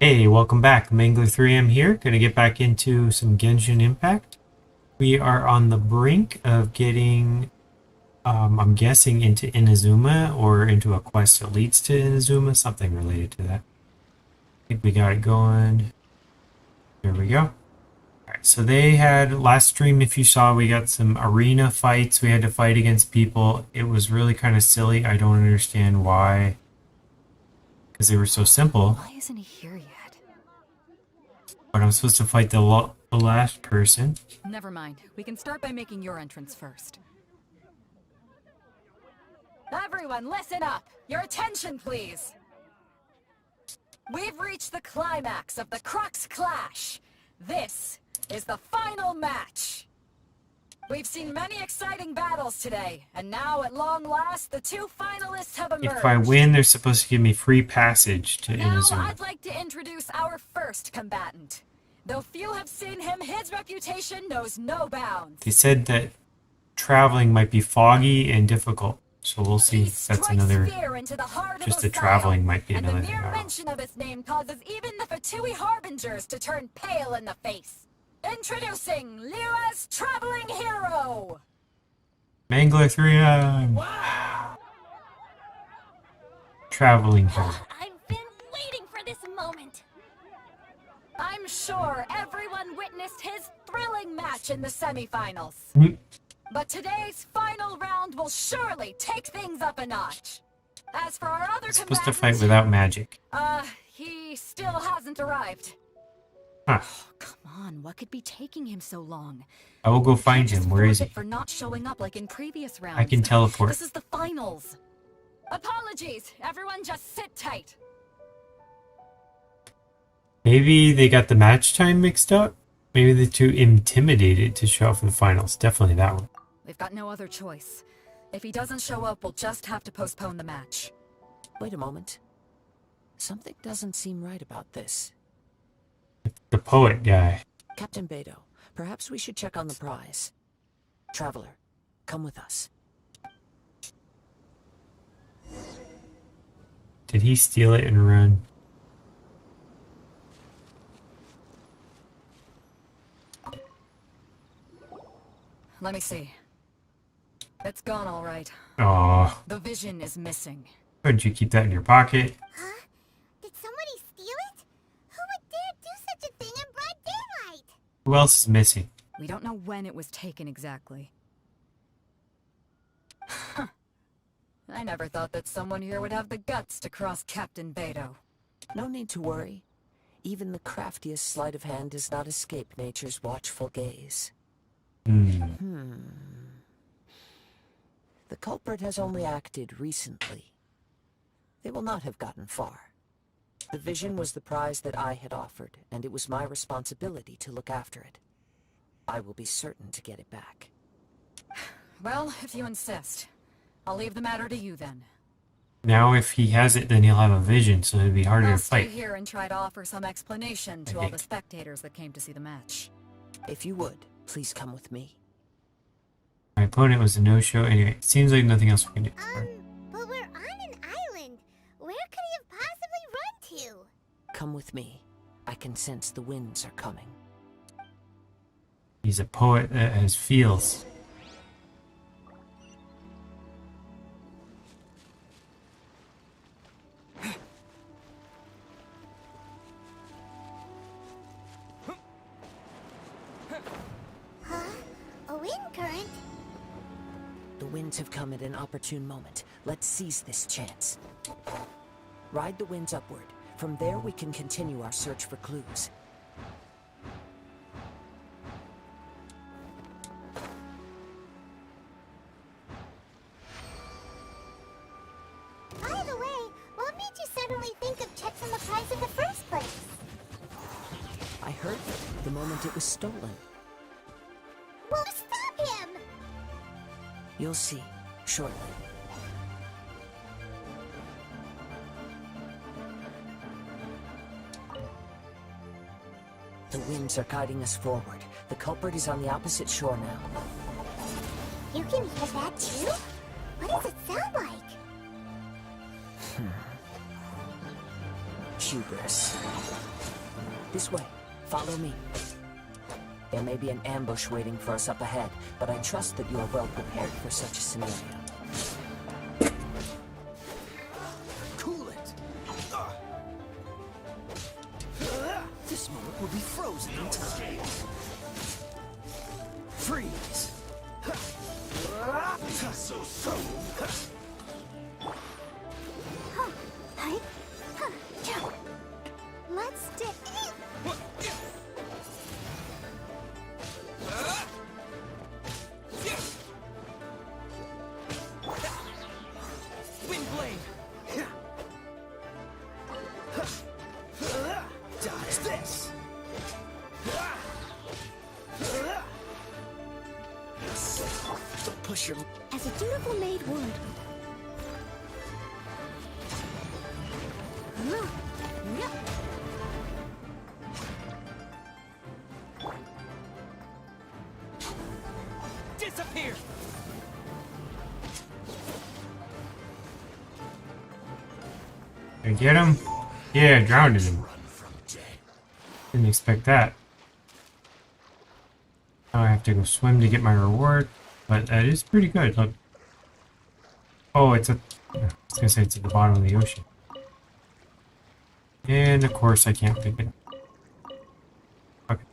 Hey, welcome back. Mangler3M here. Gonna get back into some Genshin Impact. We are on the brink of getting, I'm guessing, into Inazuma or into a quest that leads to Inazuma, something related to that. I think we got it going. There we go. Alright, so they had, last stream, if you saw, we got some arena fights. We had to fight against people. It was really kind of silly. I don't understand why, because they were so simple. Why isn't he here yet? But I'm supposed to fight the last person. Never mind. We can start by making your entrance first. Everyone, listen up! Your attention, please! We've reached the climax of the Crux Clash. This is the final match. We've seen many exciting battles today, and now at long last, the two finalists have emerged. If I win, they're supposed to give me free passage to Now, Inazuma. I'd like to introduce our first combatant. Though few have seen him, his reputation knows no bounds. They said that traveling might be foggy and difficult, so we'll see if that's another. Just the traveling might be another thing. And the mere mention of his name causes even the Fatui Harbingers to turn pale in the face. Introducing Liyue's traveling hero! Mangler3M! Wow! Traveling hero. I've been waiting for this moment. I'm sure everyone witnessed his thrilling match in the semifinals. But today's final round will surely take things up a notch. As for our other Supposed to combatant, fight without magic. he still hasn't arrived. Huh. Come on, what could be taking him so long? I will go find Just him. Where is he? for not showing up like in previous rounds. I can teleport. This is the finals. Apologies, everyone just sit tight. Maybe they got the match time mixed up? Maybe they're too intimidated to show up for the finals. Definitely that one. We've got no other choice. If he doesn't show up, we'll just have to postpone the match. Wait a moment. Something doesn't seem right about this. The poet guy. Captain Beidou, perhaps we should check on the prize. Traveler, come with us. Did he steal it and run? Let me see. It's gone all right. Oh, The vision is missing. why did you keep that in your pocket? Huh? Did somebody steal it? Who would dare do such a thing in broad daylight? Who else is missing? We don't know when it was taken exactly. Huh. I never thought that someone here would have the guts to cross Captain Beidou. No need to worry. Even the craftiest sleight of hand does not escape nature's watchful gaze. The culprit has only acted recently. They will not have gotten far. The vision was the prize that I had offered, and it was my responsibility to look after it. I will be certain to get it back. Well, if you insist. I'll leave the matter to you then. Now if he has it, then he'll have a vision, so it'll be harder I'll to stay fight. here and try to offer some explanation to all the spectators that came to see the match. If you would, please come with me. My opponent was a no-show. Anyway, it seems like nothing else we can do. But we're on an island. Where could he have possibly run to? Come with me. I can sense the winds are coming. He's a poet that has feels. Huh? A wind current? The winds have come at an opportune moment. Let's seize this chance. Ride the winds upward. From there we can continue our search for clues. By the way, what made you suddenly think of checks on the prize in the first place? I heard it the moment it was stolen. Well, stop him! You'll see, shortly. The winds are guiding us forward. The culprit is on the opposite shore now. You can hear that too? What does it sound like? Hubris. This way. Follow me. There may be an ambush waiting for us up ahead, but I trust that you are well prepared for such a scenario. Cool it! This moment will be frozen in time. Freeze! Let's stick. Wind blade! Dodge this! Don't push your... As a dutiful maid would. Disappear! Did I get him? Yeah, I drowned him. Didn't expect that. Now I have to go swim to get my reward, but that is pretty good. Look. Oh, it's a... I was gonna say it's at the bottom of the ocean. And of course I can't pick it. Okay.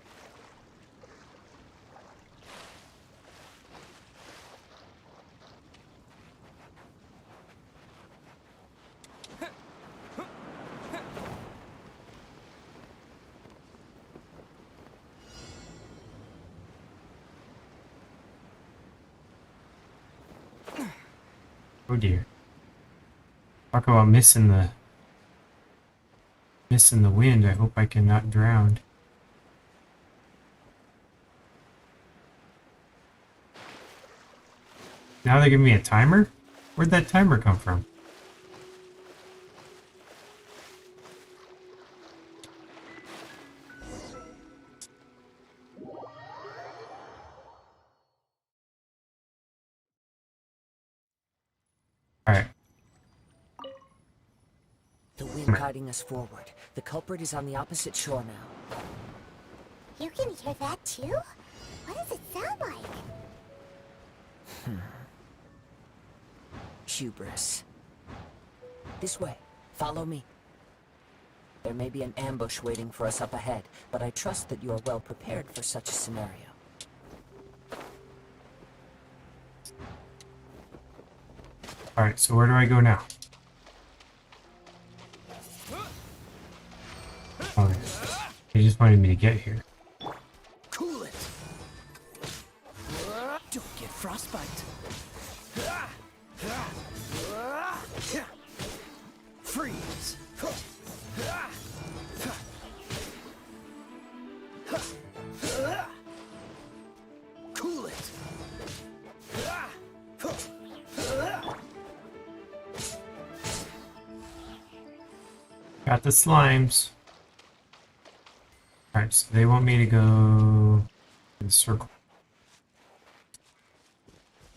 Oh dear. Talk about missing the wind. I hope I can not drown. Now they give me a timer? Where'd that timer come from? Alright. The wind guiding us forward. The culprit is on the opposite shore now. You can hear that too? What does it sound like? Hubris. This way. Follow me. There may be an ambush waiting for us up ahead, but I trust that you are well prepared for such a scenario. Alright, so where do I go now? Okay. They just wanted me to get here. Cool it! Don't get frostbite! Freeze! Cool it! Got the slimes. Alright, so they want me to go in the circle.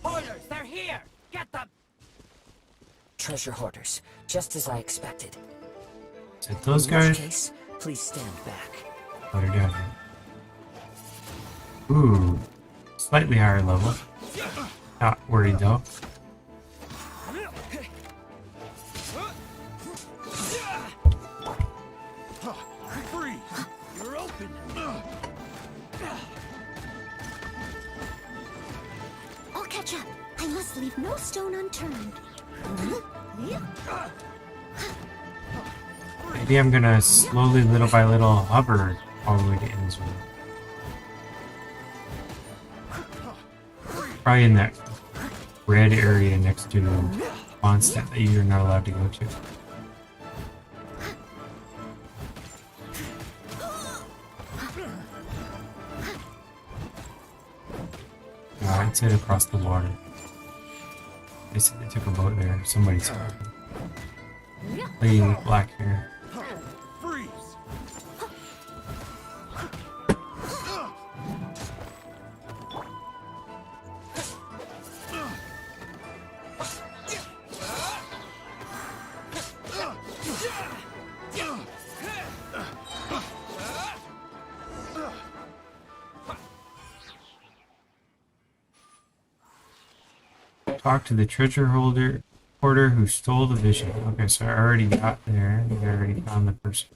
Hoarders, they're here! Get them! Treasure hoarders, just as I expected. Is it those In which guys? case, please stand back. Oh, they're down here. Ooh. Slightly higher level. Not worried though. Freeze! You're open! I'll catch up. I must leave no stone unturned. Maybe I'm gonna slowly, little by little, hover all the way to Inazuma. Probably in that red area next to Constant that you're not allowed to go to. I'd say across the water. They said they took a boat there. Somebody's talking. Lady with black hair. Freeze! Talk to the treasure hoarder who stole the vision. Okay, so I already got there. I already found the person.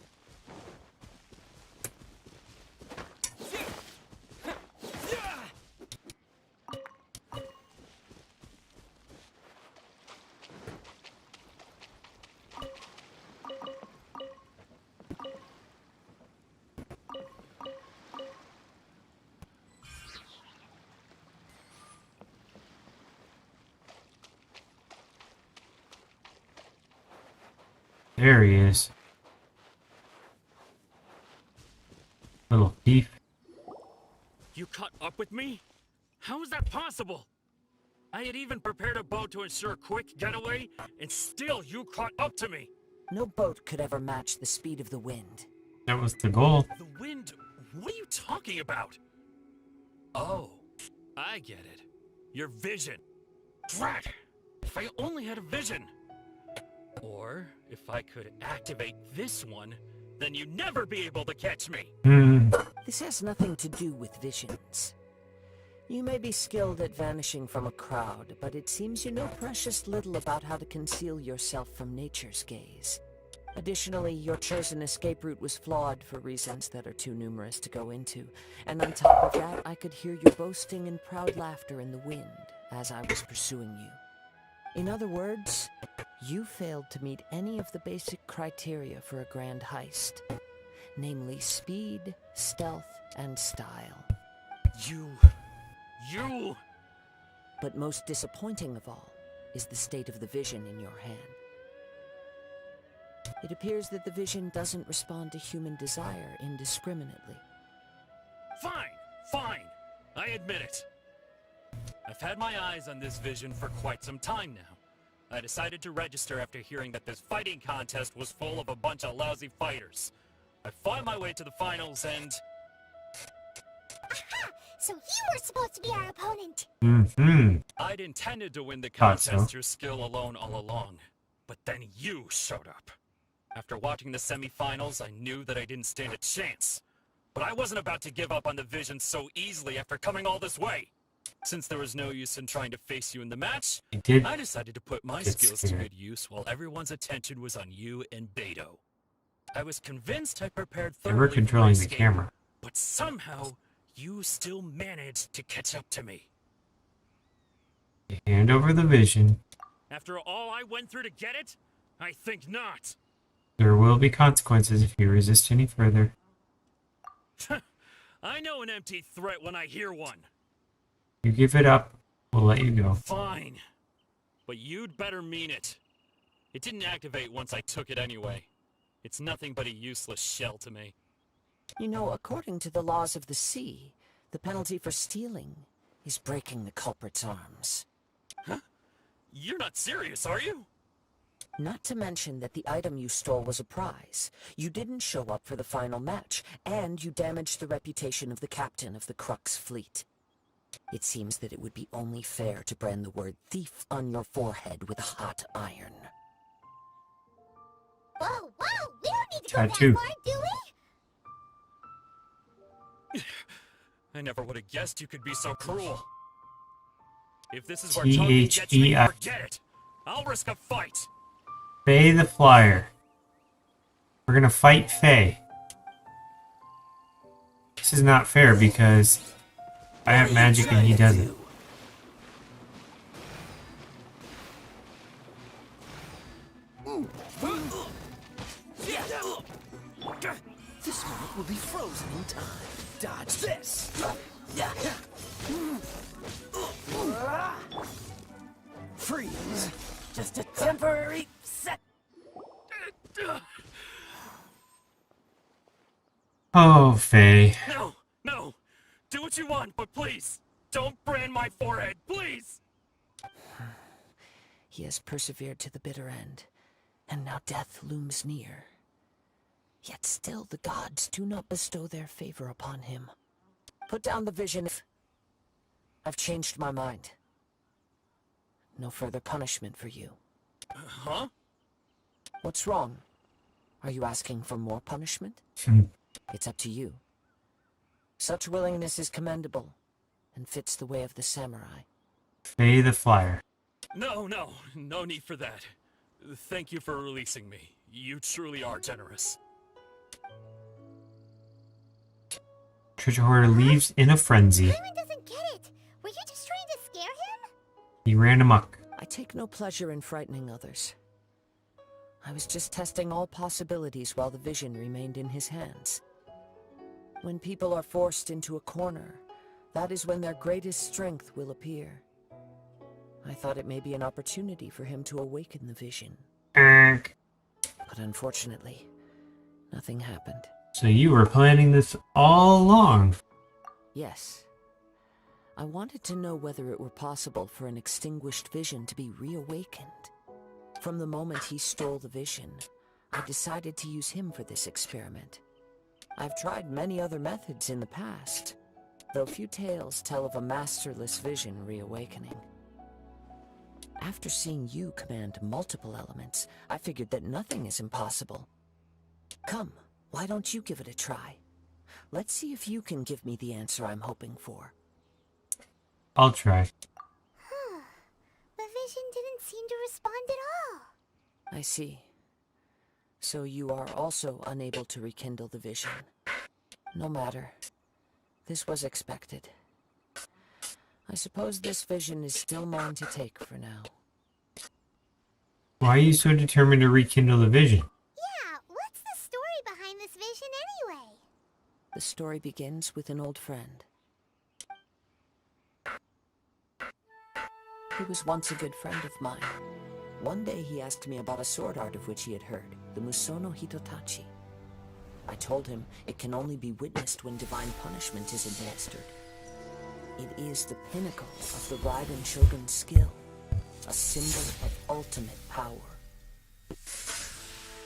There he is. Little thief. You caught up with me? How is that possible? I had even prepared a boat to ensure a quick getaway, and still you caught up to me. No boat could ever match the speed of the wind. That was the goal. The wind? What are you talking about? Oh, I get it. Your vision. Drat! If I only had a vision. Or, if I could activate this one, then you'd never be able to catch me. This has nothing to do with visions. You may be skilled at vanishing from a crowd, but it seems you know precious little about how to conceal yourself from nature's gaze. Additionally, your chosen escape route was flawed for reasons that are too numerous to go into. And on top of that, I could hear your boasting and proud laughter in the wind as I was pursuing you. In other words, you failed to meet any of the basic criteria for a grand heist. Namely speed, stealth, and style. You... But most disappointing of all is the state of the vision in your hand. It appears that the vision doesn't respond to human desire indiscriminately. Fine. I admit it. I've had my eyes on this vision for quite some time now. I decided to register after hearing that this fighting contest was full of a bunch of lousy fighters. I fought my way to the finals and... Aha! So you were supposed to be our opponent. I'd intended to win the contest through skill alone all along. But then you showed up. After watching the semi-finals, I knew that I didn't stand a chance. But I wasn't about to give up on the vision so easily after coming all this way. Since there was no use in trying to face you in the match, I decided to put my skills to good use while everyone's attention was on you and Beidou. I was convinced I prepared thoroughly. They were controlling the camera. But somehow, you still managed to catch up to me. Hand over the vision. After all I went through to get it? I think not. There will be consequences if you resist any further. I know an empty threat when I hear one. You give it up, we'll let you go. Fine. But you'd better mean it. It didn't activate once I took it anyway. It's nothing but a useless shell to me. You know, according to the laws of the sea, the penalty for stealing is breaking the culprit's arms. Huh? You're not serious, are you? Not to mention that the item you stole was a prize. You didn't show up for the final match, and you damaged the reputation of the captain of the Crux fleet. It seems that it would be only fair to brand the word thief on your forehead with a hot iron. Whoa, we don't need to Tattoo. go that far, do we? I never would have guessed you could be so cruel. If this is where talking gets me, forget it. I'll risk a fight. Faye the Flyer. We're gonna fight Faye. This is not fair because I have magic and he doesn't. This moment will be frozen in time. Dodge this! Freeze! Just a temporary set! Oh, Faye. No! Do what you want, but please, don't brand my forehead, please! He has persevered to the bitter end, and now death looms near. Yet still the gods do not bestow their favor upon him. Put down the vision. I've changed my mind. No further punishment for you. Huh? What's wrong? Are you asking for more punishment? It's up to you. Such willingness is commendable, and fits the way of the samurai. Faye the Flyer. No need for that. Thank you for releasing me. You truly are generous. Treasure hoarder leaves in a frenzy. Paimon doesn't get it. Were you just trying to scare him? He ran amok. I take no pleasure in frightening others. I was just testing all possibilities while the vision remained in his hands. When people are forced into a corner, that is when their greatest strength will appear. I thought it may be an opportunity for him to awaken the vision. But unfortunately, nothing happened. So you were planning this all along. Yes. I wanted to know whether it were possible for an extinguished vision to be reawakened. From the moment he stole the vision, I decided to use him for this experiment. I've tried many other methods in the past, though few tales tell of a masterless vision reawakening. After seeing you command multiple elements, I figured that nothing is impossible. Come, why don't you give it a try? Let's see if you can give me the answer I'm hoping for. I'll try. The vision didn't seem to respond at all. I see. So you are also unable to rekindle the vision. No matter. This was expected. I suppose this vision is still mine to take for now. Why are you so determined to rekindle the vision? Yeah, what's the story behind this vision anyway? The story begins with an old friend. He was once a good friend of mine. One day he asked me about a sword art of which he had heard, the Musono Hitotachi. I told him it can only be witnessed when divine punishment is administered. It is the pinnacle of the Raiden Shogun's skill, a symbol of ultimate power.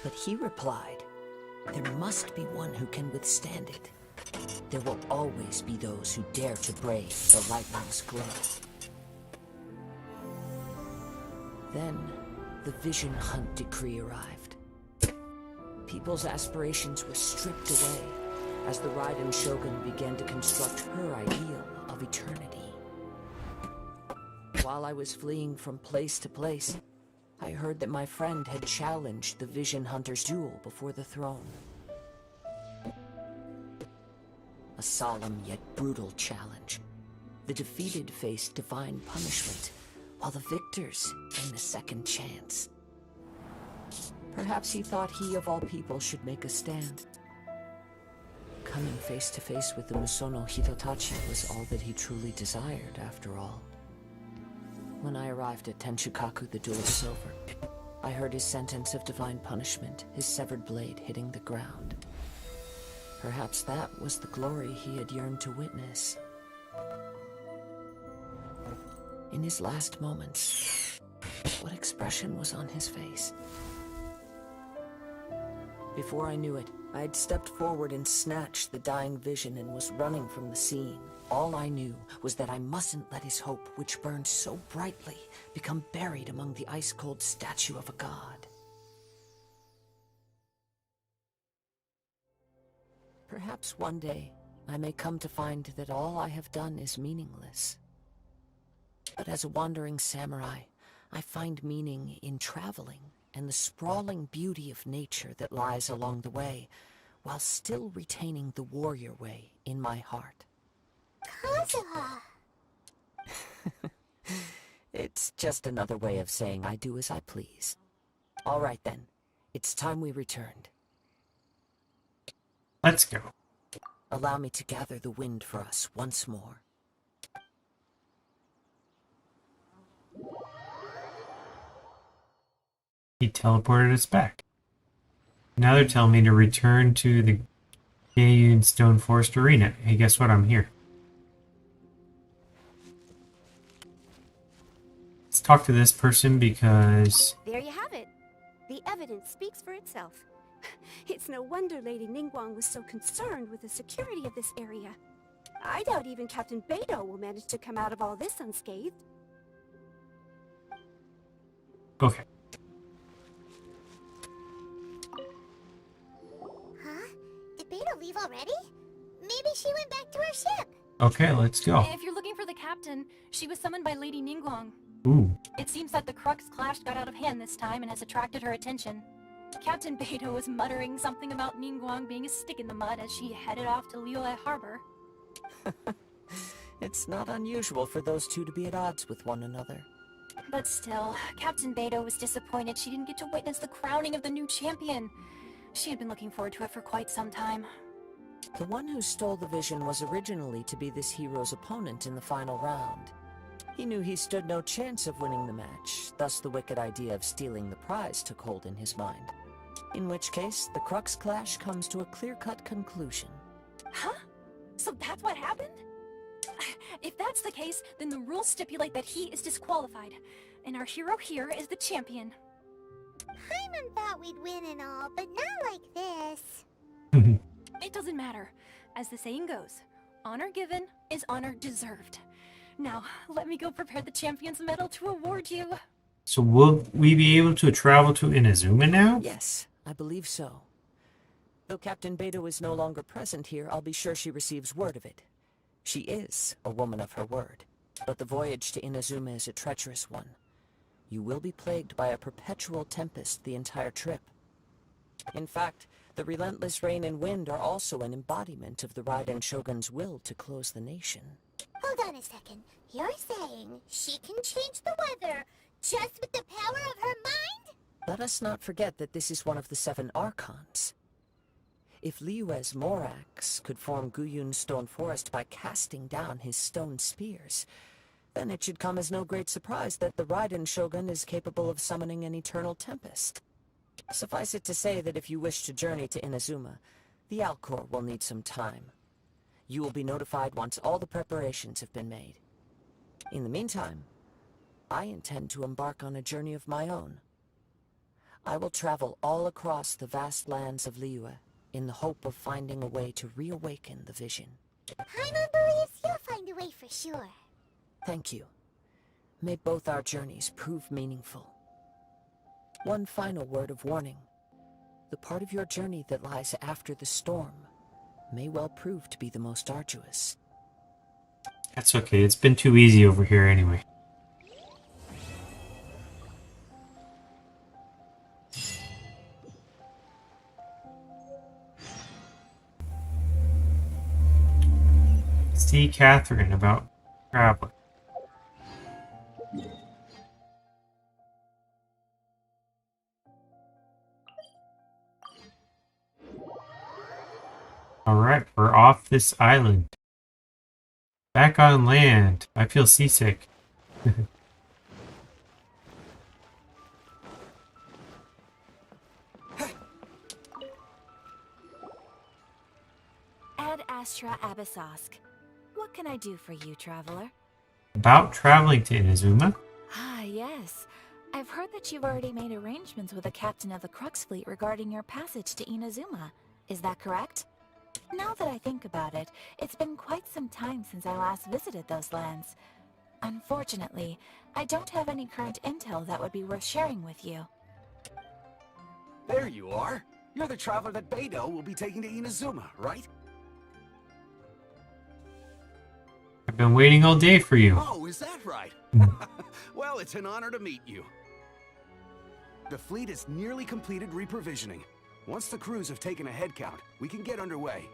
But he replied, there must be one who can withstand it. There will always be those who dare to brave the lightning's glow. Then, the Vision Hunt decree arrived. People's aspirations were stripped away as the Raiden Shogun began to construct her ideal of eternity. While I was fleeing from place to place, I heard that my friend had challenged the Vision Hunter's duel before the throne. A solemn yet brutal challenge. The defeated faced divine punishment, while the victors gained a second chance. Perhaps he thought he of all people should make a stand. Coming face to face with the Musono Hitotachi was all that he truly desired, after all. When I arrived at Tenshukaku, the Duel of Silver, I heard his sentence of divine punishment, his severed blade hitting the ground. Perhaps that was the glory he had yearned to witness. In his last moments, what expression was on his face? Before I knew it, I had stepped forward and snatched the dying vision and was running from the scene. All I knew was that I mustn't let his hope, which burned so brightly, become buried among the ice-cold statue of a god. Perhaps one day, I may come to find that all I have done is meaningless. But as a wandering samurai, I find meaning in traveling and the sprawling beauty of nature that lies along the way, while still retaining the warrior way in my heart. Kazuha! It's just another way of saying I do as I please. All right then, it's time we returned. Let's go. Allow me to gather the wind for us once more. He teleported us back. Now they're telling me to return to the Gaeyun Stone Forest Arena. Hey, guess what? I'm here. Let's talk to this person because... There you have it. The evidence speaks for itself. It's no wonder Lady Ningguang was so concerned with the security of this area. I doubt even Captain Beidou will manage to come out of all this unscathed. Okay. Huh? Did Beidou leave already? Maybe she went back to her ship. Okay, let's go. If you're looking for the captain, she was summoned by Lady Ningguang. Ooh. It seems that the Crux clash got out of hand this time and has attracted her attention. Captain Beidou was muttering something about Ningguang being a stick in the mud as she headed off to Liyue Harbor. It's not unusual for those two to be at odds with one another. But still, Captain Beidou was disappointed she didn't get to witness the crowning of the new champion. She had been looking forward to it for quite some time. The one who stole the vision was originally to be this hero's opponent in the final round. He knew he stood no chance of winning the match, thus the wicked idea of stealing the prize took hold in his mind. In which case, the Crux clash comes to a clear-cut conclusion. Huh? So that's what happened? If that's the case, then the rules stipulate that he is disqualified, and our hero here is the champion. Paimon thought we'd win and all, but not like this. It doesn't matter. As the saying goes, honor given is honor deserved. Now, let me go prepare the champion's medal to award you. So will we be able to travel to Inazuma now? Yes, I believe so. Though Captain Beidou is no longer present here, I'll be sure she receives word of it. She is a woman of her word, but the voyage to Inazuma is a treacherous one. You will be plagued by a perpetual tempest the entire trip. In fact, the relentless rain and wind are also an embodiment of the Raiden Shogun's will to close the nation. Hold on a second. You're saying she can change the weather just with the power of her mind? Let us not forget that this is one of the 7 Archons. If Liyue's Morax could form Guyun's stone forest by casting down his stone spears, then it should come as no great surprise that the Raiden Shogun is capable of summoning an eternal tempest. Suffice it to say that if you wish to journey to Inazuma, the Alcor will need some time. You will be notified once all the preparations have been made. In the meantime, I intend to embark on a journey of my own. I will travel all across the vast lands of Liyue in the hope of finding a way to reawaken the vision. Paimon believes you'll find a way for sure. Thank you. May both our journeys prove meaningful. One final word of warning. The part of your journey that lies after the storm may well prove to be the most arduous. That's okay. It's been too easy over here anyway. See Catherine about traveling. Alright, we're off this island. Back on land. I feel seasick. Ad Astra Abyssosk. What can I do for you, traveler? About traveling to Inazuma? Ah, yes. I've heard that you've already made arrangements with the captain of the Crux fleet regarding your passage to Inazuma. Is that correct? Now that I think about it, it's been quite some time since I last visited those lands. Unfortunately, I don't have any current intel that would be worth sharing with you. There you are. You're the traveler that Beidou will be taking to Inazuma, right? I've been waiting all day for you. Oh, is that right? Well, it's an honor to meet you. The fleet is nearly completed reprovisioning. Once the crews have taken a head count, we can get underway.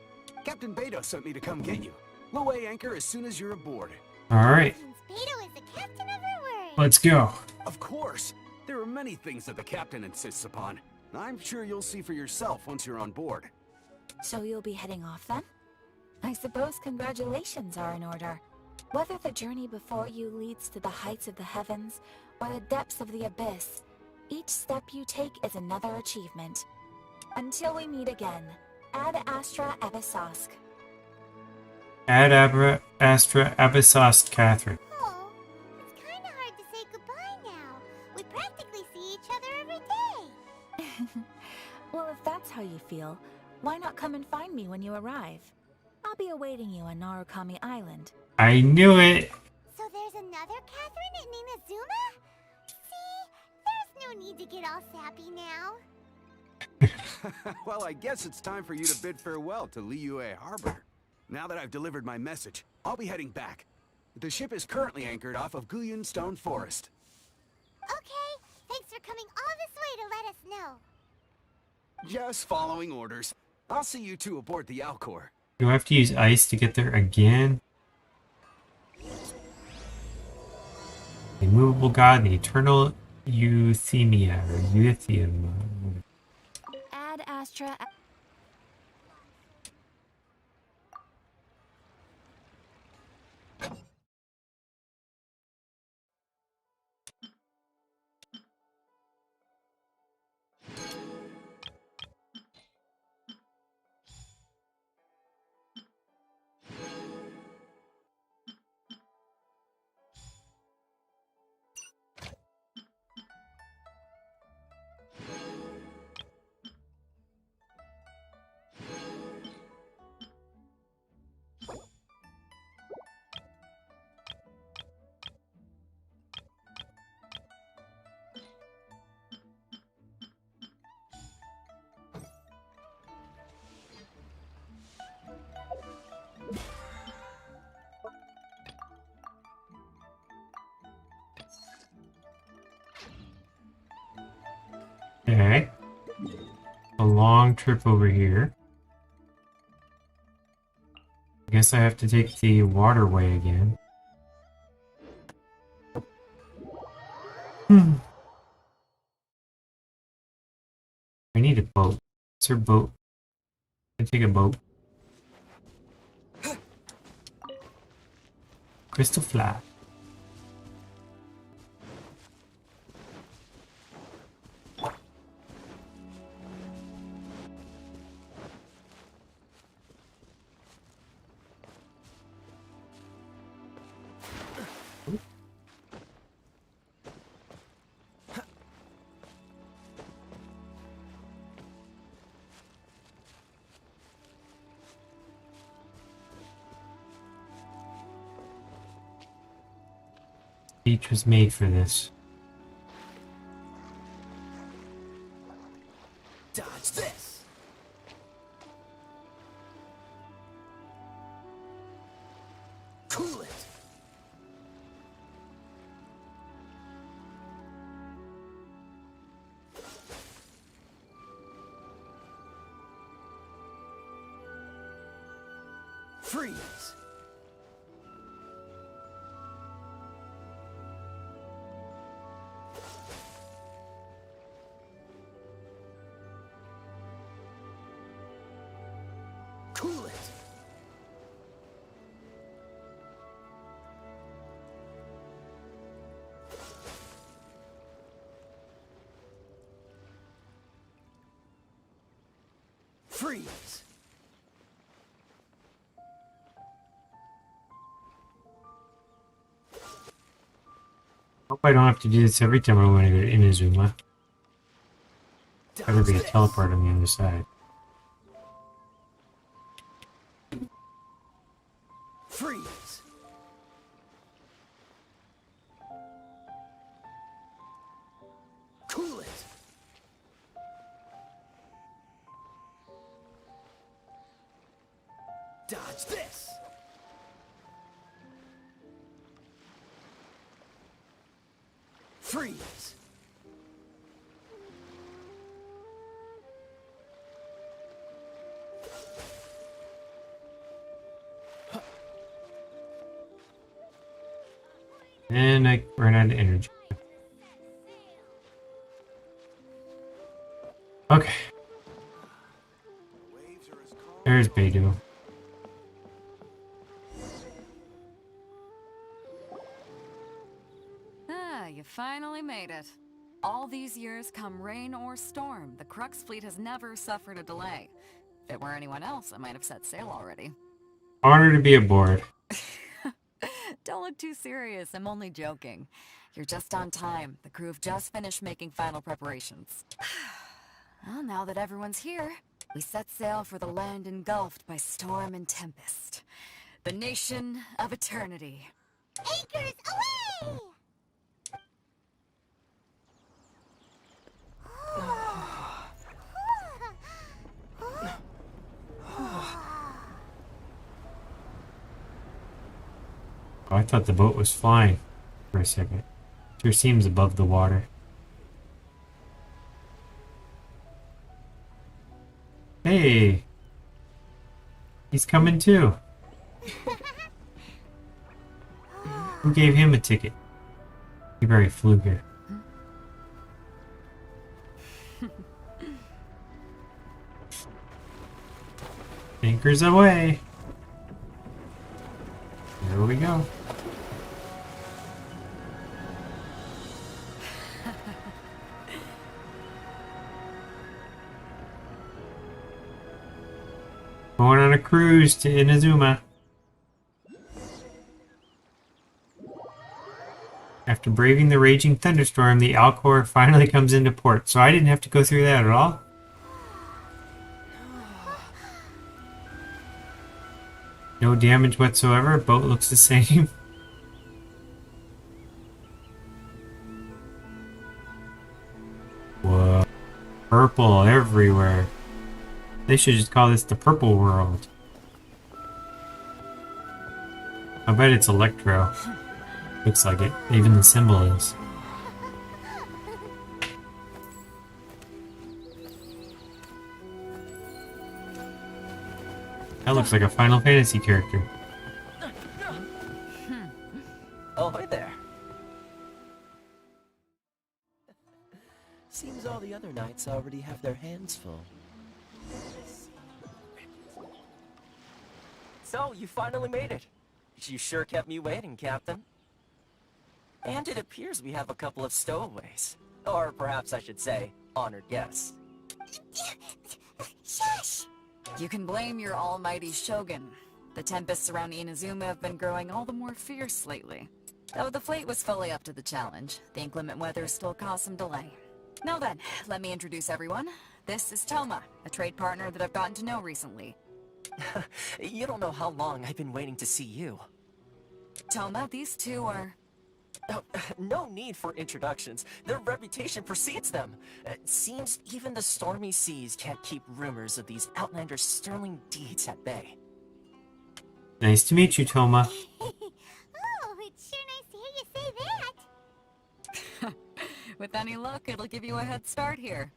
Captain Beidou sent me to come get you. We'll weigh anchor as soon as you're aboard. Alright, Beidou is the captain of her word. let's go. Of course. There are many things that the captain insists upon. I'm sure you'll see for yourself once you're on board. So you'll be heading off then? I suppose congratulations are in order. Whether the journey before you leads to the heights of the heavens or the depths of the abyss, each step you take is another achievement. Until we meet again, Ad Astra Abyssosk. Ad Astra Abyssosk Catherine. Oh, it's kinda hard to say goodbye now. We practically see each other every day. Well, if that's how you feel, why not come and find me when you arrive? I'll be awaiting you on Narukami Island. I knew it. So there's another Catherine in Inazuma? See, there's no need to get all sappy now. Well, I guess it's time for you to bid farewell to Liyue Harbor. Now that I've delivered my message, I'll be heading back. The ship is currently anchored off of Guyun Stone Forest. Okay, thanks for coming all this way to let us know. Just following orders. I'll see you two aboard the Alcor. Do I have to use ice to get there again? The immovable god and the eternal euthymia, or euthyma. Ad Astra. Okay. A long trip over here. I guess I have to take the waterway again. I need a boat. Is there a boat? I take a boat. Crystal flat. Beach was made for this. Dodge this! Cool it! Freeze! Cool it! Freeze! Hope I don't have to do this every time I want to go to Inazuma. Better be a teleport on the other side. Freeze! Cool it! Dodge this! Freeze! And I ran out of energy. Okay. There's Beidou. Ah, you finally made it. All these years, come rain or storm, the Crux fleet has never suffered a delay. If it were anyone else, I might have set sail already. Honor to be aboard. Don't look too serious, I'm only joking. You're just on time. The crew have just finished making final preparations. Well, now that everyone's here, we set sail for the land engulfed by storm and tempest. The nation of eternity. Anchors away! Oh, I thought the boat was flying for a second. Sure seems above the water. Hey! He's coming too. Who gave him a ticket? He very flew here. Anchors away. Here we go. Going on a cruise to Inazuma. After braving the raging thunderstorm, the Alcor finally comes into port. So I didn't have to go through that at all. No damage whatsoever. Boat looks the same. Whoa. Purple everywhere. They should just call this the Purple World. I bet it's Electro. Looks like it. Even the symbol is. That looks like a Final Fantasy character. Oh, hi there. Seems all the other knights already have their hands full. So, you finally made it. You sure kept me waiting, Captain. And it appears we have a couple of stowaways. Or perhaps I should say, honored guests. Shush! You can blame your almighty shogun. The tempests around Inazuma have been growing all the more fierce lately. Though the fleet was fully up to the challenge, the inclement weather still caused some delay. Now then, let me introduce everyone. This is Thoma, a trade partner that I've gotten to know recently. You don't know how long I've been waiting to see you. Thoma, these two are... Oh, no need for introductions. Their reputation precedes them. It seems even the stormy seas can't keep rumors of these outlanders' sterling deeds at bay. Nice to meet you, Thoma. Oh, it's sure nice to hear you say that. With any luck, it'll give you a head start here.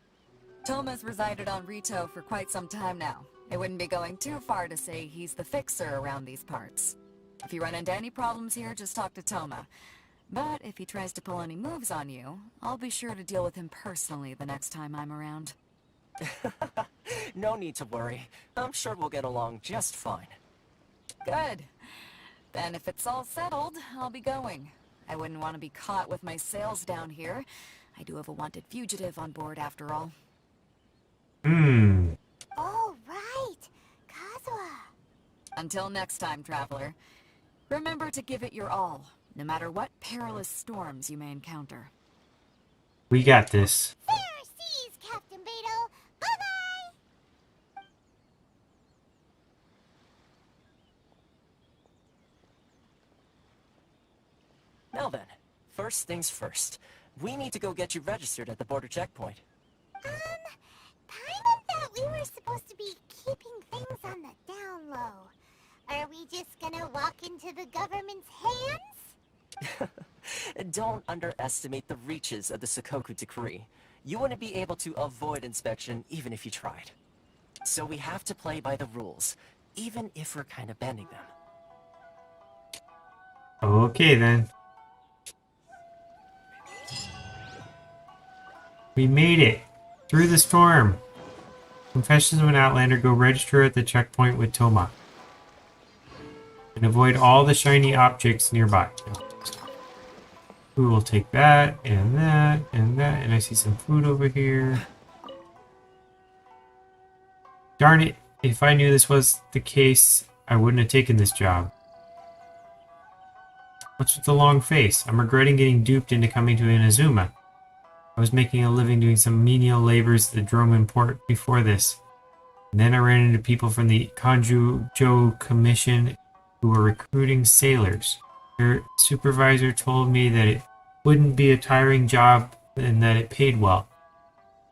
Thoma's resided on Ritou for quite some time now. It wouldn't be going too far to say he's the fixer around these parts. If you run into any problems here, just talk to Thoma. But if he tries to pull any moves on you, I'll be sure to deal with him personally the next time I'm around. No need to worry. I'm sure we'll get along just fine. Good. Then if it's all settled, I'll be going. I wouldn't want to be caught with my sails down here. I do have a wanted fugitive on board after all. Oh, right. Kazuha. Until next time, traveler. Remember to give it your all, no matter what perilous storms you may encounter. We got this. Fair seas, Captain Beidou. Bye-bye. Now then, first things first. We need to go get you registered at the border checkpoint. Paimon thought we were supposed to be keeping things on the down low. Are we just gonna walk into the government's hands? Don't underestimate the reaches of the Sakoku Decree. You wouldn't be able to avoid inspection even if you tried. So we have to play by the rules, even if we're kind of bending them. Okay then. We made it! Through the storm! Confessions of an Outlander, go register at the checkpoint with Thoma. And avoid all the shiny objects nearby. We will take that, and that, and that, and I see some food over here. Darn it, if I knew this was the case, I wouldn't have taken this job. What's with the long face? I'm regretting getting duped into coming to Inazuma. I was making a living doing some menial labors at the Droman port before this. And then I ran into people from the Kanjujo Commission who were recruiting sailors. Their supervisor told me that it wouldn't be a tiring job and that it paid well.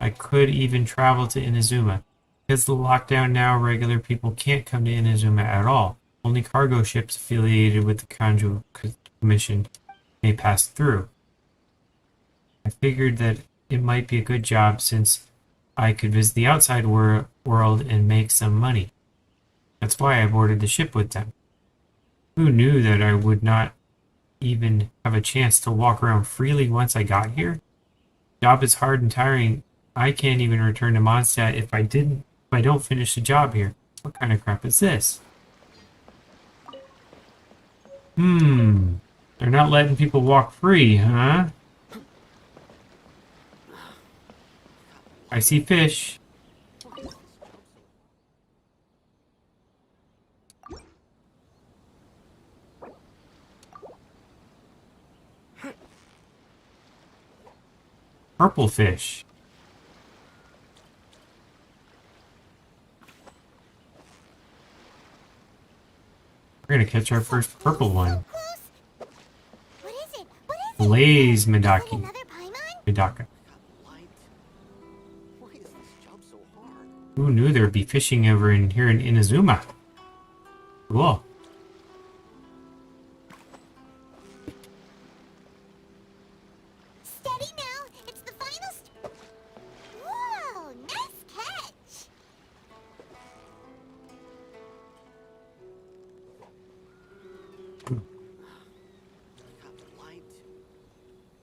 I could even travel to Inazuma. Because of the lockdown now, regular people can't come to Inazuma at all. Only cargo ships affiliated with the Kanju Commission may pass through. I figured that it might be a good job since I could visit the outside world and make some money. That's why I boarded the ship with them. Who knew that I would not even have a chance to walk around freely once I got here? Job is hard and tiring. I can't even return to Mondstadt if I don't finish the job here. What kind of crap is this? They're not letting people walk free, huh? I see fish. Purple fish. We're gonna catch our first purple one. What is it? What is it? Blaze Is it Medaki. another Paimon? Medaka. Why is this job so hard? Who knew there'd be fishing here in Inazuma? Cool. Steady now. It's the final. Whoa! Nice catch. Light.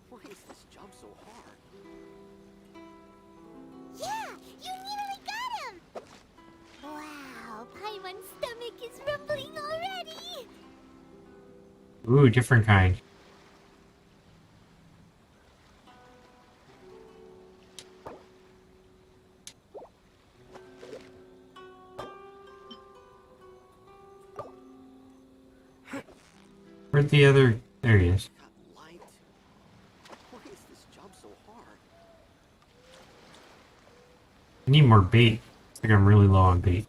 Why is this job so hard? Yeah, you nearly got him. Wow, Paimon's stomach is rumbling already. Ooh, different kind. Where'd the other... There he is. Light. Why is this job so hard? I need more bait. I think I'm really low on bait.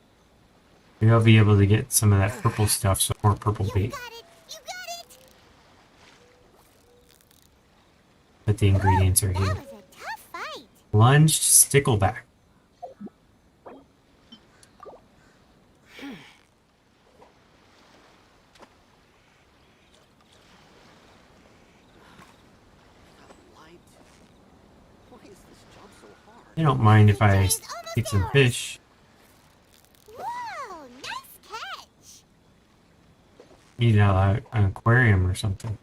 Maybe I'll be able to get some of that purple stuff, so more purple bait. You got it. You got it. But the ingredients are That here. was a tough fight. Lunged stickleback. Light. Why is this job so hard? I don't mind if I take some fish. Whoa, nice catch. Need an aquarium or something.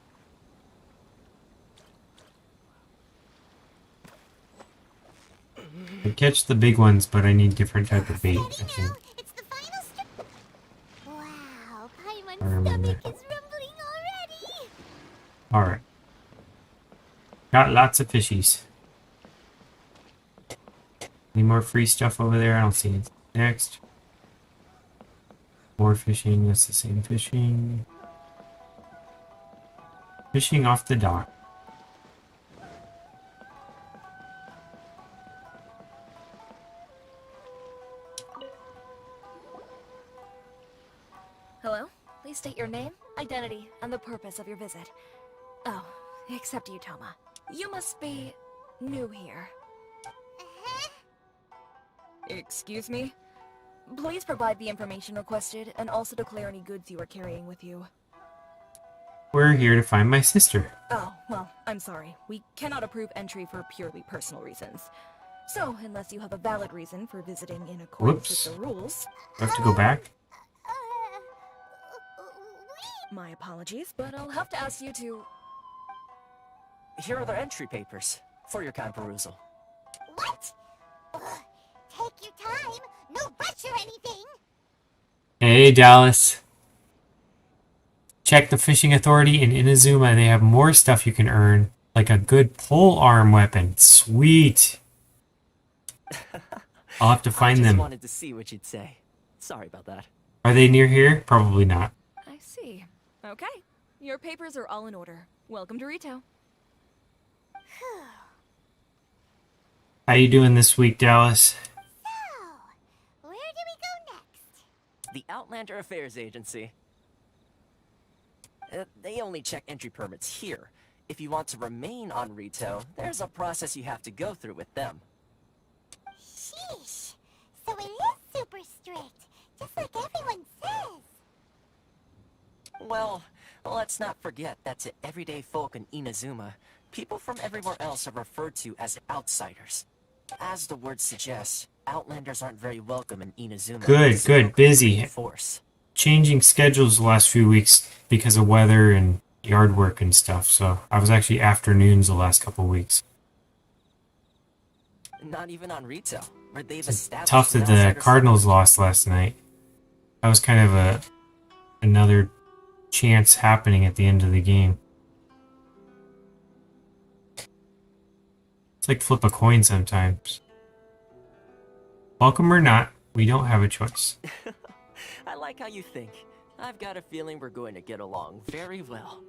I catch the big ones, but I need different type of bait, I Steady think. now. It's the final step. Wow, Paimon's I remember. stomach is rumbling already. Alright. Got lots of fishies. Any more free stuff over there? I don't see it. Next. More fishing. That's the same fishing. Fishing off the dock. Hello? Please state your name, identity, and the purpose of your visit. Oh, except you, Thoma. You must be new here. Excuse me? Please provide the information requested and also declare any goods you are carrying with you. We're here to find my sister. Oh, well, I'm sorry. We cannot approve entry for purely personal reasons. So, unless you have a valid reason for visiting in accordance Whoops. with the rules, I have to go back? my apologies, but I'll have to ask you to... Here are the entry papers for your kind perusal. What? Ugh, take your time. No rush or anything. Hey, Dallas. Check the fishing authority in Inazuma. They have more stuff you can earn, like a good pole arm weapon. Sweet. I'll have to find I just them. wanted to see what you'd say. Sorry about that. Are they near here? Probably not. I see. Okay. Your papers are all in order. Welcome to Ritou. How you doing this week, Dallas? So, where do we go next? The Outlander Affairs Agency. They only check entry permits here. If you want to remain on Ritou, there's a process you have to go through with them. Sheesh. So it is super strict, just like everyone says. Well, let's not forget that to everyday folk in Inazuma, people from everywhere else are referred to as outsiders. As the word suggests, outlanders aren't very welcome in Inazuma. Good. Busy. Force. Changing schedules the last few weeks because of weather and yard work and stuff. So I was actually afternoons the last couple weeks. Not even on Ritou, where they've established Tough that the Cardinals lost last night. That was kind of another chance happening at the end of the game. It's like flip a coin sometimes. Welcome or not, we don't have a choice. I like how you think. I've got a feeling we're going to get along very well.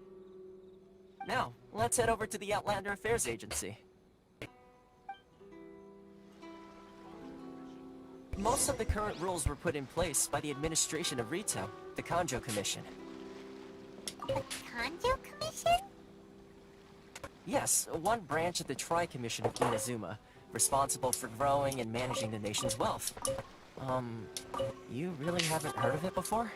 Now, let's head over to the Outlander Affairs Agency. Most of the current rules were put in place by the administration of Ritou, the Kanjo Commission. The Kanjo Commission? Yes, one branch of the Tri-Commission of Inazuma, responsible for growing and managing the nation's wealth. You really haven't heard of it before?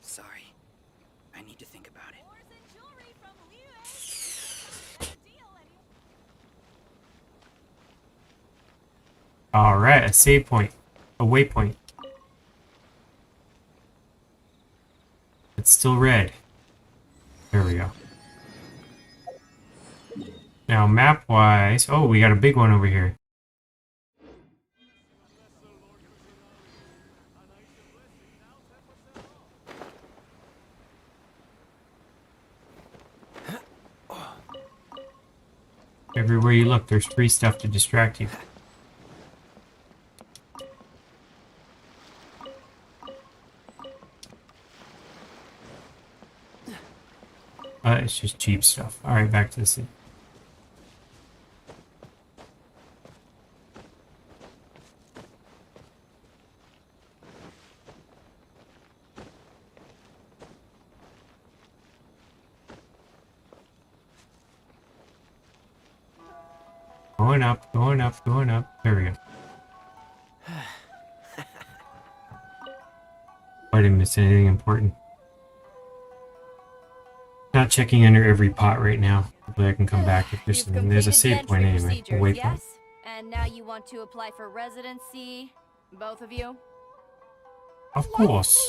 Sorry. I need to think about it. Alright, a save point. A waypoint. It's still red. There we go. Now, map-wise... Oh, we got a big one over here. Everywhere you look, there's free stuff to distract you. It's just cheap stuff. Alright, back to the city. Going up, going up, going up. There we go. I didn't miss anything important. Not checking under every pot right now. Hopefully I can come back if there's something. There's a save point anyway. A waypoint. Yes? And now you want to apply for residency? Both of you? Of course.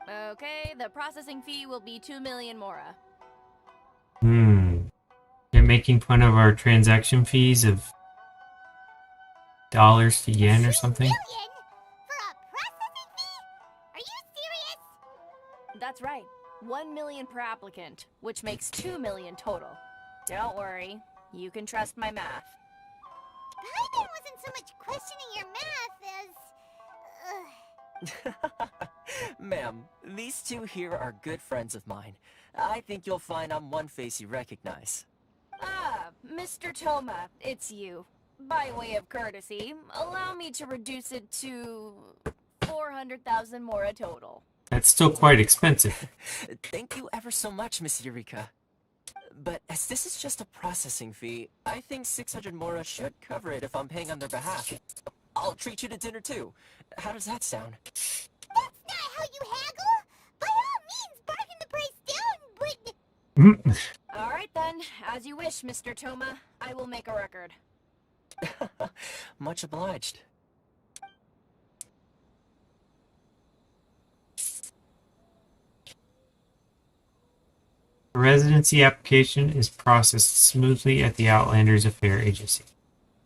Okay, the processing fee will be 2 million mora. They're making fun of our transaction fees of dollars to yen or something. 2 million? For a processing fee? Are you serious? That's right. 1 million per applicant, which makes 2 million total. Don't worry, you can trust my math. Paimon wasn't so much questioning your math as... Ma'am, these two here are good friends of mine. I think you'll find I'm one face you recognize. Ah, Mr. Thoma, it's you. By way of courtesy, allow me to reduce it to 400,000 mora total. That's still quite expensive. Thank you ever so much, Miss Eureka. But as this is just a processing fee, I think 600 mora should cover it if I'm paying on their behalf. I'll treat you to dinner too. How does that sound? That's not how you haggle! By all means, bargain the price down, but... Alright then, as you wish, Mr. Thoma. I will make a record. Much obliged. The residency application is processed smoothly at the Outlanders Affairs Agency.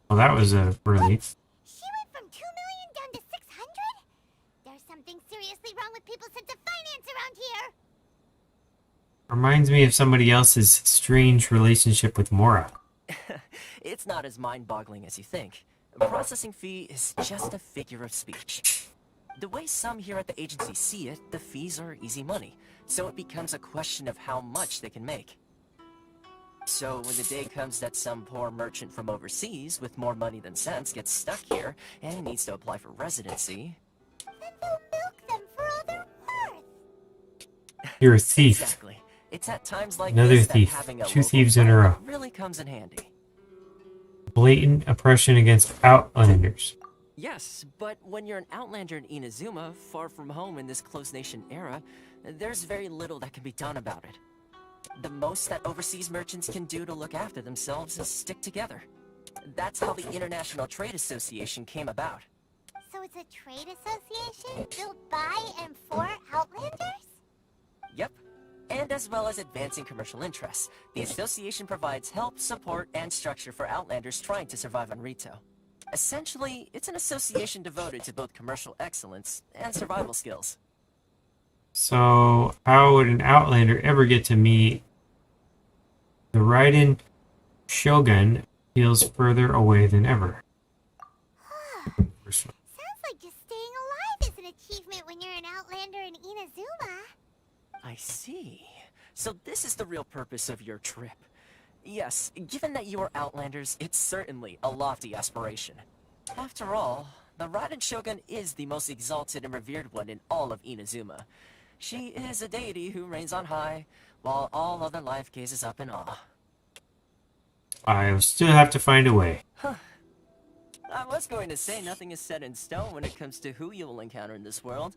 Well, that was a relief. She went from 2 million down to 600? There's something seriously wrong with people's sense of finance around here. Reminds me of somebody else's strange relationship with Mora. It's not as mind-boggling as you think. A processing fee is just a figure of speech. The way some here at the agency see it, the fees are easy money, so it becomes a question of how much they can make. So when the day comes that some poor merchant from overseas with more money than sense gets stuck here and needs to apply for residency... Then they'll milk them for all they're worth. You're a thief. Exactly. It's at times like Another this that thief. having a 2 local thieves in a friend row. really comes in handy. Blatant oppression against Outlanders. Yes, but when you're an outlander in Inazuma, far from home in this close nation era, there's very little that can be done about it. The most that overseas merchants can do to look after themselves is stick together. That's how the International Trade Association came about. So it's a trade association built by and for Outlanders? Yep. And as well as advancing commercial interests, the association provides help, support, and structure for Outlanders trying to survive on Ritou. Essentially, it's an association devoted to both commercial excellence and survival skills. So, how would an Outlander ever get to meet the Raiden Shogun? Feels further away than ever. Sounds like just staying alive is an achievement when you're an Outlander in Inazuma. I see. So this is the real purpose of your trip. Yes, given that you are Outlanders, it's certainly a lofty aspiration. After all, the Raiden Shogun is the most exalted and revered one in all of Inazuma. She is a deity who reigns on high, while all other life gazes up in awe. I'll still have to find a way. Huh. I was going to say nothing is set in stone when it comes to who you will encounter in this world.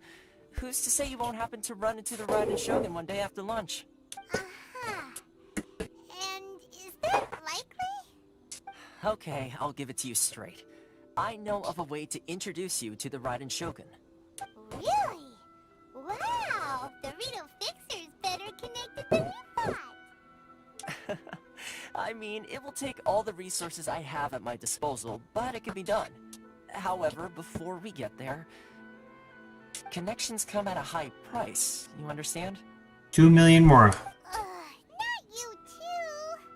Who's to say you won't happen to run into the Raiden Shogun one day after lunch? Uh-huh. And is that likely? Okay, I'll give it to you straight. I know of a way to introduce you to the Raiden Shogun. Really? Wow! The Ritou Fixer is better connected than you thought! I mean, it will take all the resources I have at my disposal, but it can be done. However, before we get there, connections come at a high price, you understand? 2 million more. Not you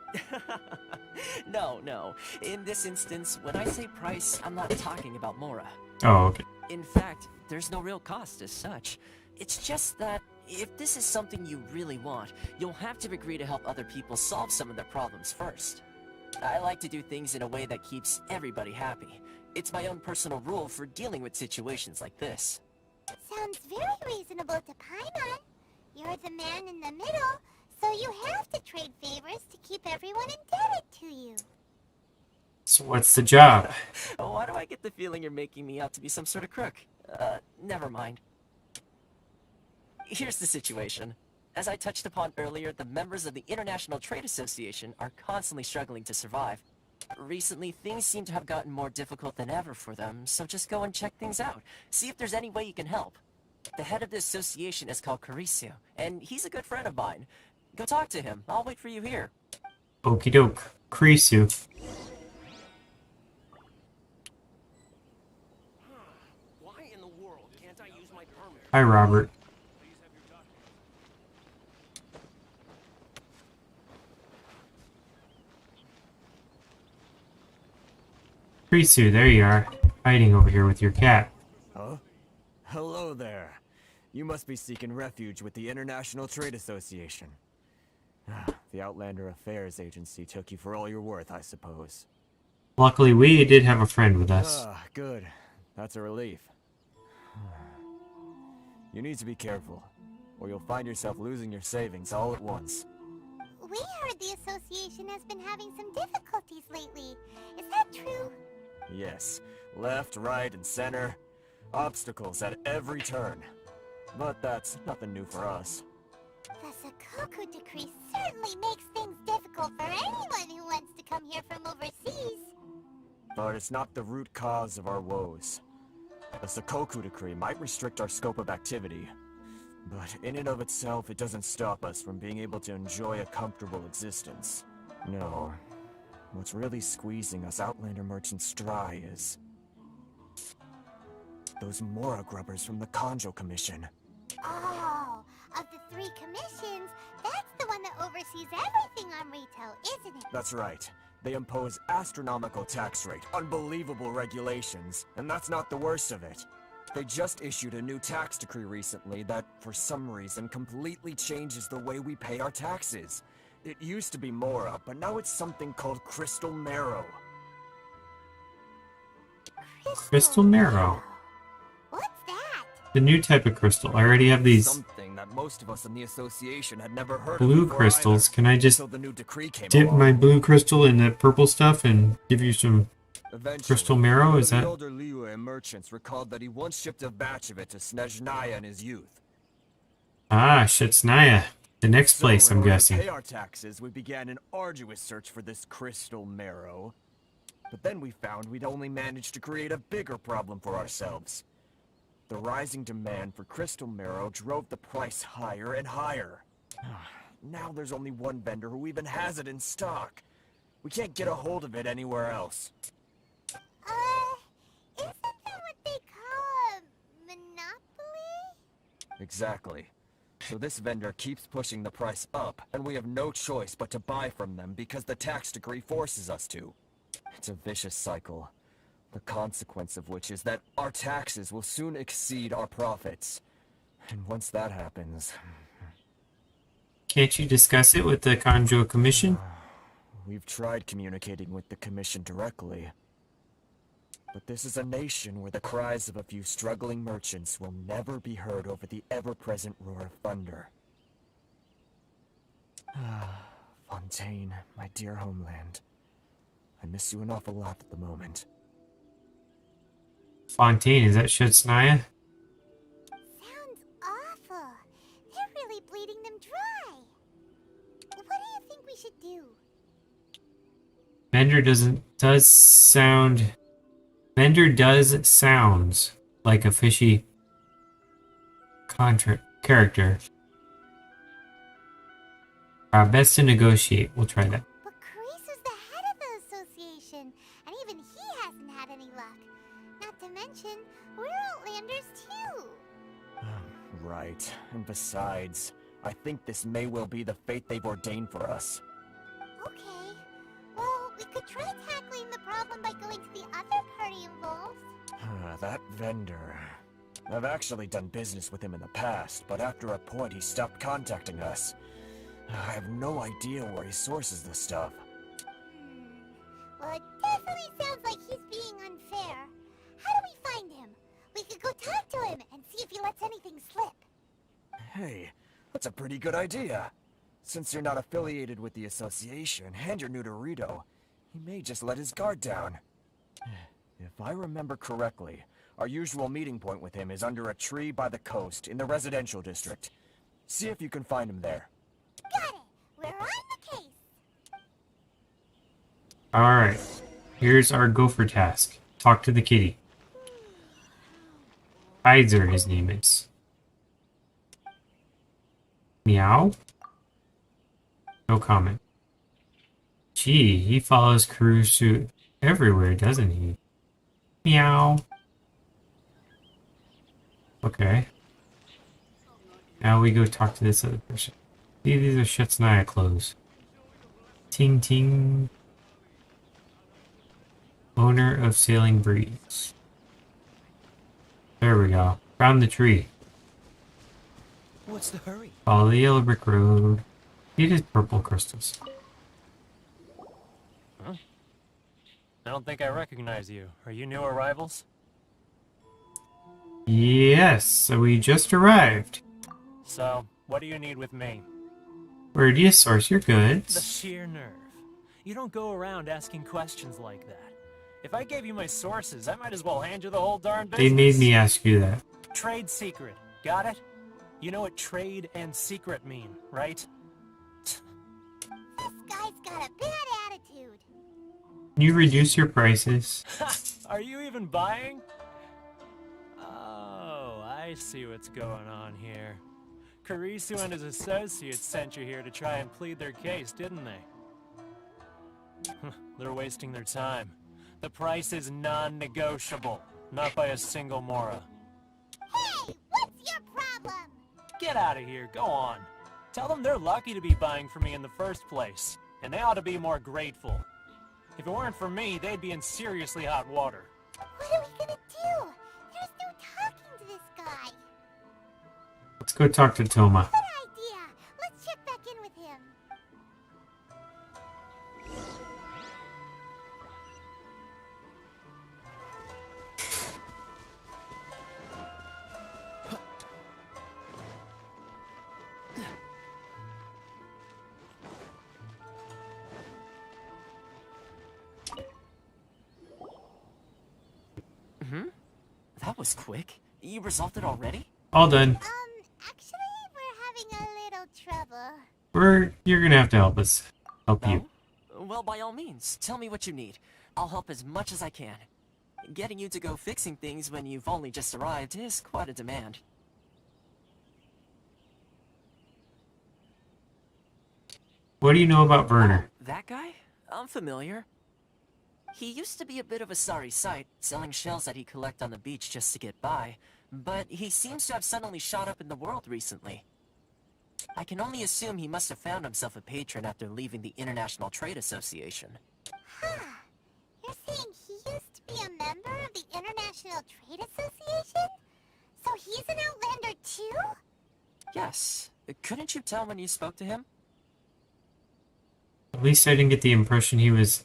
too! No. In this instance, when I say price, I'm not talking about Mora. Oh, okay. In fact, there's no real cost as such. It's just that if this is something you really want, you'll have to agree to help other people solve some of their problems first. I like to do things in a way that keeps everybody happy. It's my own personal rule for dealing with situations like this. Sounds very reasonable to Paimon. You're the man in the middle, so you have to trade favors to keep everyone indebted to you. So what's the job? Why do I get the feeling you're making me out to be some sort of crook? Never mind. Here's the situation. As I touched upon earlier, the members of the International Trade Association are constantly struggling to survive. Recently, things seem to have gotten more difficult than ever for them, so just go and check things out. See if there's any way you can help. The head of the association is called Kurisu, and he's a good friend of mine. Go talk to him. I'll wait for you here. Okie doke. Kurisu. Why in the world can't I use my permit? Hi, Robert. Ritou, there you are, hiding over here with your cat. Huh? Hello there. You must be seeking refuge with the International Trade Association. The Outlander Affairs Agency took you for all you're worth, I suppose. Luckily, we did have a friend with us. Good. That's a relief. You need to be careful, or you'll find yourself losing your savings all at once. We heard the association has been having some difficulties lately. Is that true? Yes. Left, right, and center. Obstacles at every turn. But that's nothing new for us. The Sakoku Decree certainly makes things difficult for anyone who wants to come here from overseas. But it's not the root cause of our woes. The Sakoku Decree might restrict our scope of activity, but in and of itself, it doesn't stop us from being able to enjoy a comfortable existence. No. What's really squeezing us Outlander merchants dry is those Mora grubbers from the Kanjo Commission. Oh, of the 3 commissions, that's the one that oversees everything on Ritou, isn't it? That's right. They impose astronomical tax rate, unbelievable regulations, and that's not the worst of it. They just issued a new tax decree recently that, for some reason, completely changes the way we pay our taxes. It used to be Mora, but now it's something called Crystal Marrow. Crystal Marrow. What's that? The new type of crystal. I already have these Something that most of us in the association had never heard blue of before crystals. either, Can I just until the new decree came dip along. my blue crystal in that purple stuff and give you some Eventually, crystal marrow? one Is of the that... older Liyue merchants recalled that he once shipped a batch of it to Snezhnaya in his youth. Ah, Shetsnaya. The next So, place, in I'm order guessing. to pay our taxes, we began an arduous search for this crystal marrow. But then we found we'd only managed to create a bigger problem for ourselves. The rising demand for crystal marrow drove the price higher and higher. Now there's only one vendor who even has it in stock. We can't get a hold of it anywhere else. Isn't that what they call a monopoly? Exactly. So this vendor keeps pushing the price up, and we have no choice but to buy from them because the tax decree forces us to. It's a vicious cycle. The consequence of which is that our taxes will soon exceed our profits. And once that happens... Can't you discuss it with the Kanjo Commission? We've tried communicating with the Commission directly. But this is a nation where the cries of a few struggling merchants will never be heard over the ever-present roar of thunder. Fontaine, my dear homeland. I miss you an awful lot at the moment. Fontaine, is that Shetsnaya? Sounds awful. They're really bleeding them dry. What do you think we should do? Vendor does sounds like a fishy character. Best to negotiate. We'll try that. But Carisu's the head of the association, and even he hasn't had any luck. Not to mention, we're Outlanders too. Right. And besides, I think this may well be the fate they've ordained for us. Okay. Well, we could try tackling the problem by going to the other party involved. That vendor. I've actually done business with him in the past, but after a point he stopped contacting us. I have no idea where he sources this stuff. Well, it definitely sounds like he's being unfair. How do we find him? We could go talk to him and see if he lets anything slip. Hey, that's a pretty good idea. Since you're not affiliated with the association and you're new to Ritou, he may just let his guard down. If I remember correctly, our usual meeting point with him is under a tree by the coast in the residential district. See if you can find him there. Got it! We're on the case! Alright. Here's our gopher task. Talk to the kitty. Kaiser, his name is. Meow? No comment. Gee, he follows Karisu everywhere, doesn't he? Meow. Okay. Now we go talk to this other person. See, these are Shetsnaya clothes. Ting Ting. Owner of Sailing Breeze. There we go. Found the tree. What's the hurry? Follow the yellow brick road. It is purple crystals. Huh? I don't think I recognize you. Are you new arrivals? Yes, we just arrived. So, what do you need with me? Where do you source your The goods? sheer nerve. You don't go around asking questions like that. If I gave you my sources, I might as well hand you the whole darn business. They made me ask you that. Trade secret. Got it? You know what trade and secret mean, right? This guy's got a bad attitude. Can you reduce your prices? Are you even buying? Oh, I see what's going on here. Karisu and his associates sent you here to try and plead their case, didn't they? They're wasting their time. The price is non-negotiable, not by a single Mora. Hey, what's your problem? Get out of here, go on. Tell them they're lucky to be buying from me in the first place, and they ought to be more grateful. If it weren't for me, they'd be in seriously hot water. What are we gonna do? There's no talking to this guy. Let's go talk to Thoma. Good idea. Let's check back in with him. was quick. You resolved it already? All done. Actually, we're having a little trouble. You're gonna have to help us. Help you. Oh? Well, by all means, tell me what you need. I'll help as much as I can. Getting you to go fixing things when you've only just arrived is quite a demand. What do you know about Werner? Oh, that guy? I'm familiar. He used to be a bit of a sorry sight, selling shells that he collect on the beach just to get by, but he seems to have suddenly shot up in the world recently. I can only assume he must have found himself a patron after leaving the International Trade Association. Huh. You're saying he used to be a member of the International Trade Association? So he's an Outlander too? Yes. Couldn't you tell when you spoke to him? At least I didn't get the impression he was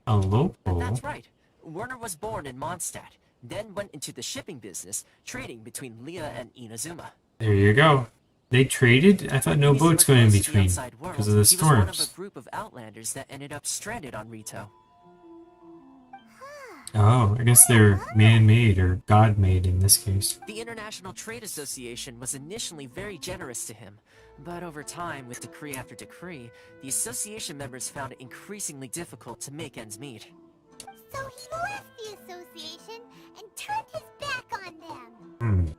a local. That's right. Werner was born in Mondstadt, then went into the shipping business, trading between Leah and Inazuma. There you go. They traded? I thought no He's boats so going in close to the between outside world, because of the he was one of storms. a group of Outlanders that ended up stranded on Ritou. Oh, I guess they're man-made or God-made in this case. The International Trade Association was initially very generous to him, but over time, with decree after decree, the association members found it increasingly difficult to make ends meet. So he left the association and turned his back on them.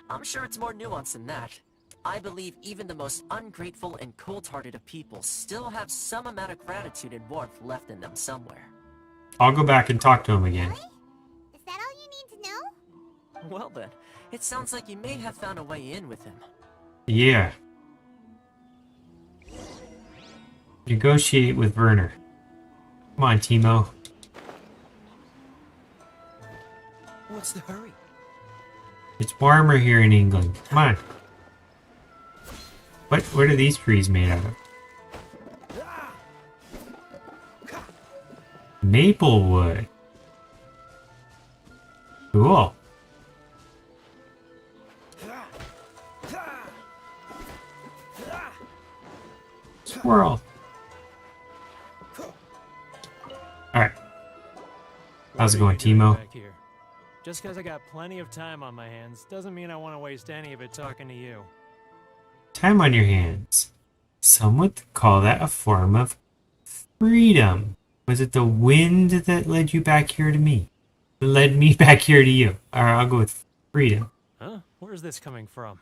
I'm sure it's more nuanced than that. I believe even the most ungrateful and cold-hearted of people still have some amount of gratitude and warmth left in them somewhere. I'll go back and talk to him again. Really? Is that all you need to know? Well then, it sounds like you may have found a way in with him. Yeah. Negotiate with Werner. Come on, Timo. What's the hurry? It's warmer here in England. Come on. What are these trees made out of? Maple wood. Cool. Squirrel. Alright. How's it going, Timo? Back here. Just because I got plenty of time on my hands doesn't mean I want to waste any of it talking to you. Time on your hands. Some would call that a form of freedom. Was it the wind that led you back here to me? Led me back here to you. Alright, I'll go with freedom. Huh? Where's this coming from?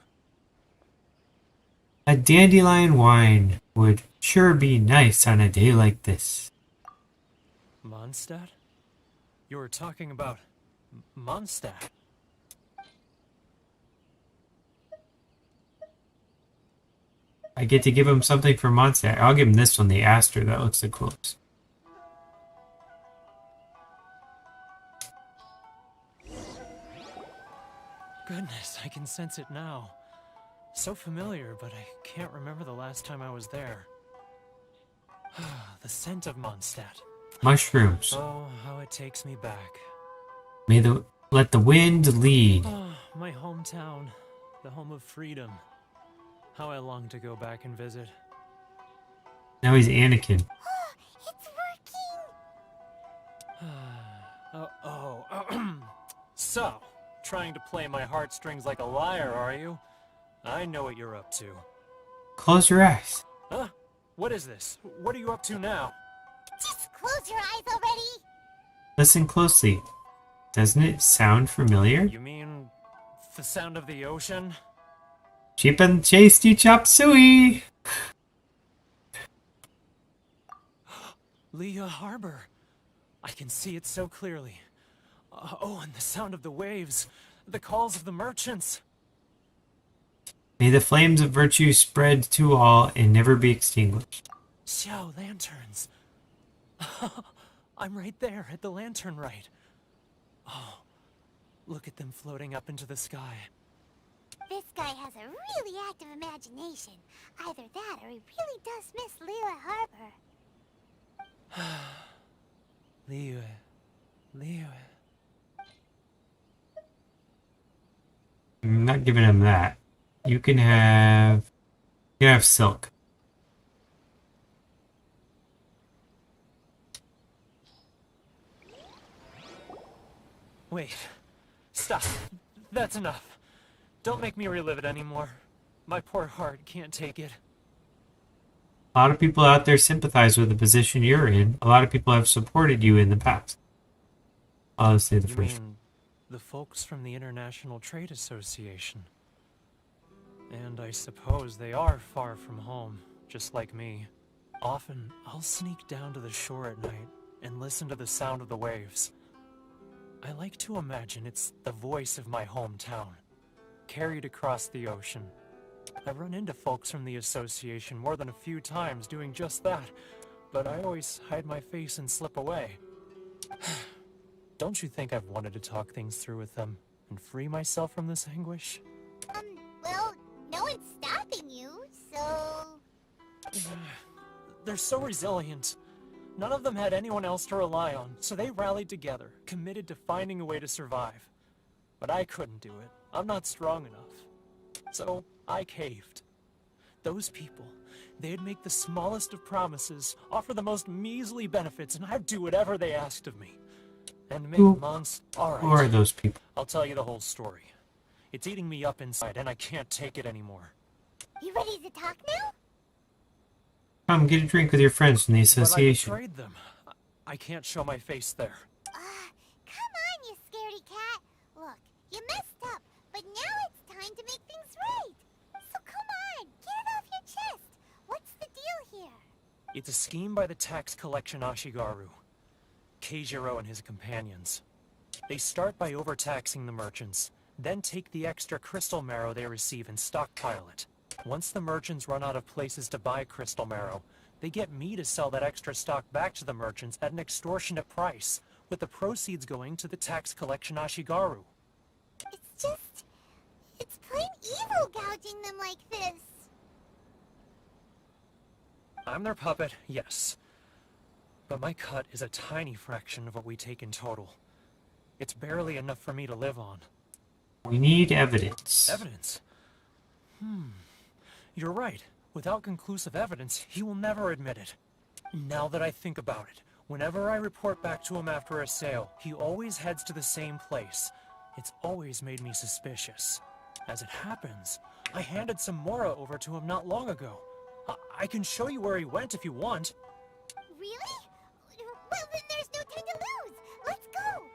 A dandelion wine would sure be nice on a day like this. Mondstadt? You were talking about Mondstadt. I get to give him something for Mondstadt. I'll give him this one, the Aster. That looks the coolest. Goodness, I can sense it now. So familiar, but I can't remember the last time I was there. The scent of Mondstadt. Mushrooms. Oh, how it takes me back. Let the wind lead. Oh, my hometown. The home of freedom. How I long to go back and visit. Now he's Anakin. It's working! So, trying to play my heartstrings like a liar, are you? I know what you're up to. Close your eyes. Huh? What is this? What are you up to now? Just close your eyes already! Listen closely. Doesn't it sound familiar? You mean the sound of the ocean? Cheap and tasty chop suey. Leah Harbor. I can see it so clearly. Oh, and the sound of the waves. The calls of the merchants. May the flames of virtue spread to all and never be extinguished. Xiao lanterns. I'm right there at the lantern right. Oh, look at them floating up into the sky. This guy has a really active imagination. Either that or he really does miss Leela Harbor. Leah. I'm not giving him that. You can have silk. Wait, Stop. That's enough. Don't make me relive it anymore. My poor heart can't take it. A lot of people out there sympathize with the position you're in. A lot of people have supported you in the past. I'll say the You first. mean the folks from the International Trade Association? And I suppose they are far from home, just like me. Often, I'll sneak down to the shore at night and listen to the sound of the waves. I like to imagine it's the voice of my hometown, carried across the ocean. I've run into folks from the association more than a few times doing just that, but I always hide my face and slip away. Don't you think I've wanted to talk things through with them and free myself from this anguish? Well, no one's stopping you, so... They're so resilient. None of them had anyone else to rely on, so they rallied together, committed to finding a way to survive. But I couldn't do it. I'm not strong enough. So I caved. Those people, they'd make the smallest of promises, offer the most measly benefits, and I'd do whatever they asked of me. And make months... Alright. Who are those people? I'll tell you the whole story. It's eating me up inside, and I can't take it anymore. You ready to talk now? Come get a drink with your friends from the association. But I betrayed them. I can't show my face there. Come on, you scaredy cat. Look, you messed up, but now it's time to make things right. So come on, get it off your chest. What's the deal here? It's a scheme by the tax collection Ashigaru, Keijiro and his companions. They start by overtaxing the merchants, then take the extra crystal marrow they receive and stockpile it. Once the merchants run out of places to buy crystal marrow, they get me to sell that extra stock back to the merchants at an extortionate price, with the proceeds going to the tax collection Ashigaru. It's plain evil gouging them like this. I'm their puppet, yes. But my cut is a tiny fraction of what we take in total. It's barely enough for me to live on. We need evidence. Evidence? You're right. Without conclusive evidence, he will never admit it. Now that I think about it, whenever I report back to him after a sale, he always heads to the same place. It's always made me suspicious. As it happens, I handed some Mora over to him not long ago. I can show you where he went if you want. Really? Well, then there's no time to lose. Let's go.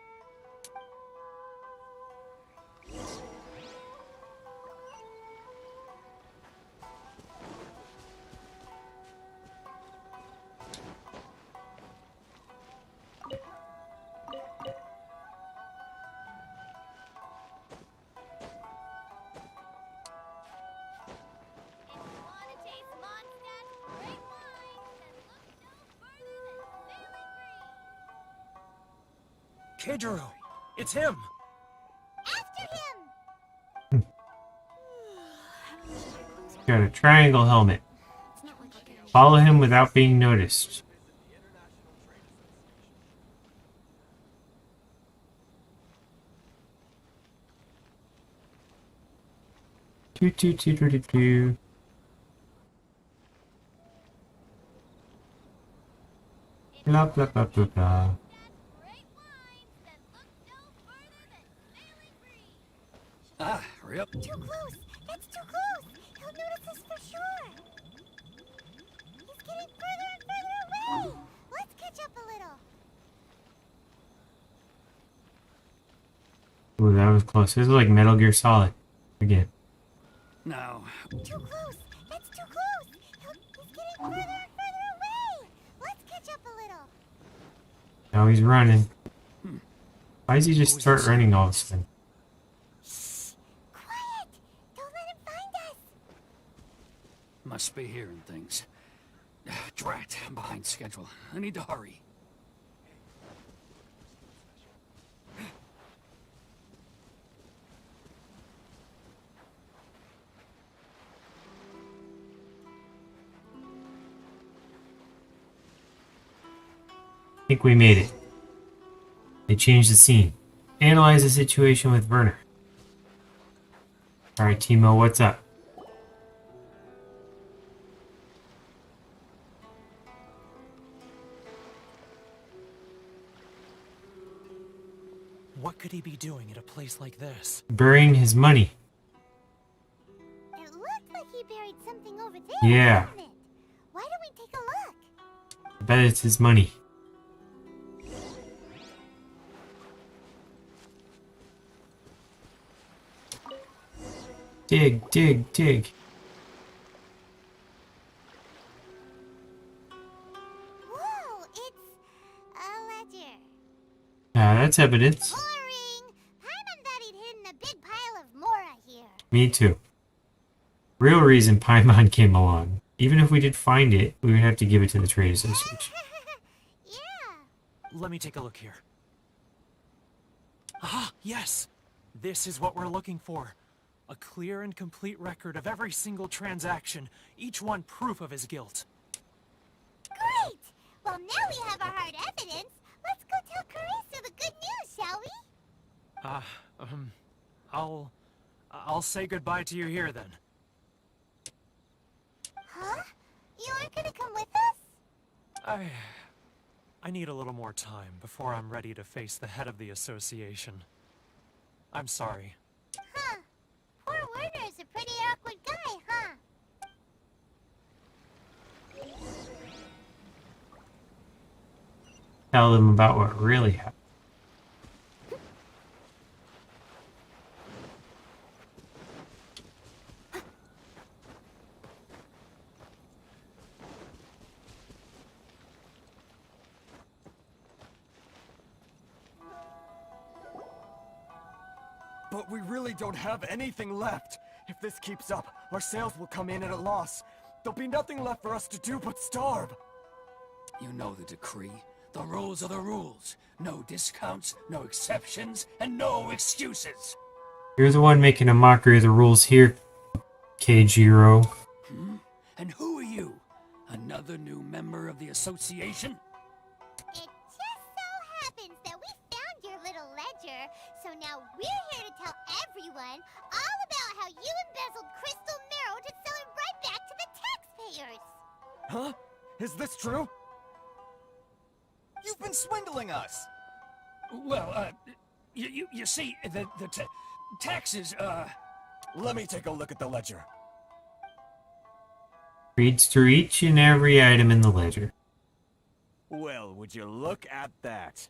Keijiro! It's him! After him! Got a triangle helmet. Follow him without being noticed. Doo. Blah blah blah blah blah. Hurry up. Too close! That's too close! He'll notice us for sure! He's getting further and further away! Let's catch up a little! Ooh, that was close. This is like Metal Gear Solid. Again. Now. Too close! That's too close! He's getting further and further away! Let's catch up a little! Now he's running. Why does he just start running all of a sudden? Must be hearing things. Drat, I'm behind schedule. I need to hurry. I think we made it. They changed the scene. Analyze the situation with Werner. Alright, Timo, what's up? What could he be doing at a place like this? Burying his money. It looked like he buried something over there. Yeah. Didn't it? Why don't we take a look? I bet it's his money. Dig, dig, dig. Whoa, it's a ledger. That's evidence. Boring. Paimon thought he'd hidden a big pile of Mora here. Me too. Real reason Paimon came along. Even if we did find it, we would have to give it to the trade association. Yeah. Let me take a look here. Ah, yes! This is what we're looking for. A clear and complete record of every single transaction, each one proof of his guilt. Great! Well, now we have our hard evidence. Let's go tell Carissa the good news, shall we? I'll say goodbye to you here then. Huh? You aren't gonna come with us? I need a little more time before I'm ready to face the head of the association. I'm sorry. Huh. Poor Werner is a pretty awkward guy, huh? Tell them about what really happened. But we really don't have anything left. If this keeps up, our sales will come in at a loss. There'll be nothing left for us to do but starve. You know the decree. The rules are the rules. No discounts, no exceptions, and no excuses. You're the one making a mockery of the rules here, Keijiro. And who are you? Another new member of the association? It just so happens that we found your little ledger, so now we're here to tell everyone all about how you embezzled crystal marrow to sell it right back to the taxpayers. Huh? Is this true? You've been swindling us! Well, you see, the taxes, Let me take a look at the ledger. Reads through each and every item in the ledger. Well, would you look at that?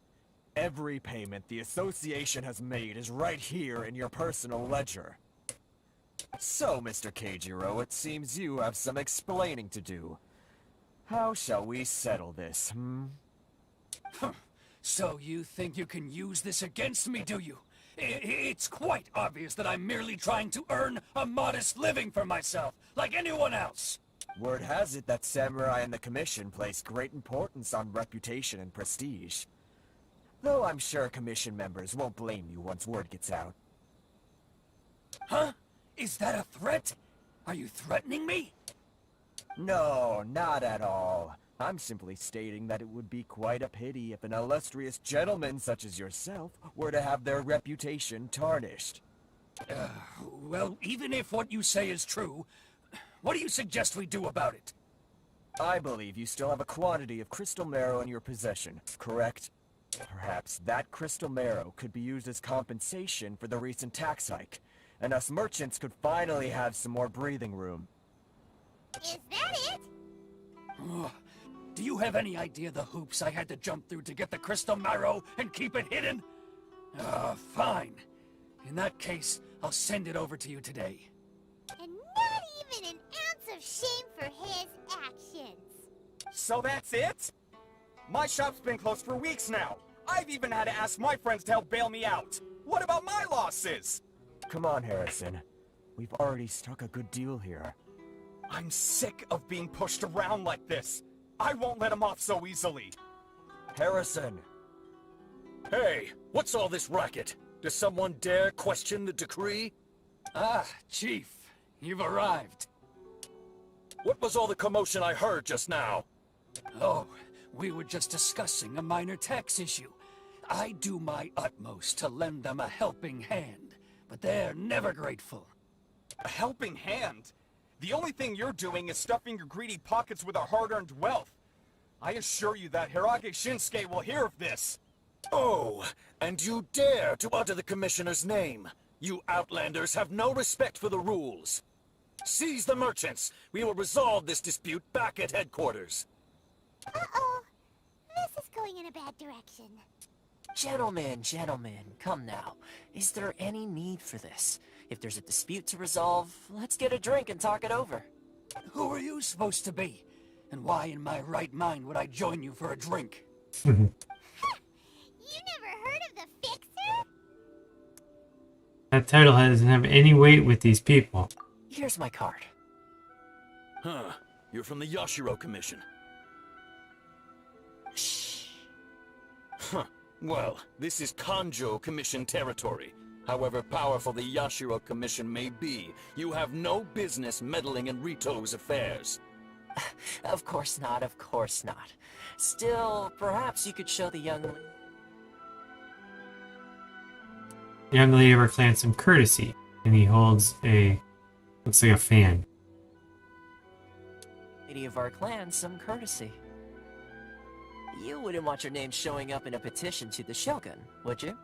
Every payment the association has made is right here in your personal ledger. So, Mr. Keijiro, it seems you have some explaining to do. How shall we settle this, So you think you can use this against me, do you? It's quite obvious that I'm merely trying to earn a modest living for myself, like anyone else. Word has it that Samurai and the Commission place great importance on reputation and prestige. Though I'm sure Commission members won't blame you once word gets out. Huh? Is that a threat? Are you threatening me? No, not at all. I'm simply stating that it would be quite a pity if an illustrious gentleman such as yourself were to have their reputation tarnished. Well, even if what you say is true, what do you suggest we do about it? I believe you still have a quantity of crystal marrow in your possession, correct? Perhaps that crystal marrow could be used as compensation for the recent tax hike, and us merchants could finally have some more breathing room. Is that it? Do you have any idea the hoops I had to jump through to get the crystal marrow and keep it hidden? Fine. In that case, I'll send it over to you today. And not even an ounce of shame for his actions. So that's it? My shop's been closed for weeks now. I've even had to ask my friends to help bail me out. What about my losses? Come on, Harrison. We've already struck a good deal here. I'm sick of being pushed around like this. I won't let him off so easily. Harrison! Hey, what's all this racket? Does someone dare question the decree? Ah, Chief, you've arrived. What was all the commotion I heard just now? Oh, we were just discussing a minor tax issue. I do my utmost to lend them a helping hand, but they're never grateful. A helping hand? The only thing you're doing is stuffing your greedy pockets with our hard-earned wealth. I assure you that Hiiragi Shinsuke will hear of this. Oh, and you dare to utter the Commissioner's name. You outlanders have no respect for the rules. Seize the merchants. We will resolve this dispute back at headquarters. Uh-oh. This is going in a bad direction. Gentlemen, come now. Is there any need for this? If there's a dispute to resolve, let's get a drink and talk it over. Who are you supposed to be? And why in my right mind would I join you for a drink? You never heard of the Fixer? That title doesn't have any weight with these people. Here's my card. Huh. You're from the Yashiro Commission. Shh. Huh. Well, this is Kanjo Commission territory. However powerful the Yashiro Commission may be, you have no business meddling in Ritou's affairs. Of course not, of course not. Still, perhaps you could show the young lady of our clan some courtesy. And he holds a, looks like a fan. lady of our clan some courtesy. You wouldn't want your name showing up in a petition to the Shogun, would you?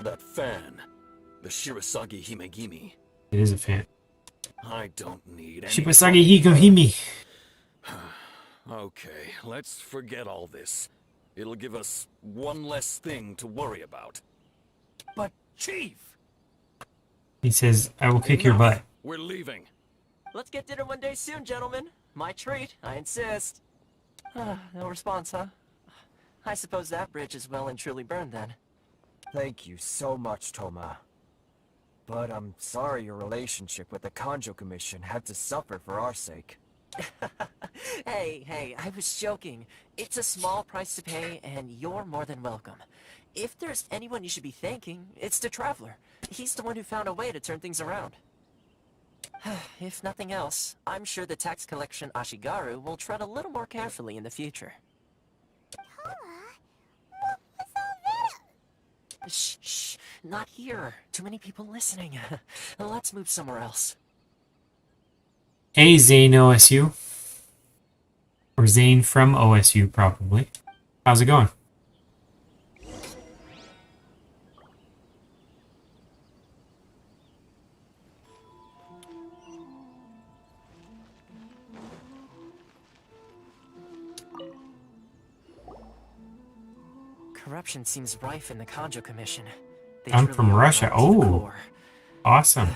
That fan. The Shirasagi Himegimi. It is a fan. I don't need any... Shibasagi Hikohimi. Okay, let's forget all this. It'll give us one less thing to worry about. But, Chief! He says, I will kick your butt. We're leaving. Let's get dinner one day soon, gentlemen. My treat, I insist. No response, huh? I suppose that bridge is well and truly burned then. Thank you so much, Thoma. But I'm sorry your relationship with the Kanjo Commission had to suffer for our sake. Hey, I was joking. It's a small price to pay, and you're more than welcome. If there's anyone you should be thanking, it's the Traveler. He's the one who found a way to turn things around. If nothing else, I'm sure the tax collection Ashigaru will tread a little more carefully in the future. Thoma, what was all that? Shh, not here. Too many people listening. Let's move somewhere else. Hey, Zane OSU. Or Zane from OSU, probably. How's it going? Corruption seems rife in the Kanjo Commission. They I'm truly from are Russia. rotten to the Oh, core. awesome.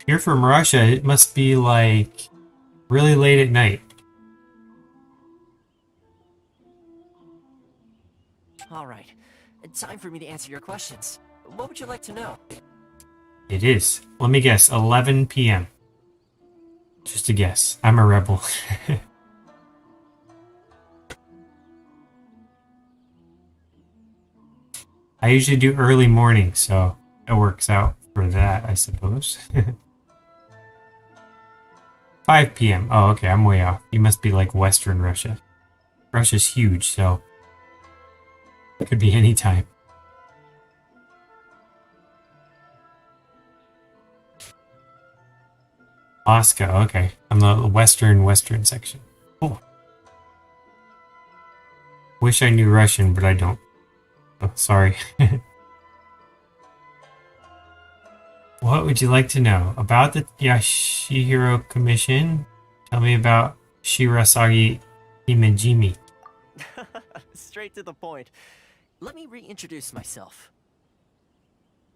You're from Russia. It must be like really late at night. All right. Time for me to answer your questions. What would you like to know? It is. Let me guess. 11 p.m. Just a guess. I'm a rebel. I usually do early morning, so it works out for that, I suppose. 5 p.m. Oh, okay, I'm way off. You must be like Western Russia. Russia's huge, so it could be any time. Moscow, okay. I'm the western section. Cool. Wish I knew Russian, but I don't. Oh, sorry. What would you like to know? About the Yashiro Commission? Tell me about Shirasagi Himejimi. Straight to the point. Let me reintroduce myself.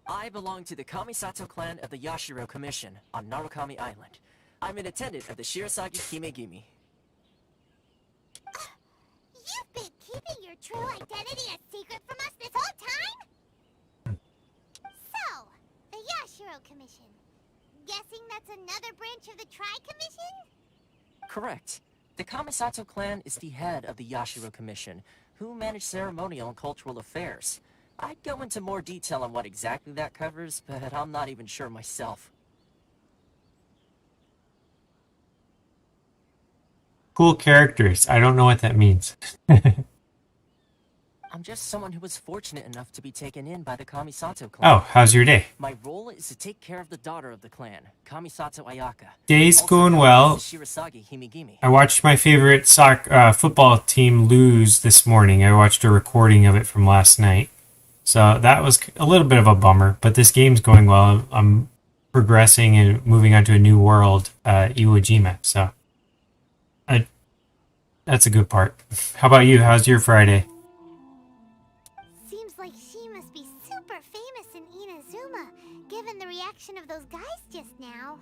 I belong to the Kamisato clan of the Yashiro Commission on Narukami Island. I'm an attendant of the Shirasagi Himegimi. You've been keeping your true identity a secret from us this whole time? So, the Yashiro Commission. Guessing that's another branch of the Tri-Commission? Correct. The Kamisato clan is the head of the Yashiro Commission, who manage ceremonial and cultural affairs. I'd go into more detail on what exactly that covers, but I'm not even sure myself. Cool characters. I don't know what that means. I'm just someone who was fortunate enough to be taken in by the Kamisato clan. Oh, how's your day? My role is to take care of the daughter of the clan, Kamisato Ayaka. Day's also going known well. as the Shirasagi Himigimi. I watched my favorite football team lose this morning. I watched a recording of it from last night. So that was a little bit of a bummer, but this game's going well. I'm progressing and moving on to a new world, Iwo Jima. So that's a good part. How about you? How's your Friday? Seems like she must be super famous in Inazuma, given the reaction of those guys just now.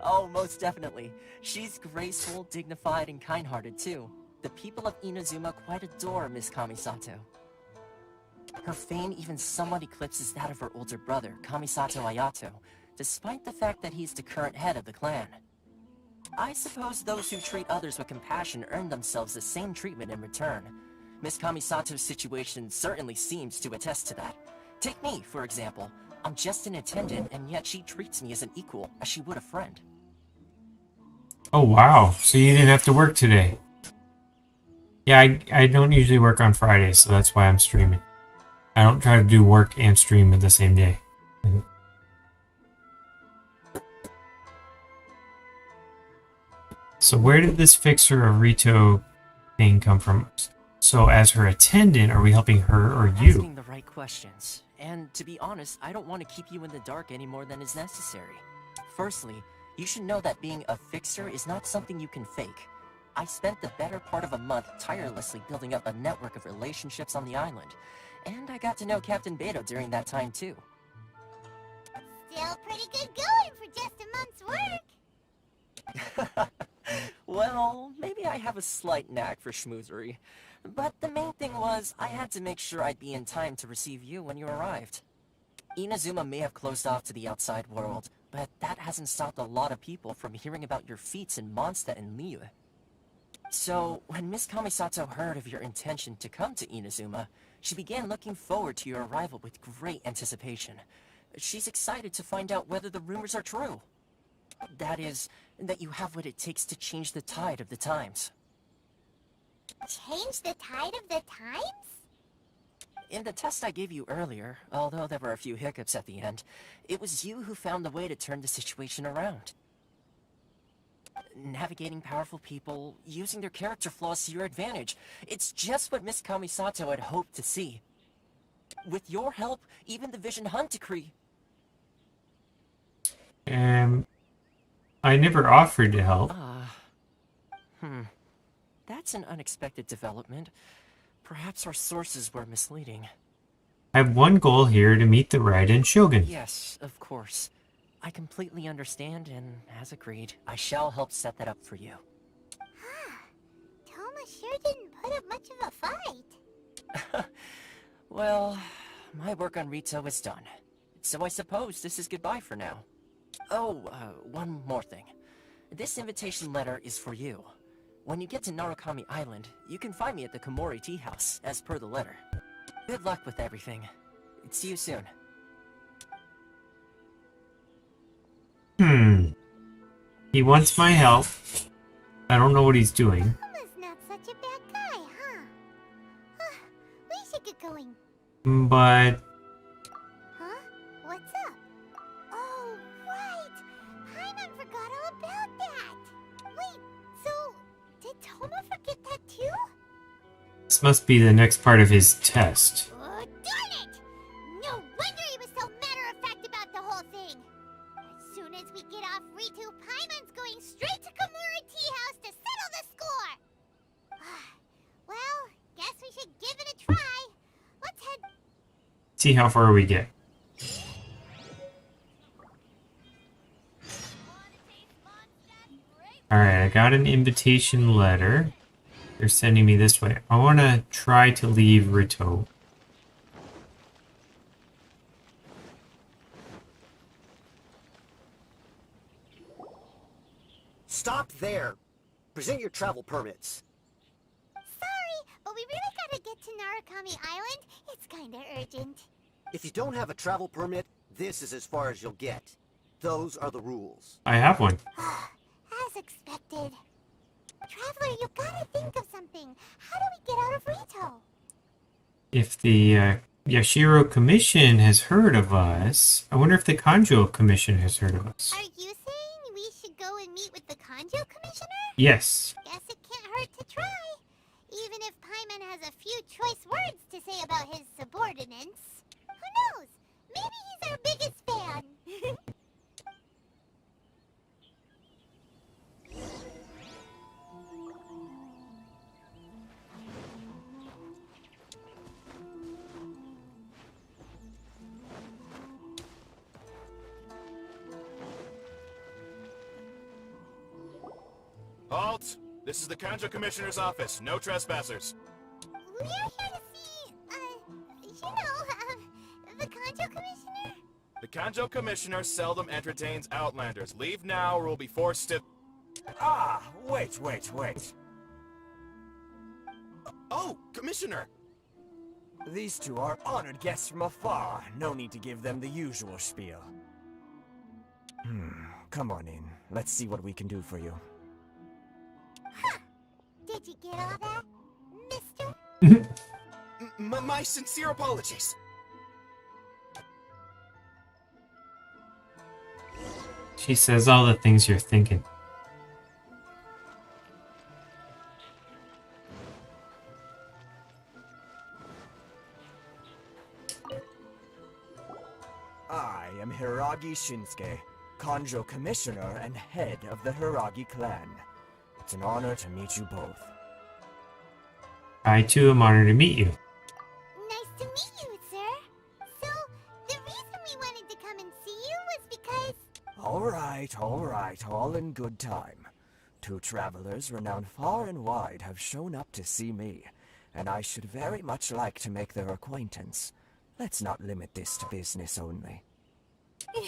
Oh, most definitely. She's graceful, dignified, and kind-hearted, too. The people of Inazuma quite adore Miss Kamisato. Her fame even somewhat eclipses that of her older brother, Kamisato Ayato, despite the fact that he's the current head of the clan. I suppose those who treat others with compassion earn themselves the same treatment in return. Miss Kamisato's situation certainly seems to attest to that. Take me, for example. I'm just an attendant, and yet she treats me as an equal, as she would a friend. Oh, wow. So you didn't have to work today. Yeah, I don't usually work on Fridays, so that's why I'm streaming. I don't try to do work and stream at the same day. So where did this fixer of Ritou thing come from? So as her attendant, are we helping her or you? Asking the right questions. And to be honest, I don't want to keep you in the dark any more than is necessary. Firstly, you should know that being a fixer is not something you can fake. I spent the better part of a month tirelessly building up a network of relationships on the island. And I got to know Captain Beidou during that time too. Still pretty good going for just a month's work. Well, maybe I have a slight knack for schmoozery. But the main thing was, I had to make sure I'd be in time to receive you when you arrived. Inazuma may have closed off to the outside world, but that hasn't stopped a lot of people from hearing about your feats in Mondstadt and Liyue. So, when Miss Kamisato heard of your intention to come to Inazuma, she began looking forward to your arrival with great anticipation. She's excited to find out whether the rumors are true. That is, that you have what it takes to change the tide of the times. Change the tide of the times? In the test I gave you earlier, although there were a few hiccups at the end, it was you who found the way to turn the situation around. Navigating powerful people, using their character flaws to your advantage. It's just what Miss Kamisato had hoped to see. With your help, even the Vision Hunt decree. I never offered to help. That's an unexpected development. Perhaps our sources were misleading. I have one goal here, to meet the Raiden Shogun. Yes, of course. I completely understand, and as agreed, I shall help set that up for you. Thoma sure didn't put up much of a fight. Well, my work on Ritou is done. So I suppose this is goodbye for now. Oh, one more thing. This invitation letter is for you. When you get to Narukami Island, you can find me at the Komori Tea House, as per the letter. Good luck with everything. See you soon. He wants my help. I don't know what he's doing. Thoma's not such a bad guy, huh? We should get going. But... Huh? What's up? Oh, right! Paimon forgot all about that! Wait, so... did Thoma forget that too? this must be the next part of his test. Oh, darn it! No wonder he was so matter-of-fact about the whole thing! As soon as we get off Ritou, Paimon's going straight to Komori Tea House to settle the score! Well, guess we should give it a try. Let's head... See how far we get. Alright, I got an invitation letter. They're sending me this way. I want to try to leave Ritou. Stop there! Present your travel permits. Sorry, but we really gotta get to Narukami Island. It's kinda urgent. If you don't have a travel permit, this is as far as you'll get. Those are the rules. I have one. As expected. Traveler, you gotta think of something. commissioning. How do we get out of Ritou? If the Yashiro Commission has heard of us, I wonder if the Kanjo Commission has heard of us. Are you saying we should go and meet with the Kanjo Commissioner? Yes. Guess it can't hurt to try. Even if Paimon has a few choice words to say about his subordinates. Who knows? Maybe he's our biggest fan. Halt! This is the Kanjo Commissioner's office. No trespassers. We're here to see, the Kanjo Commissioner? The Kanjo Commissioner seldom entertains Outlanders. Leave now or we'll be forced to... Ah, wait. Oh, Commissioner! These two are honored guests from afar. No need to give them the usual spiel. Come on in. Let's see what we can do for you. Huh. Did you get all that, mister? My sincere apologies. She says all the things you're thinking. I am Hiiragi Shinsuke, Kanjo Commissioner and head of the Hiiragi clan. It's an honor to meet you both. I too am honored to meet you. Nice to meet you, sir. So, the reason we wanted to come and see you was because... Alright, all in good time. Two travelers renowned far and wide have shown up to see me, and I should very much like to make their acquaintance. Let's not limit this to business only. So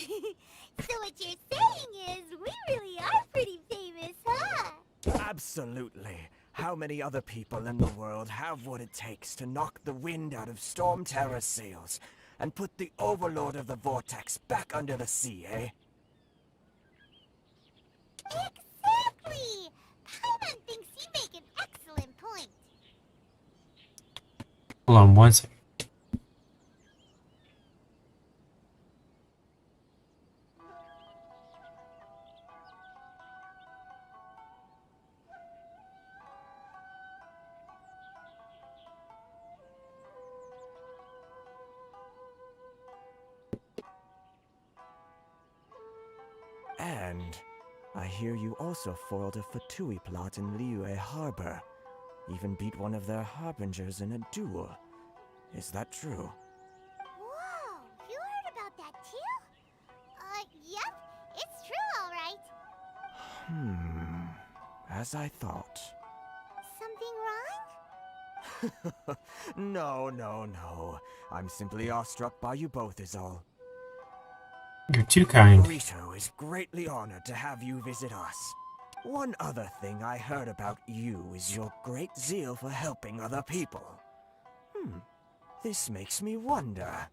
what you're saying is, we really are pretty famous, huh? Absolutely. How many other people in the world have what it takes to knock the wind out of Storm Terror's sails and put the Overlord of the Vortex back under the sea, eh? Exactly! Paimon thinks you make an excellent point. Hold on one second. And I hear you also foiled a Fatui plot in Liyue Harbor. Even beat one of their harbingers in a duel. Is that true? Whoa, you heard about that too? Yep, it's true, alright. As I thought. Something wrong? No. I'm simply awestruck by you both is all. You're too kind. Ritou is greatly honored to have you visit us. One other thing I heard about you is your great zeal for helping other people. This makes me wonder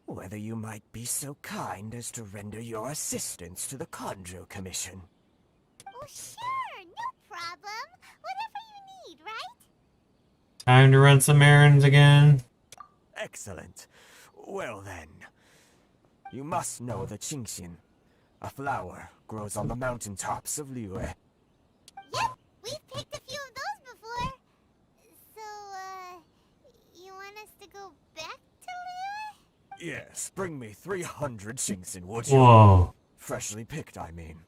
whether you might be so kind as to render your assistance to the Kanjo Commission. Oh, sure, no problem. Whatever you need, right? Time to run some errands again. Excellent. Well then, you must know the Qingxin. A flower grows on the mountaintops of Liyue. Yep, we've picked a few of those before. So, you want us to go back to Liyue? Yes, bring me 300 Qingxin, would you? Whoa. Freshly picked, I mean.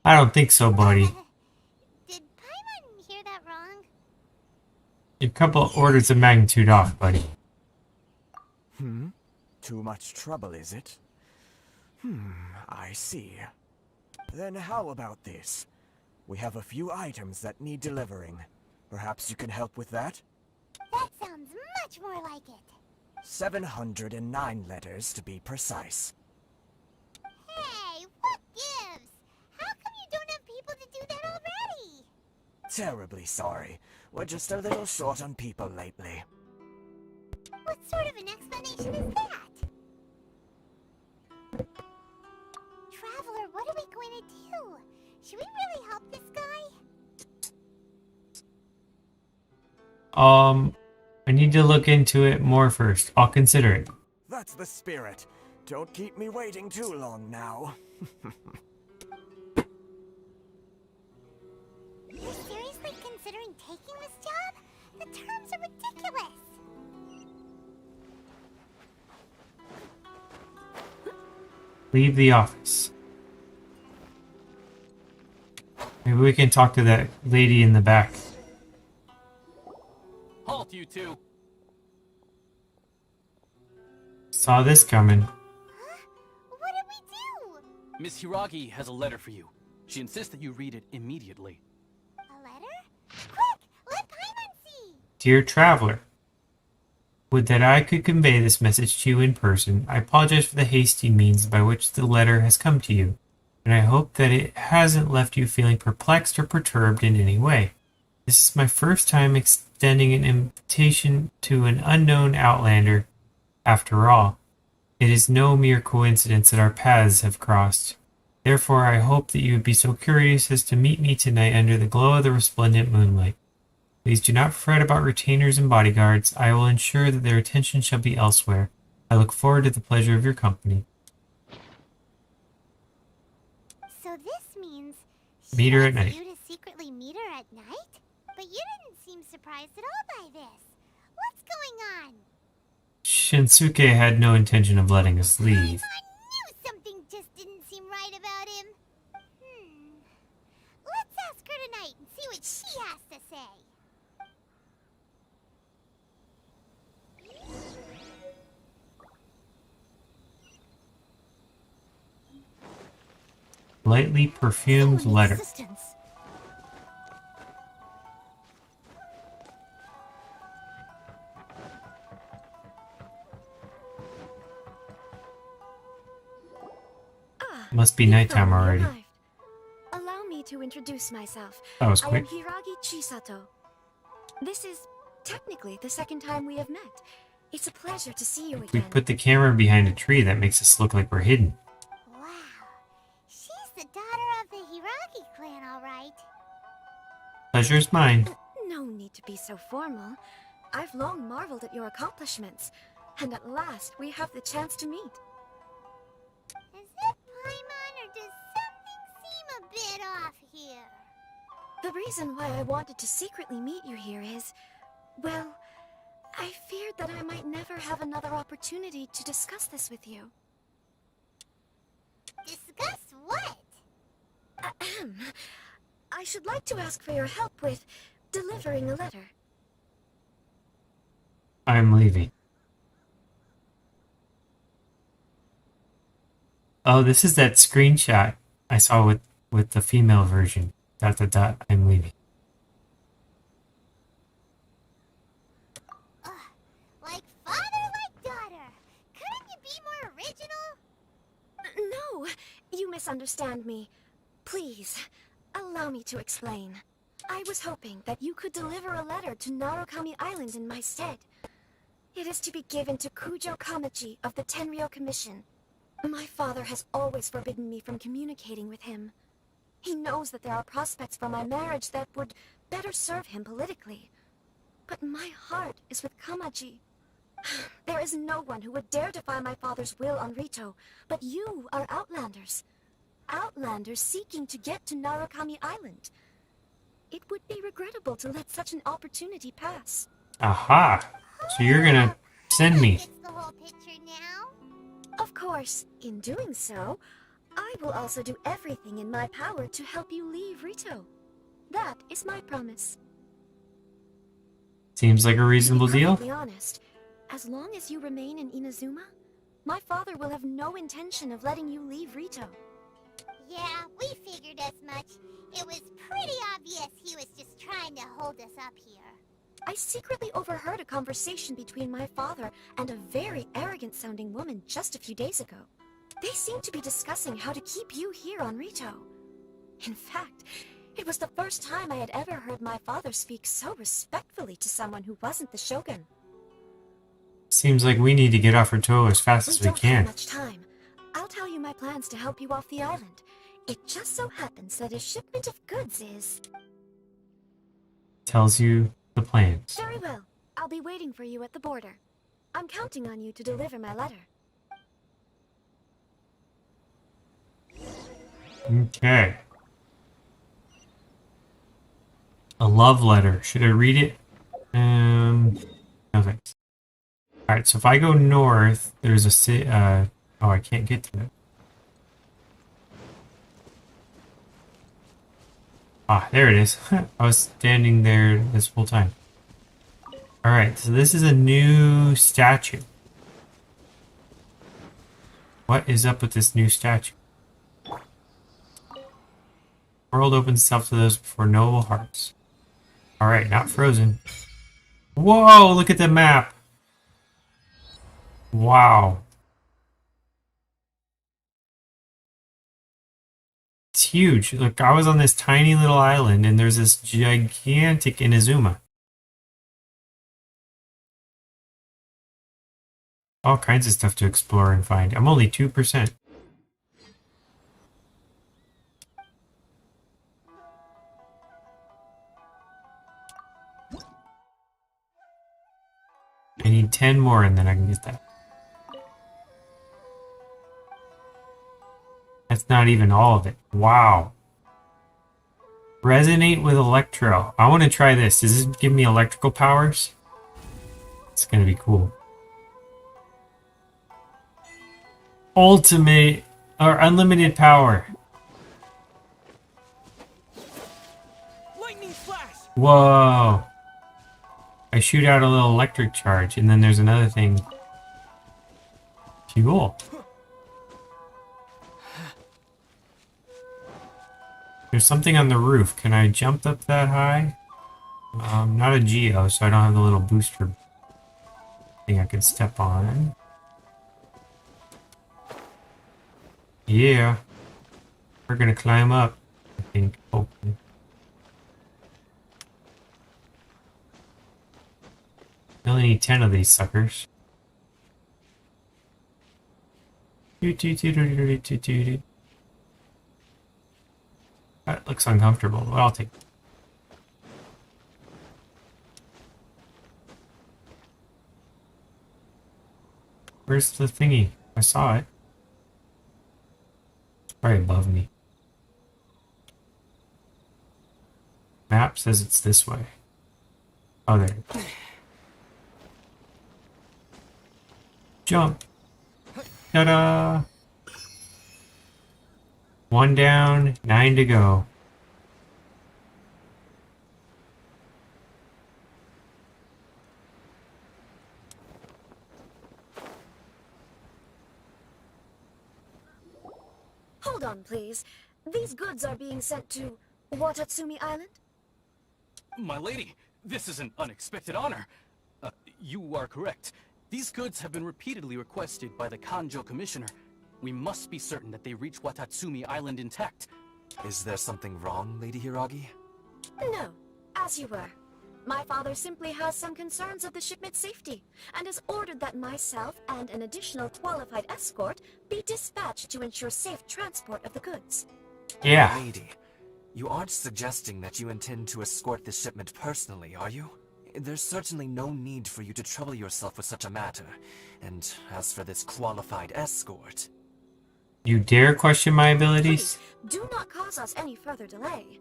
I don't think so, buddy. Did Paimon hear that wrong? You're a couple of orders of magnitude off, buddy. Too much trouble, is it? I see. Then how about this? We have a few items that need delivering. Perhaps you can help with that? That sounds much more like it. 709 letters to be precise. Hey, what gives? How come you don't have people to do that already? Terribly sorry. We're just a little short on people lately. What sort of an explanation is that? Traveler, what are we going to do? Should we really help this guy? I need to look into it more first. I'll consider it. That's the spirit. Don't keep me waiting too long now. You're seriously considering taking this job? The terms are ridiculous. Leave the office. Maybe we can talk to that lady in the back. Halt, you two! Saw this coming. What did we do? Miss Hiiragi has a letter for you. She insists that you read it immediately. A letter? Quick, let Paimon see. Dear Traveler, would that I could convey this message to you in person. I apologize for the hasty means by which the letter has come to you, and I hope that it hasn't left you feeling perplexed or perturbed in any way. This is my first time extending an invitation to an unknown outlander. After all, it is no mere coincidence that our paths have crossed. Therefore, I hope that you would be so curious as to meet me tonight under the glow of the resplendent moonlight. Please do not fret about retainers and bodyguards. I will ensure that their attention shall be elsewhere. I look forward to the pleasure of your company. So this means Meet her at night. you to secretly meet her at night? But you didn't seem surprised at all by this. What's going on? Shinsuke had no intention of letting us leave. I knew something just didn't seem right about him. Let's ask her tonight and see what she has to say. Lightly perfumed letter. Must be nighttime already. Allow me to introduce myself. That was I am quick. Hiiragi Chisato. This is technically the second time we have met. It's a pleasure to see you If we again. put the camera behind a tree, that makes us look like we're hidden. Wow. She's the daughter of the Hiiragi clan, all right. Pleasure's mine. No need to be so formal. I've long marveled at your accomplishments, and at last we have the chance to meet. Is it Paimon, or does something seem a bit off here? The reason why I wanted to secretly meet you here is, well, I feared that I might never have another opportunity to discuss this with you. Discuss what? Ahem. I should like to ask for your help with delivering a letter. I'm leaving. Oh, this is that screenshot I saw with the female version. ... I'm leaving. Like father, like daughter. Couldn't you be more original? No, you misunderstand me. Please, allow me to explain. I was hoping that you could deliver a letter to Narukami Island in my stead. It is to be given to Kujo Kamaji of the Tenryou Commission. My father has always forbidden me from communicating with him. He knows that there are prospects for my marriage that would better serve him politically. But my heart is with Kamaji. There is no one who would dare defy my father's will on Ritou, but you are outlanders. Outlanders seeking to get to Narukami Island. It would be regrettable to let such an opportunity pass. Aha! So you're gonna send me. Gets the whole picture now. Of course, in doing so, I will also do everything in my power to help you leave Ritou. That is my promise. Seems like a reasonable To be deal. perfectly honest, as long as you remain in Inazuma, my father will have no intention of letting you leave Ritou. Yeah, we figured as much. It was pretty obvious he was just trying to hold us up here. I secretly overheard a conversation between my father and a very arrogant-sounding woman just a few days ago. They seemed to be discussing how to keep you here on Ritou. In fact, it was the first time I had ever heard my father speak so respectfully to someone who wasn't the Shogun. Seems like we need to get off Ritou as fast We as we don't can. have much time. I'll tell you my plans to help you off the island. It just so happens that a shipment of goods is... Tells you the plans. Very well. I'll be waiting for you at the border. I'm counting on you to deliver my letter. Okay. A love letter. Should I read it? No thanks. Alright, so if I go north, there's a oh, I can't get to it. Ah, there it is. I was standing there this whole time. Alright, so this is a new statue. What is up with this new statue? World opens itself to those before noble hearts. Alright, not frozen. Whoa, look at the map. Wow. It's huge. Look, I was on this tiny little island and there's this gigantic Inazuma. All kinds of stuff to explore and find. I'm only 2%. I need 10 more and then I can get that. That's not even all of it. Wow. Resonate with Electro. I want to try this. Does this give me electrical powers? It's going to be cool. Ultimate or unlimited power. Lightning flash. Whoa. I shoot out a little electric charge, and then there's another thing. Cool. There's something on the roof. Can I jump up that high? Not a Geo, so I don't have the little booster thing I can step on. Yeah. We're gonna climb up, I think. Hopefully. I only need 10 of these suckers. That looks uncomfortable, but I'll take it. Where's the thingy? I saw it. It's probably above me. Map says it's this way. Oh, there. Jump. Ta-da! 1 down, 9 to go. Hold on, please. These goods are being sent to Watatsumi Island? My lady, this is an unexpected honor. You are correct. These goods have been repeatedly requested by the Kanjo Commissioner. We must be certain that they reach Watatsumi Island intact. Is there something wrong, Lady Hiiragi? No, as you were. My father simply has some concerns of the shipment's safety, and has ordered that myself and an additional qualified escort be dispatched to ensure safe transport of the goods. Yeah. Lady, you aren't suggesting that you intend to escort this shipment personally, are you? There's certainly no need for you to trouble yourself with such a matter. And as for this qualified escort... You dare question my abilities? Please, do not cause us any further delay.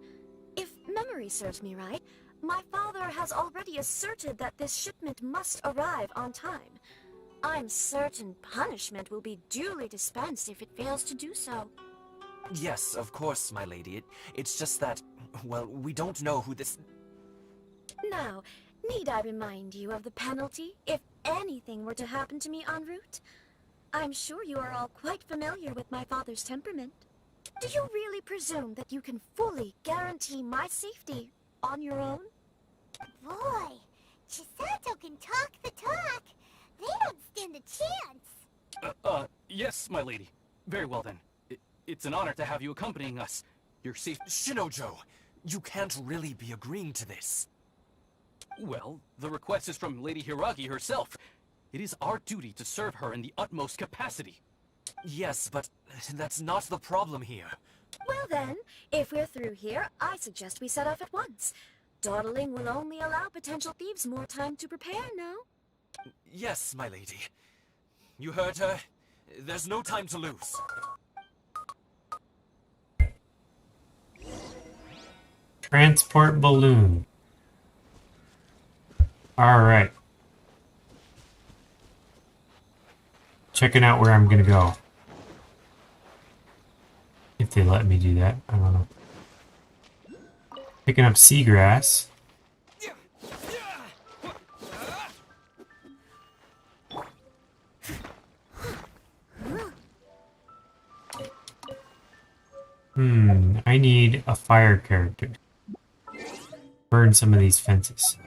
If memory serves me right, my father has already asserted that this shipment must arrive on time. I'm certain punishment will be duly dispensed if it fails to do so. Yes, of course, my lady. It's just that, well, we don't know who this... Now, need I remind you of the penalty if anything were to happen to me en route? I'm sure you are all quite familiar with my father's temperament. Do you really presume that you can fully guarantee my safety on your own? Boy, Chisato can talk the talk. They don't stand a chance. Yes, my lady. Very well then. It's an honor to have you accompanying us. Your safe... Shinojo, you can't really be agreeing to this. Well, the request is from Lady Hiiragi herself. It is our duty to serve her in the utmost capacity. Yes, but that's not the problem here. Well then, if we're through here, I suggest we set off at once. Dawdling will only allow potential thieves more time to prepare, no? Yes, my lady. You heard her. There's no time to lose. Transport balloon. Alright. Checking out where I'm gonna go. If they let me do that, I don't know. Picking up seagrass. I need a fire character. Burn some of these fences.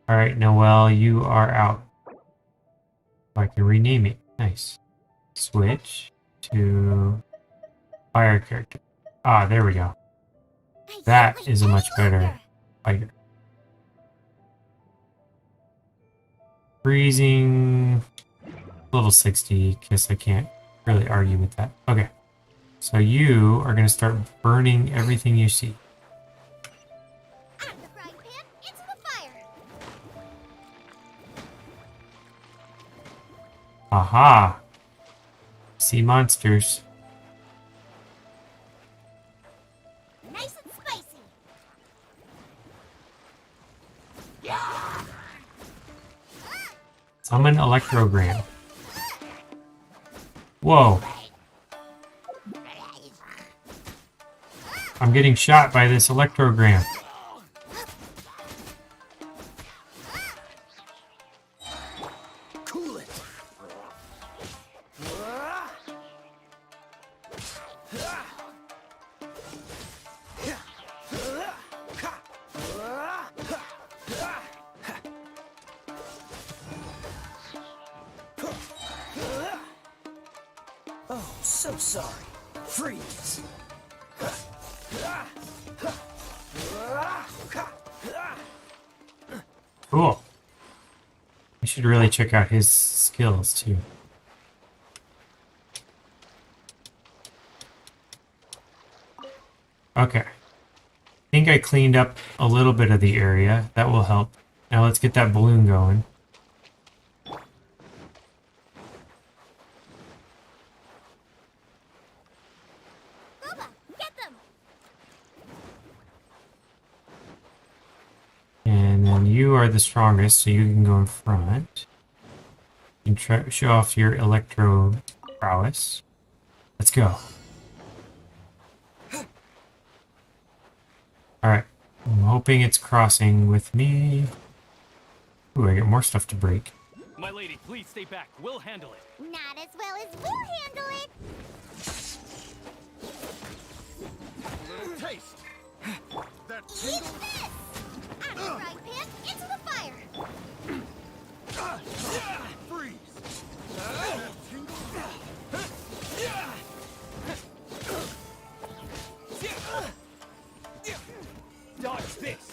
Alright, Noelle, you are out. I can rename it. Nice. Switch to fire character. Ah, there we go. That is a much better fighter. Freezing. Level 60, because I can't really argue with that. Okay. So you are going to start burning everything you see. Aha! Sea monsters. Nice and spicy. Summon Electrogram. Whoa! I'm getting shot by this Electrogram. Oh, so sorry. Freeze. Cool. I should really check out his skills too. Okay. I think I cleaned up a little bit of the area. That will help. Now let's get that balloon going. And then you are the strongest, so you can go in front. You can show off your electro prowess. Let's go. Alright. I'm hoping it's crossing with me. Ooh, I got more stuff to break. My lady, please stay back. We'll handle it. Not as well as we'll handle it. Little taste. That Eat this! Out of the frying pan, into the fire! freeze. Dodge this!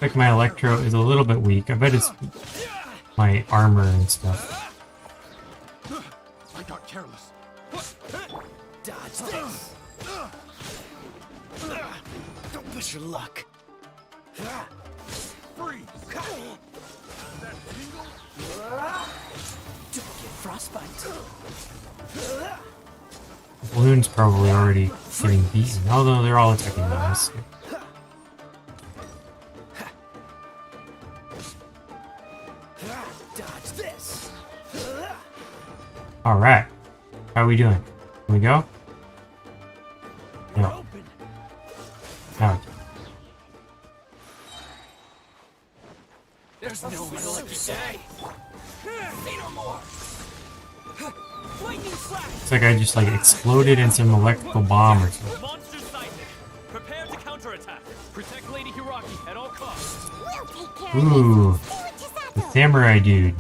Like my electro is a little bit weak. I bet it's my armor and stuff. I got careless. Dodge this! Don't push your luck. Freeze. Don't get frostbite. The balloon's probably already getting beaten, although they're all attacking us. Dodge this! Alright. How are we doing? Can we go? No. Out. There's no way to let you say. Say no more. Lightning slash. It's like I just like exploded in some electrical bomb or something. Monster sighted. Prepare to counterattack. Protect Lady Hiiragi at all costs. We'll take care of Ooh. this. The samurai dude.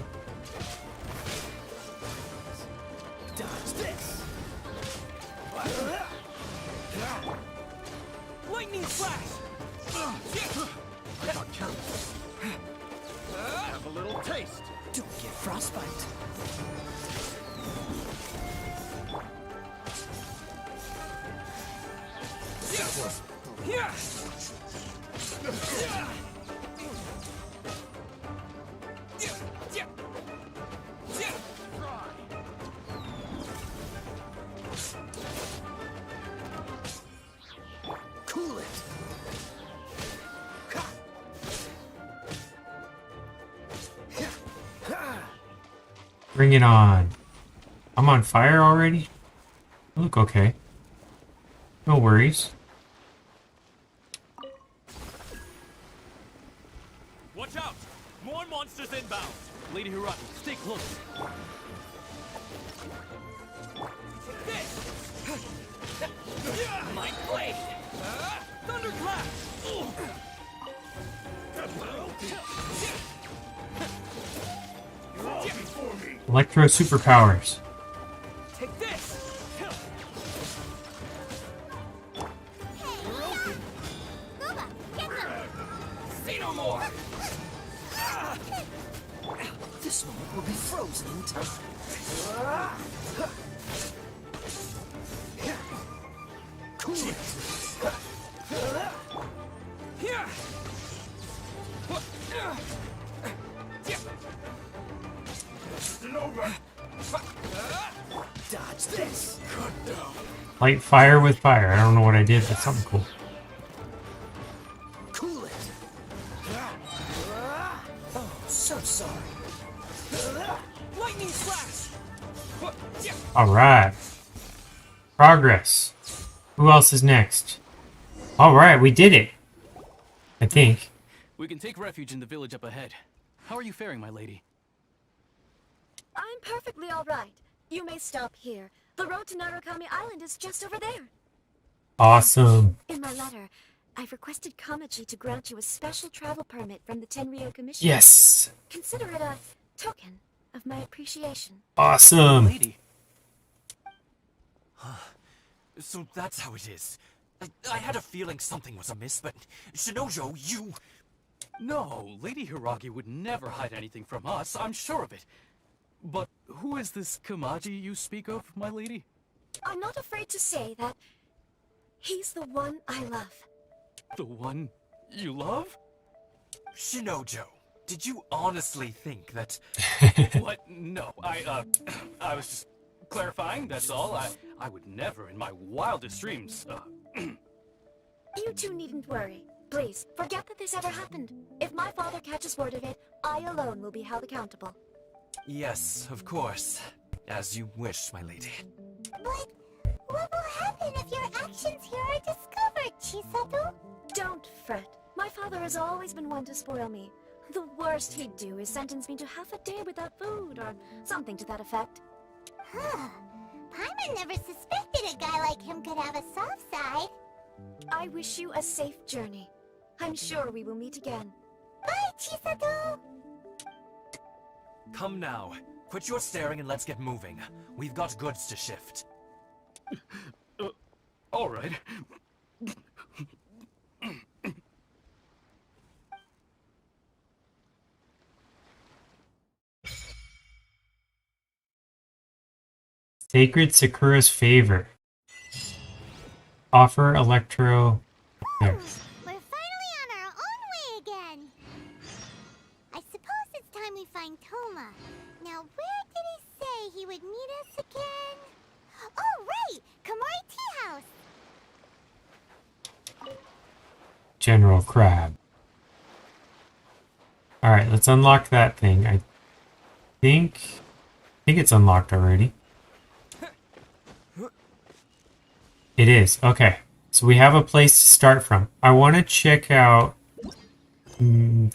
haste. Don't get frostbite. Cool it. Bring it on. I'm on fire already? I look okay. No worries. Watch out! More monsters inbound! Lady Hiiragi, stay close. My blade! Thunderclap! Electro superpowers. Take this! See no more! This moment will be frozen in time. Cool it. Dodge this. Light fire with fire. I don't know what I did, but something cool. Cool it. Oh, so sorry. Lightning slash! Alright. Progress. Who else is next? Alright, we did it. I think. We can take refuge in the village up ahead. How are you faring, my lady? I'm perfectly all right. You may stop here. The road to Narukami Island is just over there. Awesome. In my letter, I've requested Kamaji to grant you a special travel permit from the Tenryou Commission. Yes. Consider it a token of my appreciation. Awesome. Lady. So that's how it is. I had a feeling something was amiss, but Shinojo, you... No, Lady Hiiragi would never hide anything from us, I'm sure of it. But who is this Kamaji you speak of, my lady? I'm not afraid to say that he's the one I love. The one you love? Shinojo, did you honestly think that... What? No, I was just clarifying, that's all. I would never in my wildest dreams, You two needn't worry. Please, forget that this ever happened. If my father catches word of it, I alone will be held accountable. Yes, of course. As you wish, my lady. But what will happen if your actions here are discovered, Chisato? Don't fret. My father has always been one to spoil me. The worst he'd do is sentence me to half a day without food, or something to that effect. Huh. Paimon never suspected a guy like him could have a soft side. I wish you a safe journey. I'm sure we will meet again. Bye, Chisato! Come now. Quit your staring and let's get moving. We've got goods to shift. all right. Sacred Sakura's favor. Offer Electro. There. We're finally on our own way again. I suppose it's time we find Thoma. Now, where did he say he would meet us again? Oh, right! Komori Tea House! General Crab. Alright, let's unlock that thing. I think it's unlocked already. It is. Okay. So we have a place to start from. I want to check out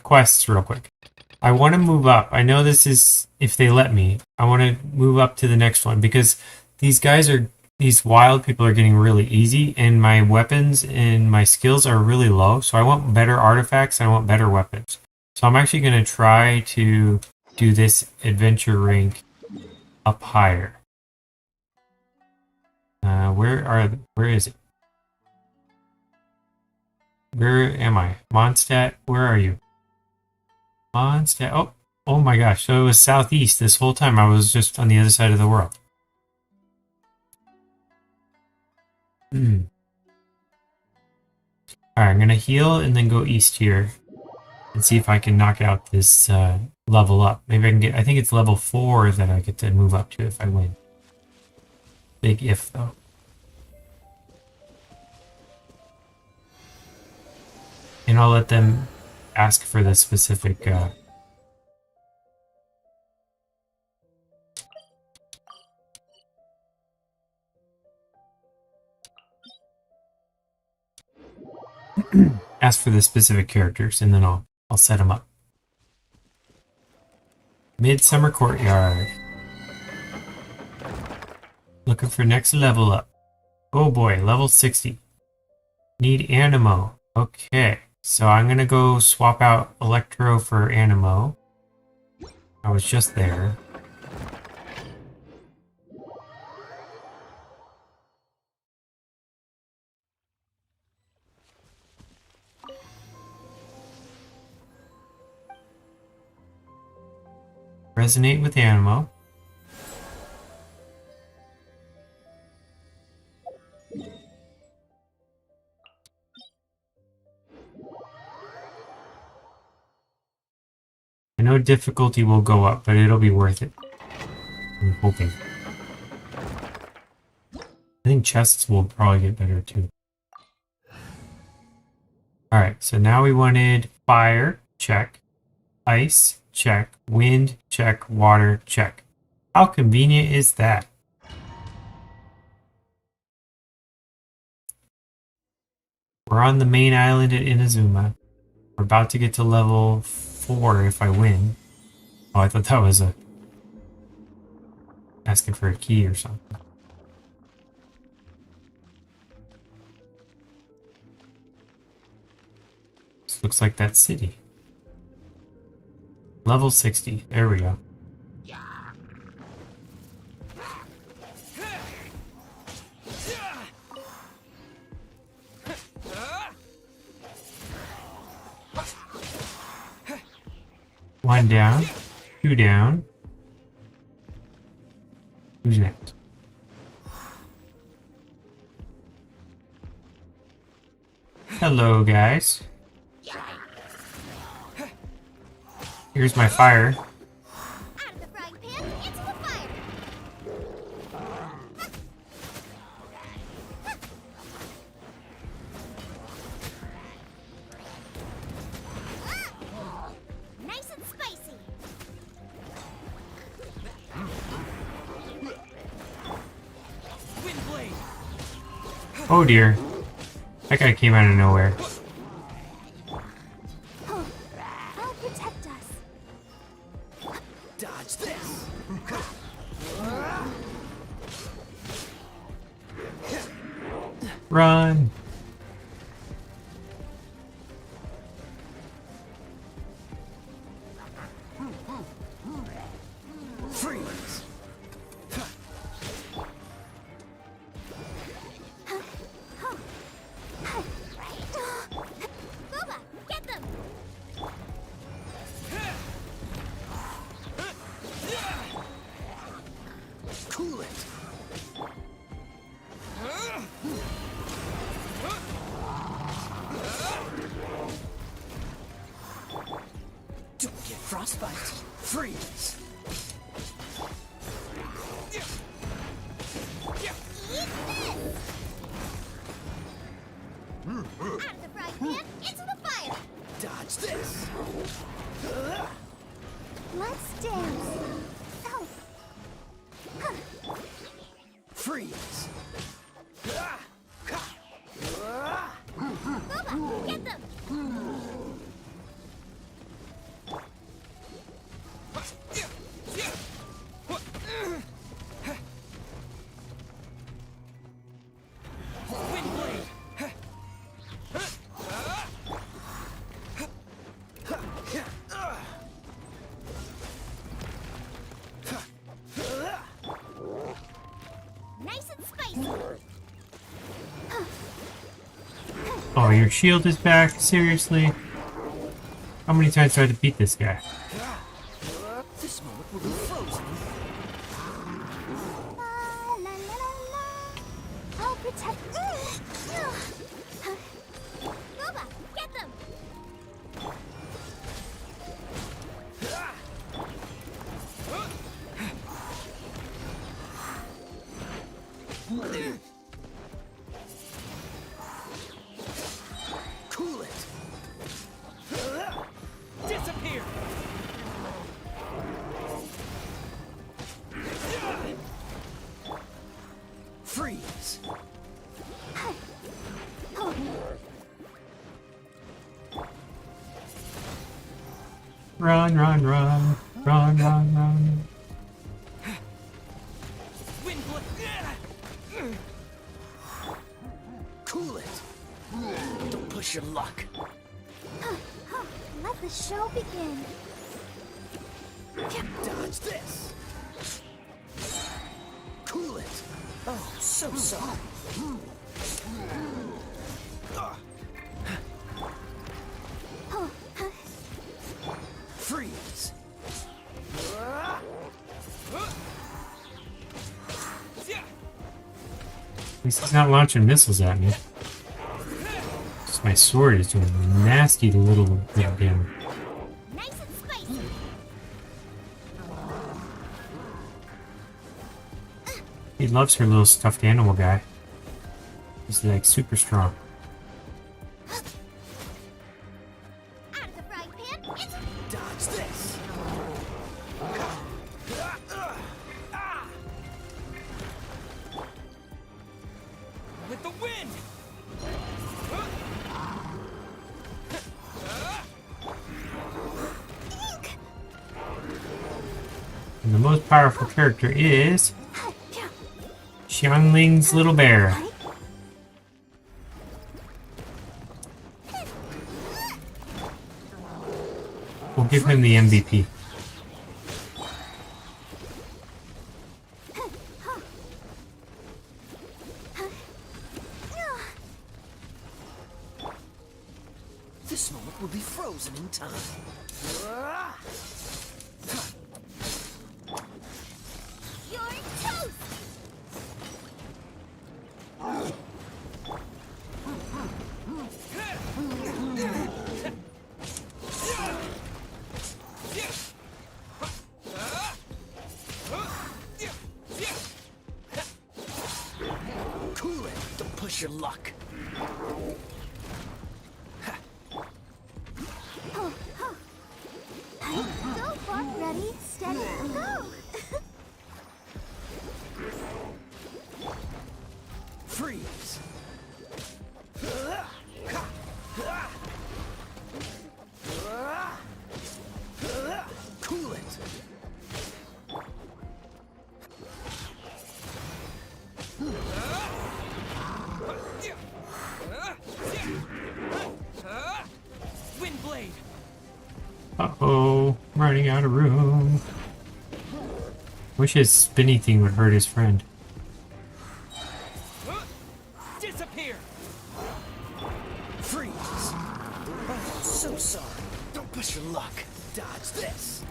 quests real quick. I want to move up. I know this is, if they let me, I want to move up to the next one because these wild people are getting really easy and my weapons and my skills are really low. So I want better artifacts and I want better weapons. So I'm actually going to try to do this adventure rank up higher. Where is it? Where am I? Mondstadt, where are you? Mondstadt, oh, Oh my gosh, so it was southeast this whole time. I was just on the other side of the world. Alright, I'm gonna heal and then go east here. And see if I can knock out this level up. Maybe I can get, I think it's level 4 that I get to move up to if I win. Big if though. And I'll let them ask for the specific ask for the specific characters, and then I'll set them up. Midsummer Courtyard. Looking for next level up. Oh boy, level 60. Need Animo. Okay, so I'm gonna go swap out Electro for Animo. I was just there. Resonate with Animo. I know difficulty will go up, but it'll be worth it. I'm hoping. I think chests will probably get better too. Alright, so now we wanted fire, check. Ice, check. Wind, check. Water, check. How convenient is that? We're on the main island at Inazuma. We're about to get to level 4 if I win. Oh, I thought that was a... asking for a key or something. This looks like that city. Level 60. There we go. One down. 2 down. Who's next? Hello, guys. Here's my fire. Nice and spicy. Oh dear. That guy came out of nowhere. I'll protect us. Dodge this. Run! Freeze. Thoma, get them. Cool it. Don't get frostbite. Freeze. Out of the frying pan, into the fire. Dodge this. Let's dance. Oh. Freeze. Thoma, get them. Nice and spicy. Oh, your shield is back? Seriously? How many times do I have to beat this guy? moment will be frozen. La la la la la. I'll protect. Boba, get them. Cool it. Disappear. Freeze. Run, run, run. Run, run, run. Wind cool it. Don't push your luck. Let the show begin. Dodge this. Cool it. Oh, so sorry. Freeze. At least he's not launching missiles at me. Just my sword is doing nasty little bit of damage. Nice and spicy. He loves her little stuffed animal guy. He's like super strong. Out of the frying pan. Dodge this. With the wind. And the most powerful character is Xiangling's little bear. We'll give him the MVP. This moment will be frozen in time. You're toast. Cool it. Don't push your luck. Go, Bark. Ready, steady, go. Freeze. Cool it. Wind blade. Uh-oh, I'm running out of room. Wish his spinny thing would hurt his friend. Disappear. Freeze. Oh, so sorry. Don't push your luck. Dodge this.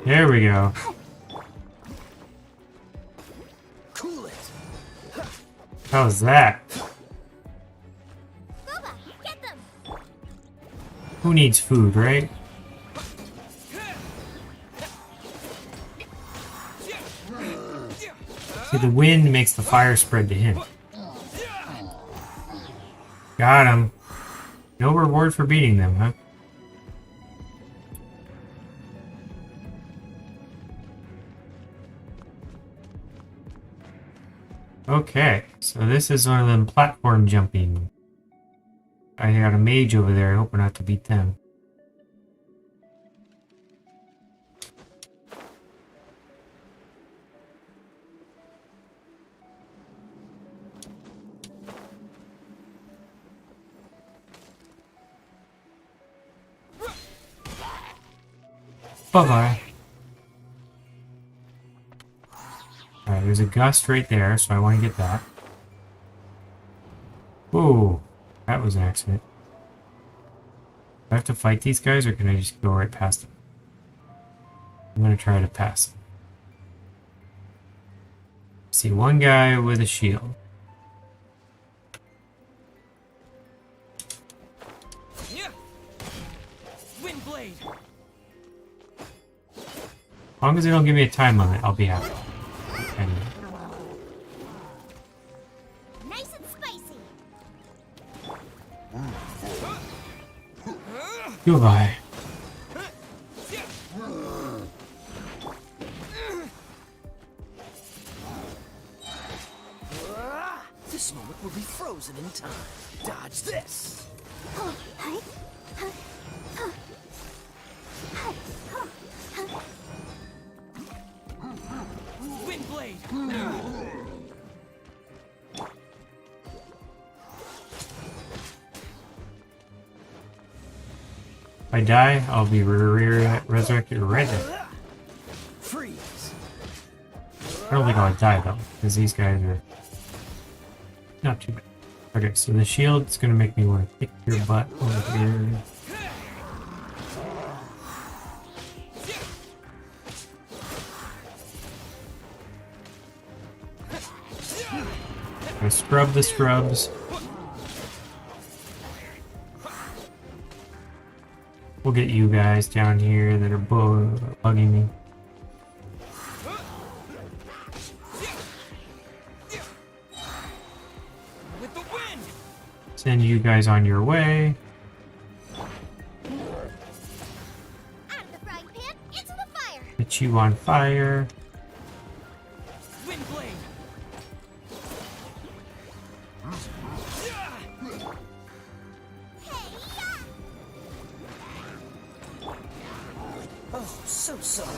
There we go. Cool it. How's that? Boba, get them. Who needs food, right? See, the wind makes the fire spread to him. Got him. No reward for beating them, huh? Okay, so this is one of them platform jumping. I got a mage over there. I hope we're not to beat them. Bye-bye. Alright, there's a gust right there, so I want to get that. Ooh, that was an accident. Do I have to fight these guys, or can I just go right past them? I'm going to try to pass them. See one guy with a shield. Windblade. As long as they don't give me a time limit, I'll be happy. And Nice and spicy. goodbye. This moment will be frozen in time. Dodge this. Windblade. If I die, I'll be resurrected right there. Freeze. I don't think I'll die though, because these guys are not too bad. Okay, so the shield's gonna make me want to kick your butt over here. I'm gonna scrub the scrubs. We'll get you guys down here that are bugging me. Send you guys on your way. Out of the frying pan, into the fire. Get you on fire. Windblade. Oh, so sorry.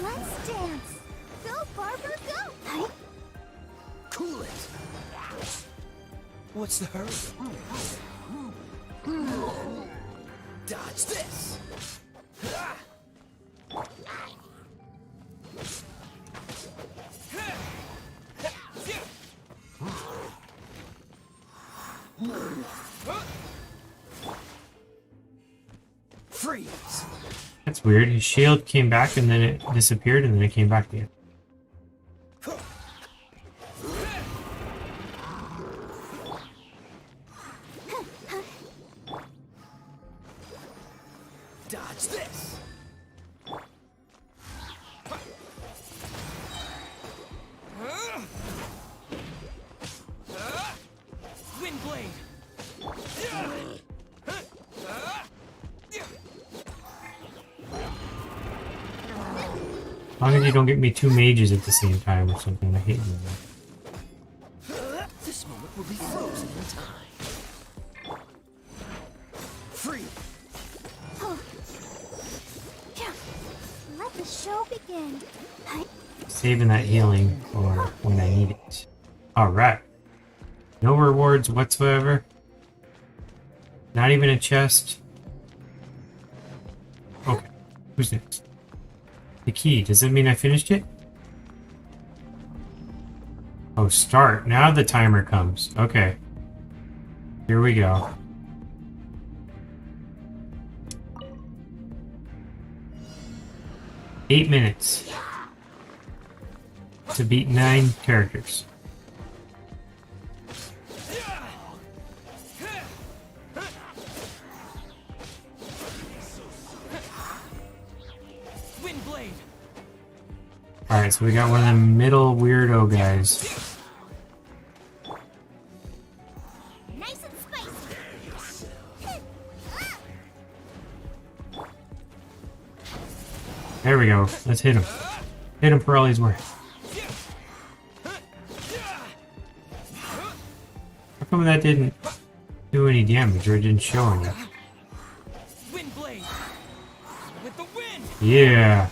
Let's dance. Go, Barbara, go. Cool it. What's the hurry? Dodge this. Freeze. That's weird. His shield came back and then it disappeared and then it came back again. Dodge this. Windblade. As long as you don't get me two mages at the same time or something, I hate you. This moment will be frozen in time. Free. Let the show begin. Saving that healing for when I need it. Alright. No rewards whatsoever. Not even a chest. Okay. Who's next? The key. Does that mean I finished it? Oh, start. Now the timer comes. Okay. Here we go. Eight minutes to beat 9 characters. Windblade. Alright, so we got one of the middle weirdo guys. Nice and spicy. There we go. Let's hit him. Hit him for all he's worth. How come that didn't do any damage or it didn't show any? Windblade. With the wind. Yeah.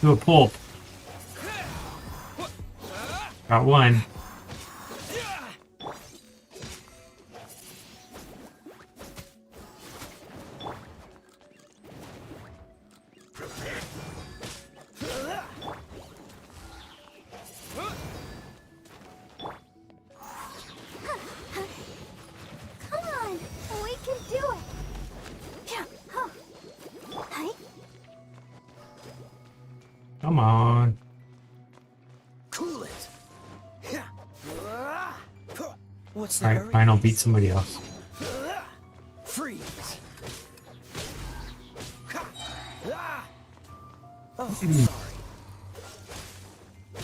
Do a pulp. Got one. Come on. Cool it. What's the Alright, hurry? fine, I'll beat somebody else. Freeze.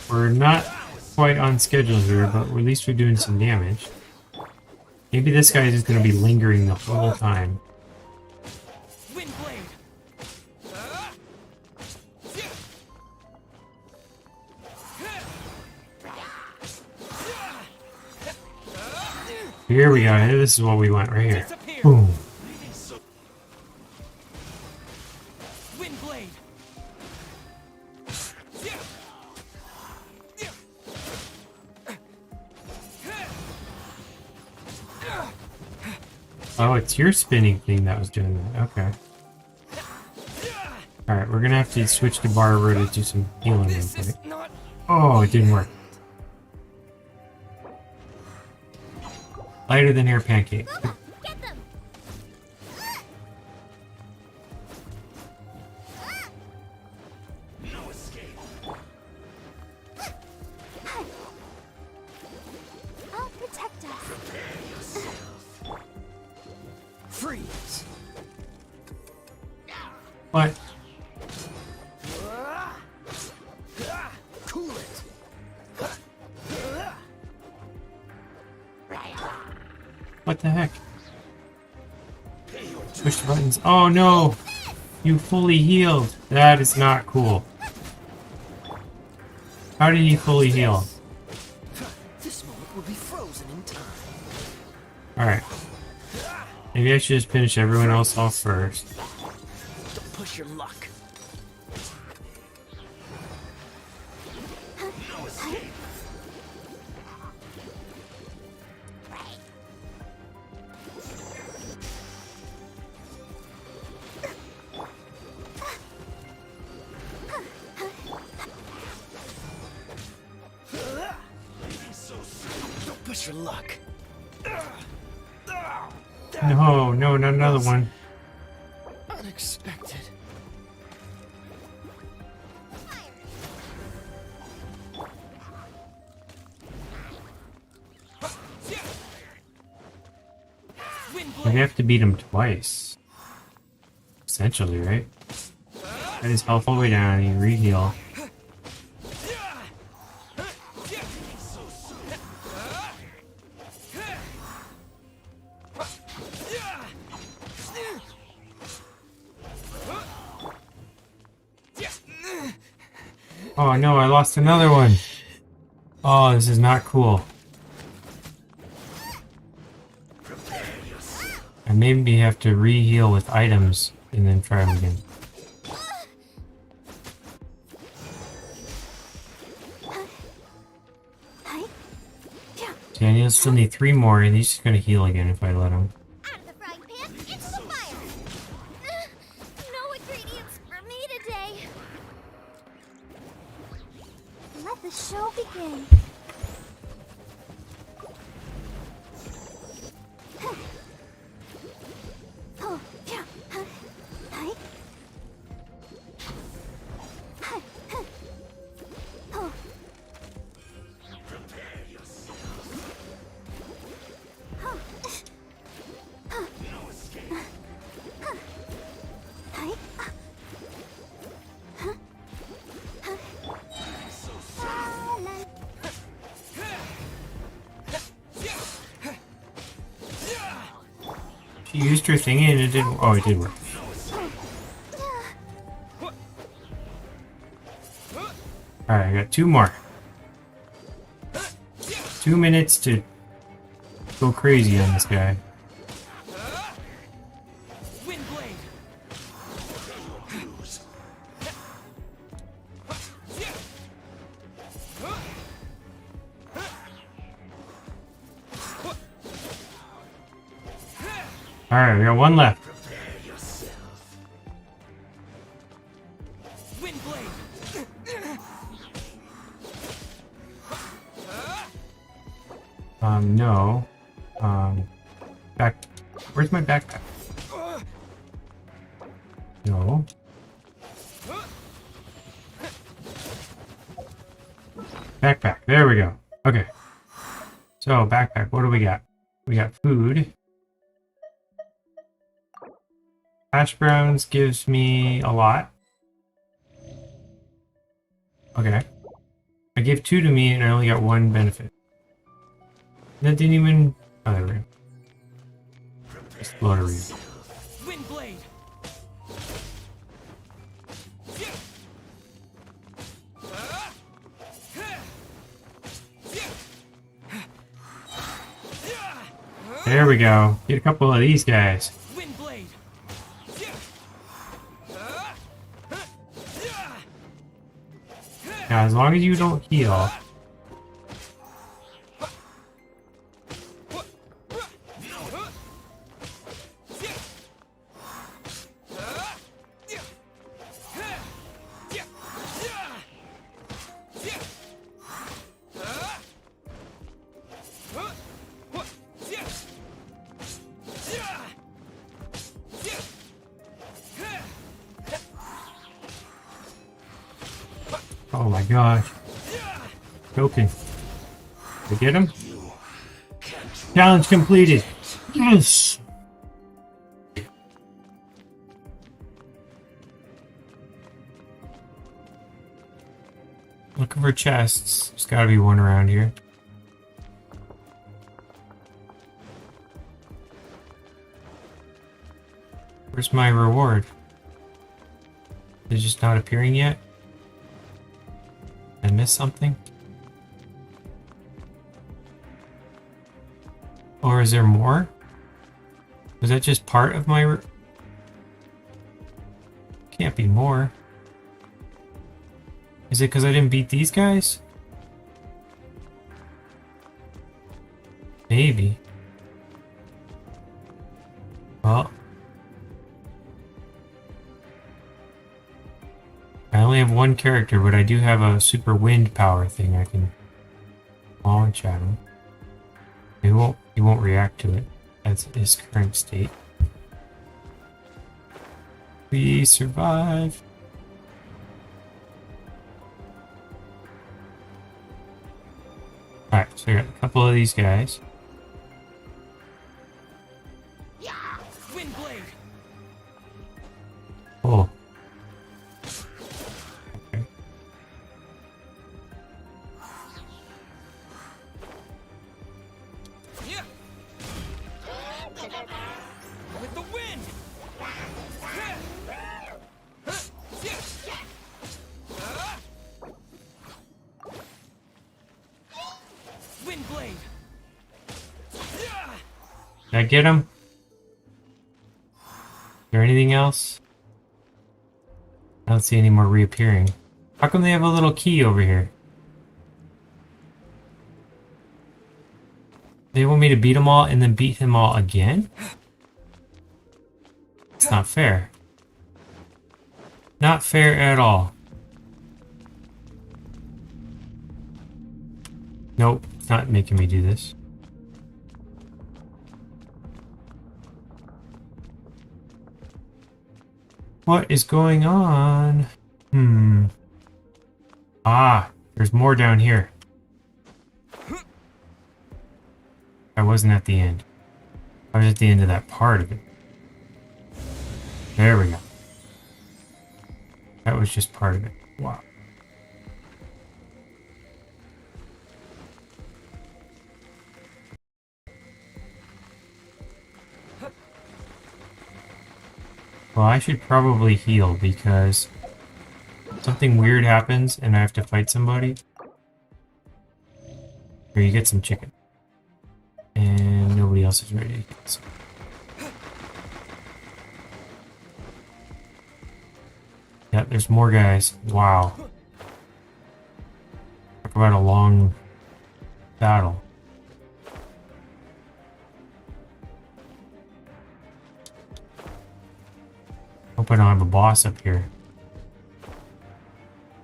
We're not quite on schedule here, but at least we're doing some damage. Maybe this guy is just going to be lingering the whole time. Here we go. This is what we want right here. Boom. Oh, it's your spinning thing that was doing that. Okay. Alright, we're gonna have to switch to Barber to do some healing input. Oh, it didn't work. Lighter than air pancake. I'll protect us. Freeze. What? Cool it. What the heck? Push the buttons. Oh no! You fully healed. That is not cool. How did you fully heal? This moment will be frozen in time. Alright. Maybe I should just finish everyone else off first. Don't push your luck. Don't push your luck. No, no, not another one. Unexpected. We have to beat him twice. Essentially, right? Get his health all the way down, he re-heal. Oh no, I lost another one. Oh, this is not cool. I maybe have to re-heal with items and then try them again. Daniel still need 3 more and he's just gonna heal again if I let him. No ingredients for me today. Let the show begin. She used her thingy and it didn't. Oh, it did work. Alright, I got 2 more. 2 minutes to go crazy on this guy. Alright, we got 1 left. No. Back. Where's my backpack? No. Backpack. There we go. Okay. So, backpack. What do we got? We got food. Hash browns gives me a lot. Okay. I gave 2 to me and I only got 1 benefit. That didn't even... Oh, there we go. Just load a read. Windblade. There we go. Get a couple of these guys. Windblade. Now, as long as you don't heal. Oh my gosh. Joking. Did I get him? Challenge completed. Yes! Looking for chests. There's gotta be one around here. Where's my reward? Is it just not appearing yet? I missed something? Or is there more? Was that just part of my... Can't be more. Is it because I didn't beat these guys? Maybe. Well... I only have 1 character, but I do have a super wind power thing I can launch at him. He won't react to it. That's his current state. We survive. Alright, so I got a couple of these guys. Windblade. Oh. With the wind. Windblade. Did I get him? Is there anything else? I don't see any more reappearing. How come they have a little key over here? They want me to beat them all and then beat him all again? It's not fair. Not fair at all. Nope, it's not making me do this. What is going on? Ah, there's more down here. I wasn't at the end. I was at the end of that part of it. There we go. That was just part of it. Wow. Well, I should probably heal because something weird happens and I have to fight somebody. Here, you get some chicken. And nobody else is ready to get some. Yeah, there's more guys. Wow. Talk about a long battle. Hope I don't have a boss up here.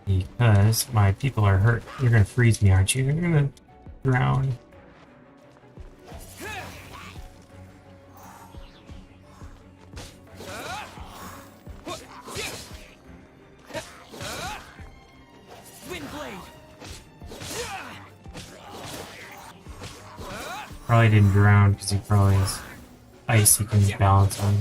Because my people are hurt. You're gonna freeze me, aren't you? You're gonna drown. Windblade. Probably didn't drown because he probably has ice he can balance on.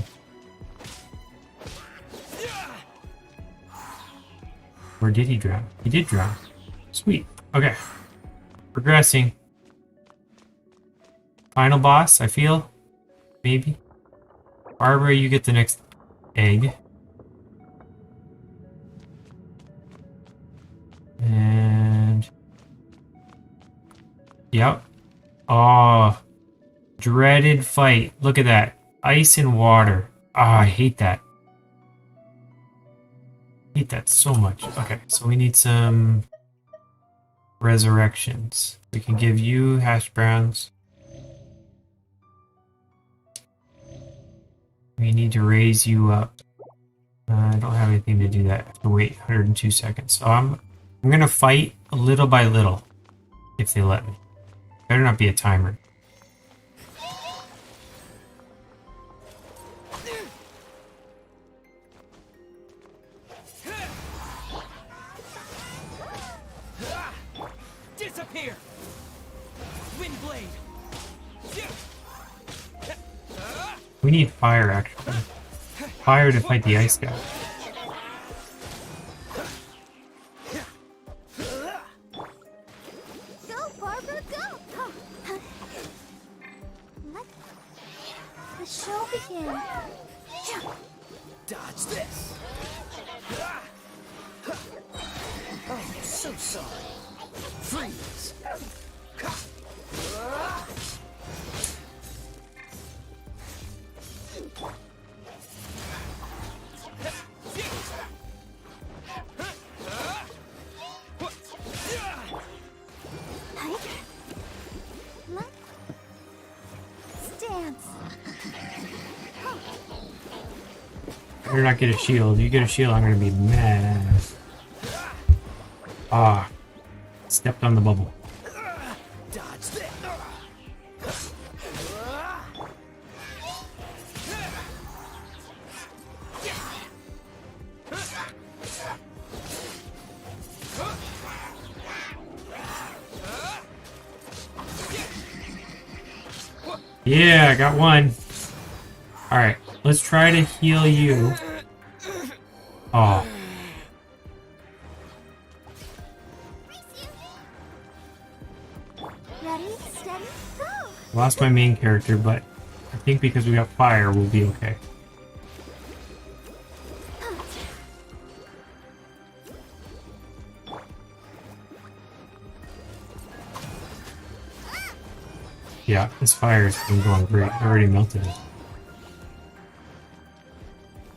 Or did he drown? He did drown. Sweet. Okay. Progressing. Final boss, I feel. Maybe. Barbara, you get the next egg. And... Yep. Oh. Dreaded fight. Look at that. Ice and water. Ah, I hate that. Hate that so much. Okay, so we need some resurrections. We can give you hash browns. We need to raise you up. I don't have anything to do that. I have to wait 102 seconds. So I'm gonna fight little by little, if they let me. Better not be a timer. Disappear! Windblade! We need fire, actually. Fire to fight the ice guy. Go, Barbara, go! Let the show begin. Dodge this! Oh, so sorry. Freeze! Stance. Better not get a shield. You get a shield, I'm gonna be mad. Ah. Stepped on the bubble. Dodge this! Yeah, I got one. Alright, let's try to heal you. Oh. Ready, steady, go! Lost my main character, but I think because we got fire, we'll be okay. Yeah, this fire has been going great. I already melted it.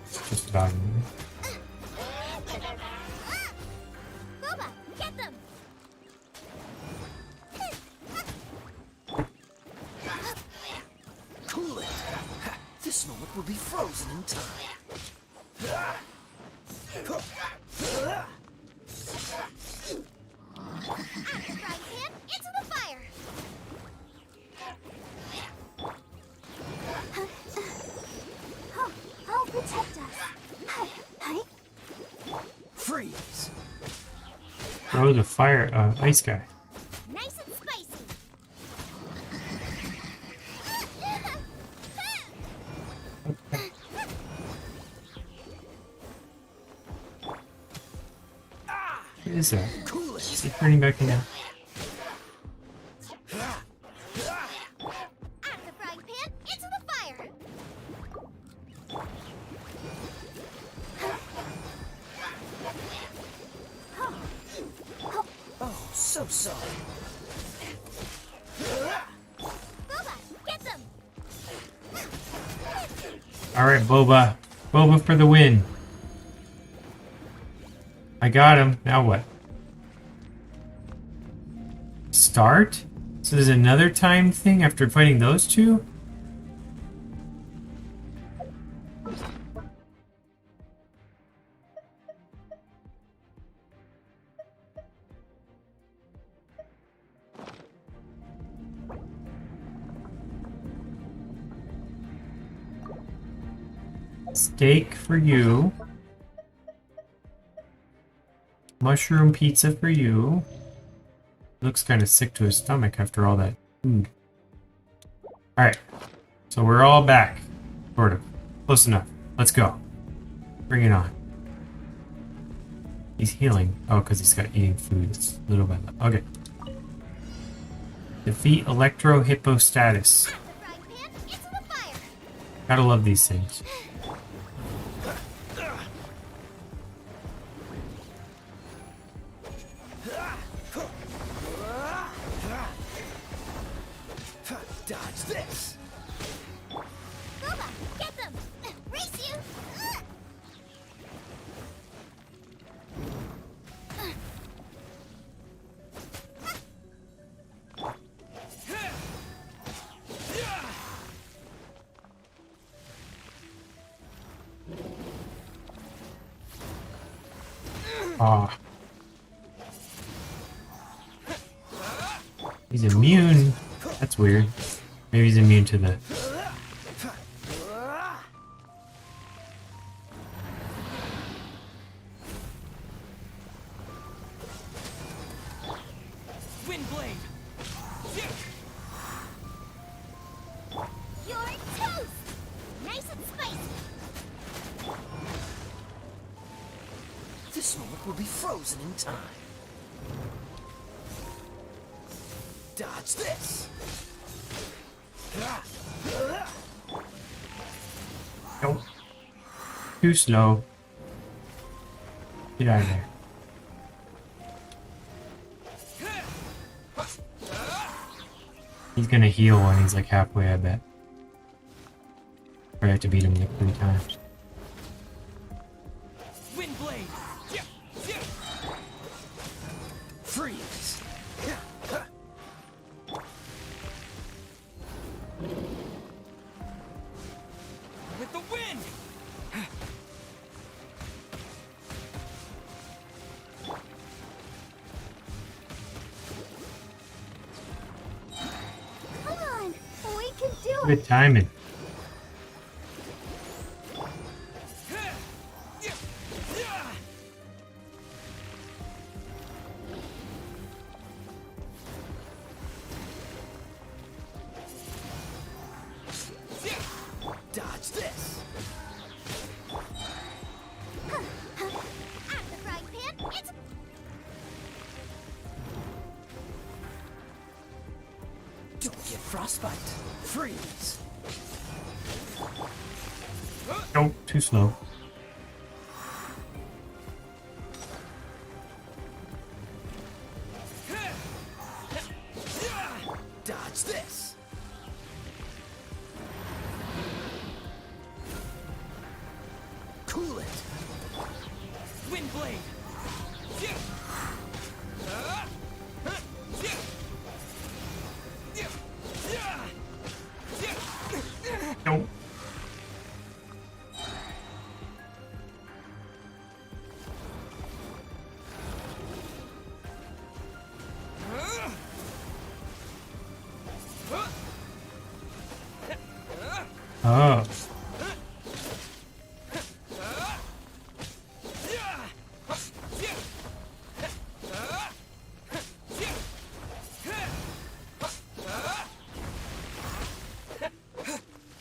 It's just about it. Boba, get them! Cool it! This moment will be frozen in time. Frying pan into the fire! I'll protect us. Hi. Freeze! Oh, the fire, ice guy. Nice and spicy. What is that? Is he turning back in now? Out of the frying pan into the fire. Oh, so sorry. Boba, get them! Alright, Boba. Boba for the win. I got him. Now what? Start? So there's another time thing after fighting those two? Steak for you. Mushroom pizza for you. Looks kind of sick to his stomach after all that food. Alright. So we're all back. Sort of. Close enough. Let's go. Bring it on. He's healing. Oh, because he's got eating food. It's little by little. Okay. Defeat Electro Hippostatus. Gotta love these things. Dodge this! Thoma, get them! Race you! Ah. He's immune. That's weird. Maybe he's immune to the... Windblade! You're toast! Nice and spicy! This moment will be frozen in time. Dodge this! Nope. Too slow. Get out of there. He's gonna heal when he's like halfway, I bet. Or I have to beat him like 3 times. Windblade! Freeze! With the wind! Come on! We can do it! Good timing. Dodge this! At the frying pan, it's... Don't get frostbite! Freeze! Nope, too slow. Dodge this! Cool it! Windblade! Nope. Oh.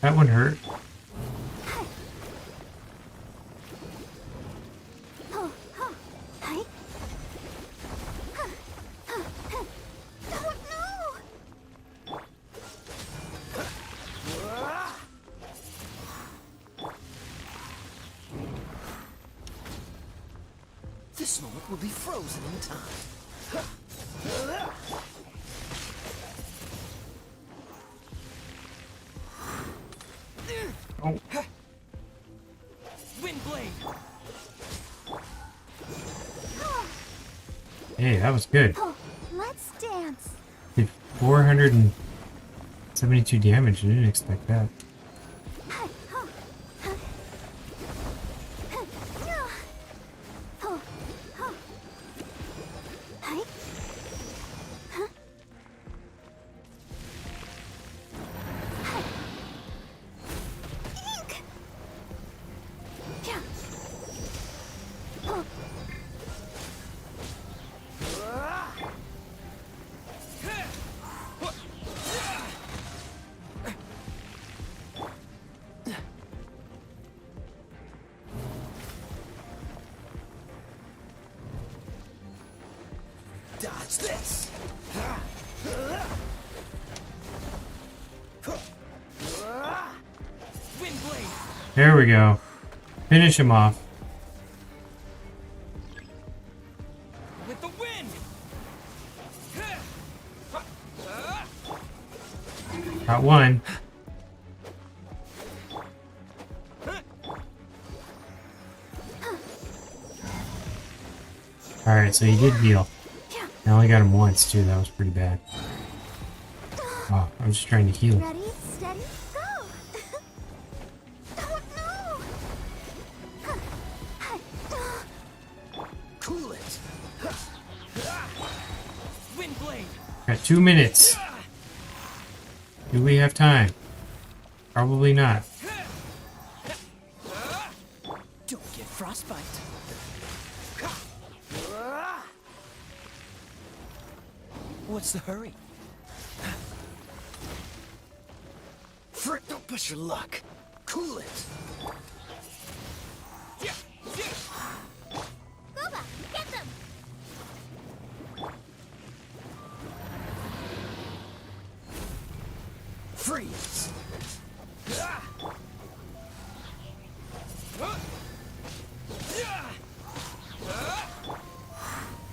That one hurt. This moment will be frozen in time. Oh. Windblade! Hey, that was good. Oh, let's dance! Did 472 damage. I didn't expect that. Watch this. Wind blade. There we go. Finish him off. With the wind. Got one. Alright, so he did heal. I only got him once too, that was pretty bad. Oh, I was just trying to heal. Ready, steady, go! Oh no! Cool it. Wind blade. Got 2 minutes. Do we have time? Probably not. Don't get frostbite. What's the hurry? Frick, don't push your luck. Cool it. Boba, get them! Freeze.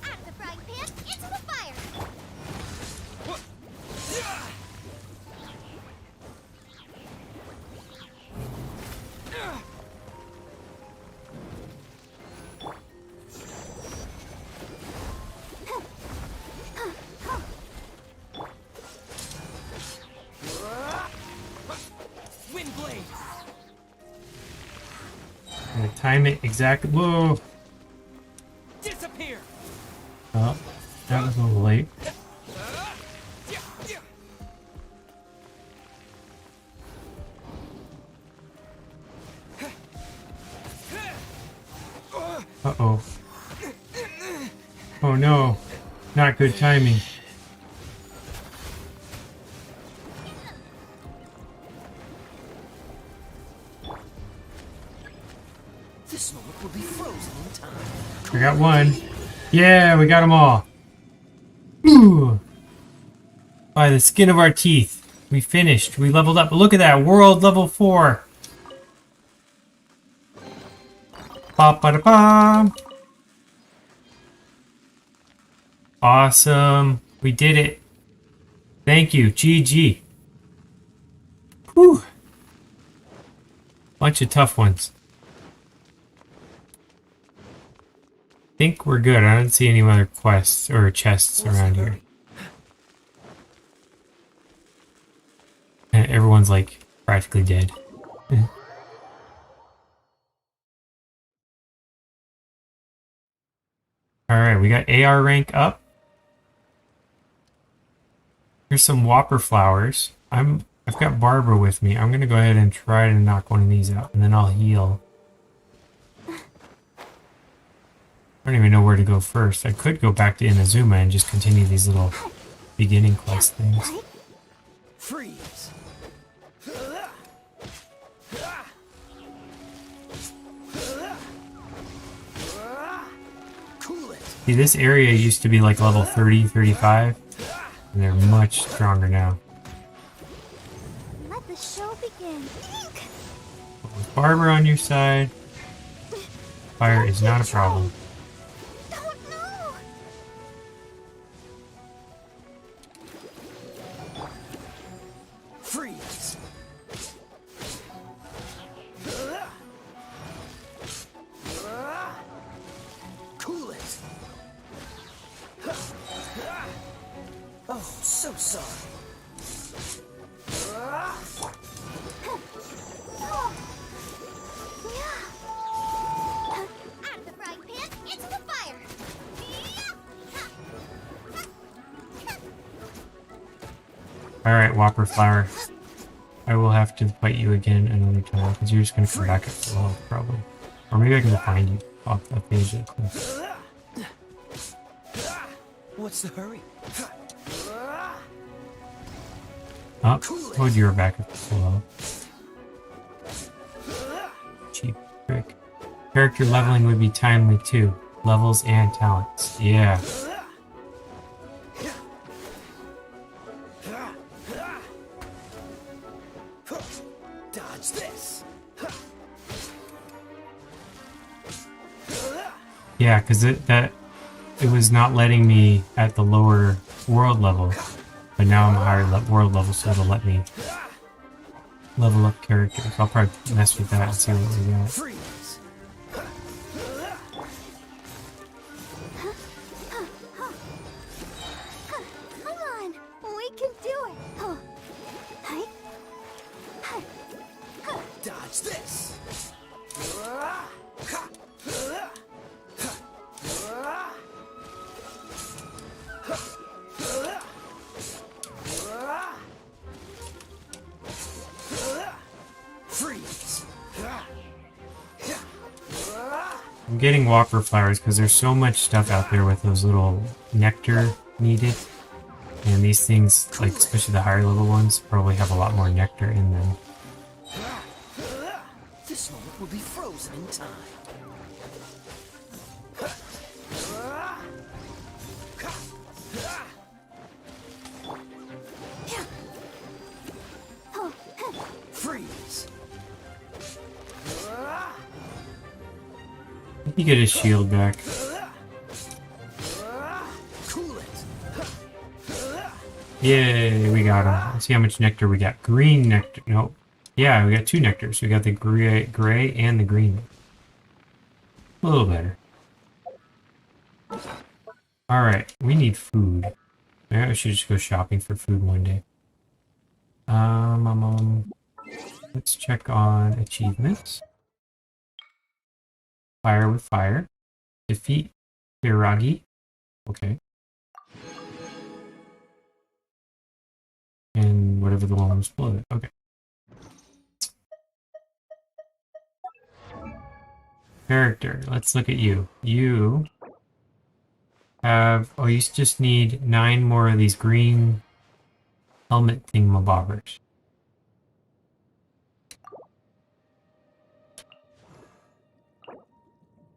Out of the frying pan, into the fire! Wind blade. I'm gonna time it exactly. Whoa! Disappear. Oh, that was a little late. Uh-oh. Oh no. Not good timing. This moment will be frozen in time. We got one. Yeah, we got them all. Ooh. By the skin of our teeth. We finished. We leveled up. Look at that. World level 4. Ba-ba-da-ba. Awesome. We did it. Thank you. GG. Whew. Bunch of tough ones. Think we're good. I don't see any other quests or chests around here. And everyone's like practically dead. Alright, we got AR rank up. Here's some Whopper flowers. I've got Barbara with me. I'm gonna go ahead and try to knock one of these out, and then I'll heal. I don't even know where to go first. I could go back to Inazuma and just continue these little beginning quest things. Freeze. Cool it. See, this area used to be like level 30, 35, and they're much stronger now. Let the show begin. With Barbara on your side, fire is not a problem. Freeze. Cool it. Oh, so sorry. Out of the frying pan, into the fire! Alright, Whopper Flower. I will have to fight you again another time, because you're just going to come back at full health, probably. Or maybe I can go find you off the edge of the cliff. What's the hurry? Oh, told you were back at full health. Cheap trick. Character leveling would be timely too. Levels and talents. Yeah. Yeah, because it was not letting me at the lower world level, but now I'm a higher world level, so it'll let me level up characters. I'll probably mess with that and see what we got. Come on, we can do it. Dodge this. Freeze. I'm getting whopper flowers because there's so much stuff out there with those little nectar needed. And these things, like especially the higher level ones, probably have a lot more nectar in them. This moment will be frozen in time. Freeze. You get his shield back. Cool it. Yay, we got him. Let's see how much nectar we got. Green nectar. Nope. Yeah, we got 2 nectars. We got the gray and the green. A little better. Alright, we need food. Maybe I should just go shopping for food one day. Let's check on achievements. Fire with fire. Defeat Hiiragi. Okay. And whatever the one was below it. Okay. Character. Let's look at you. You have... Oh, you just need 9 more of these green helmet thingamabobbers.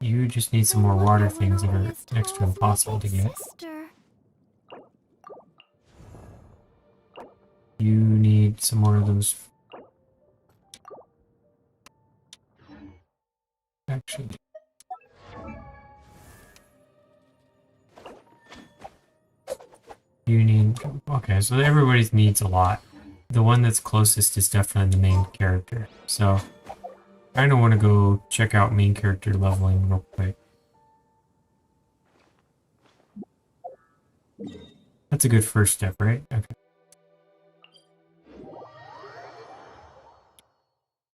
You just need some more water things that are next to impossible to get. You need some more of those. Actually. You need... Okay, so everybody's needs a lot. The one that's closest is definitely the main character. So, I kind of want to go check out main character leveling real quick. That's a good first step, right? Okay.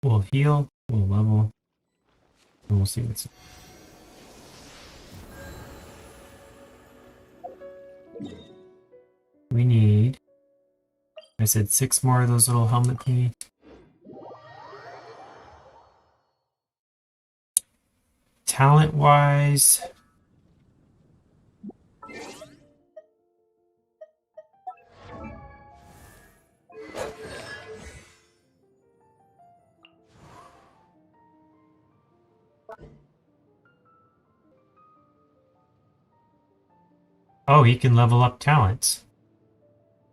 We'll heal, we'll level, and we'll see what's... We need... I said 6 more of those little helmet thingy. Talent-wise... Oh, he can level up talents.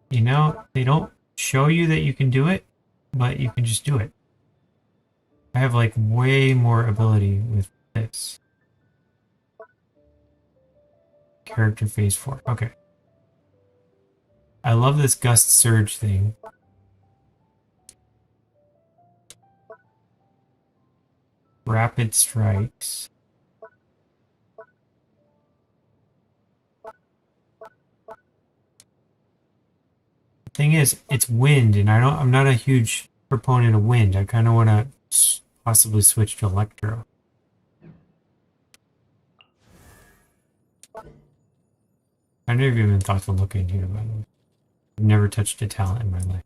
You know, they don't show you that you can do it, but you can just do it. I have like way more ability with this. Character phase 4. Okay. I love this gust surge thing. Rapid strikes. Thing is, it's wind, and I'm not a huge proponent of wind. I kind of want to possibly switch to electro. I never even thought to look in here, by the way. I've never touched a talent in my life.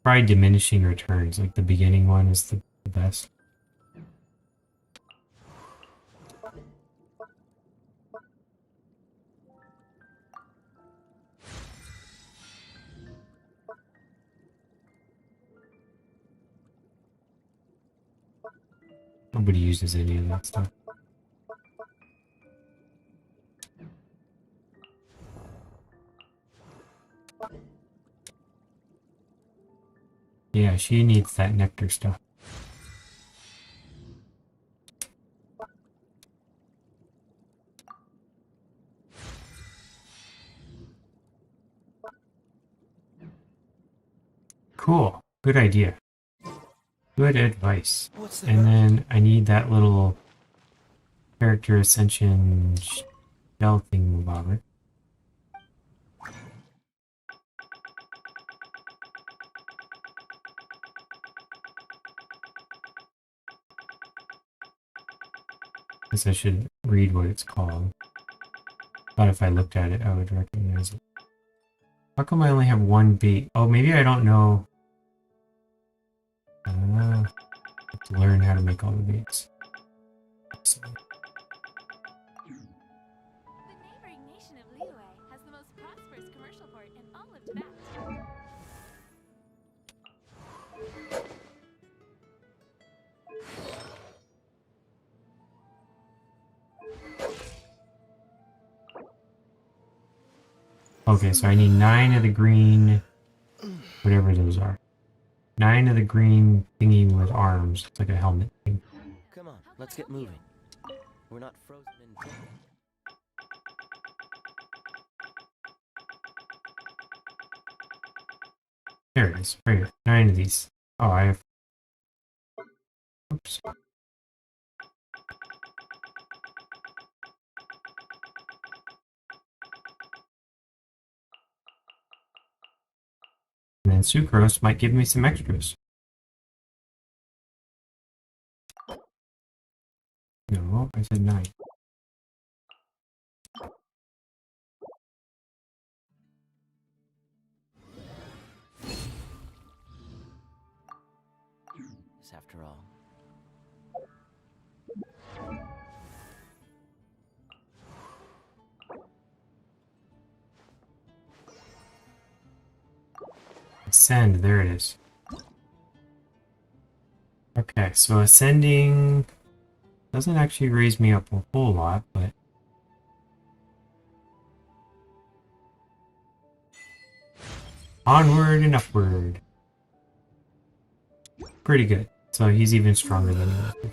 Probably diminishing returns, like the beginning one is the best. Nobody uses any of that stuff. Yeah, she needs that nectar stuff. Cool. Good idea. Good advice. And then I need that little character ascension shell thing about it. Guess I should read what it's called. Thought if I looked at it, I would recognize it. How come I only have one bait? Oh, maybe I don't know. Have to learn how to make all the baits. So. The neighboring nation of Liyue has the most prosperous commercial port in all of Tibet. Okay, so I need 9 of the green, whatever those are. 9 of the green thingy with arms. It's like a helmet thing. Come on, let's get moving. We're not frozen in time. There it is, right here. 9 of these. Oh, I have... Oops. And then sucrose might give me some extras. No, I said 9. After all. Ascend, there it is. Okay, so ascending doesn't actually raise me up a whole lot, but onward and upward. Pretty good. So he's even stronger than me.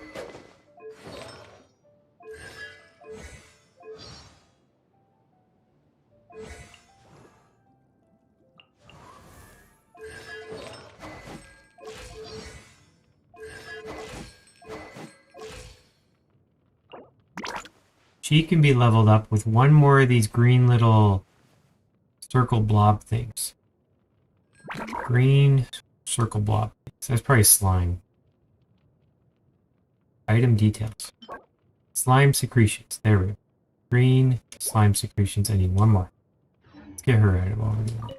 She can be leveled up with one more of these green little circle blob things. Green circle blob things. That's probably slime. Item details. Slime secretions. There we go. Green slime secretions. I need one more. Let's get her out of all of them.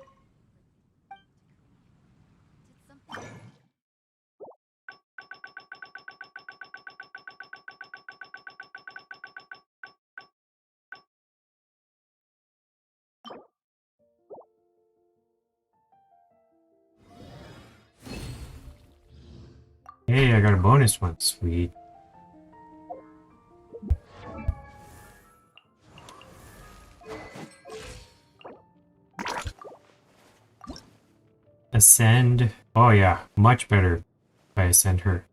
Hey, I got a bonus one. Sweet. Ascend. Oh yeah, much better if I ascend her.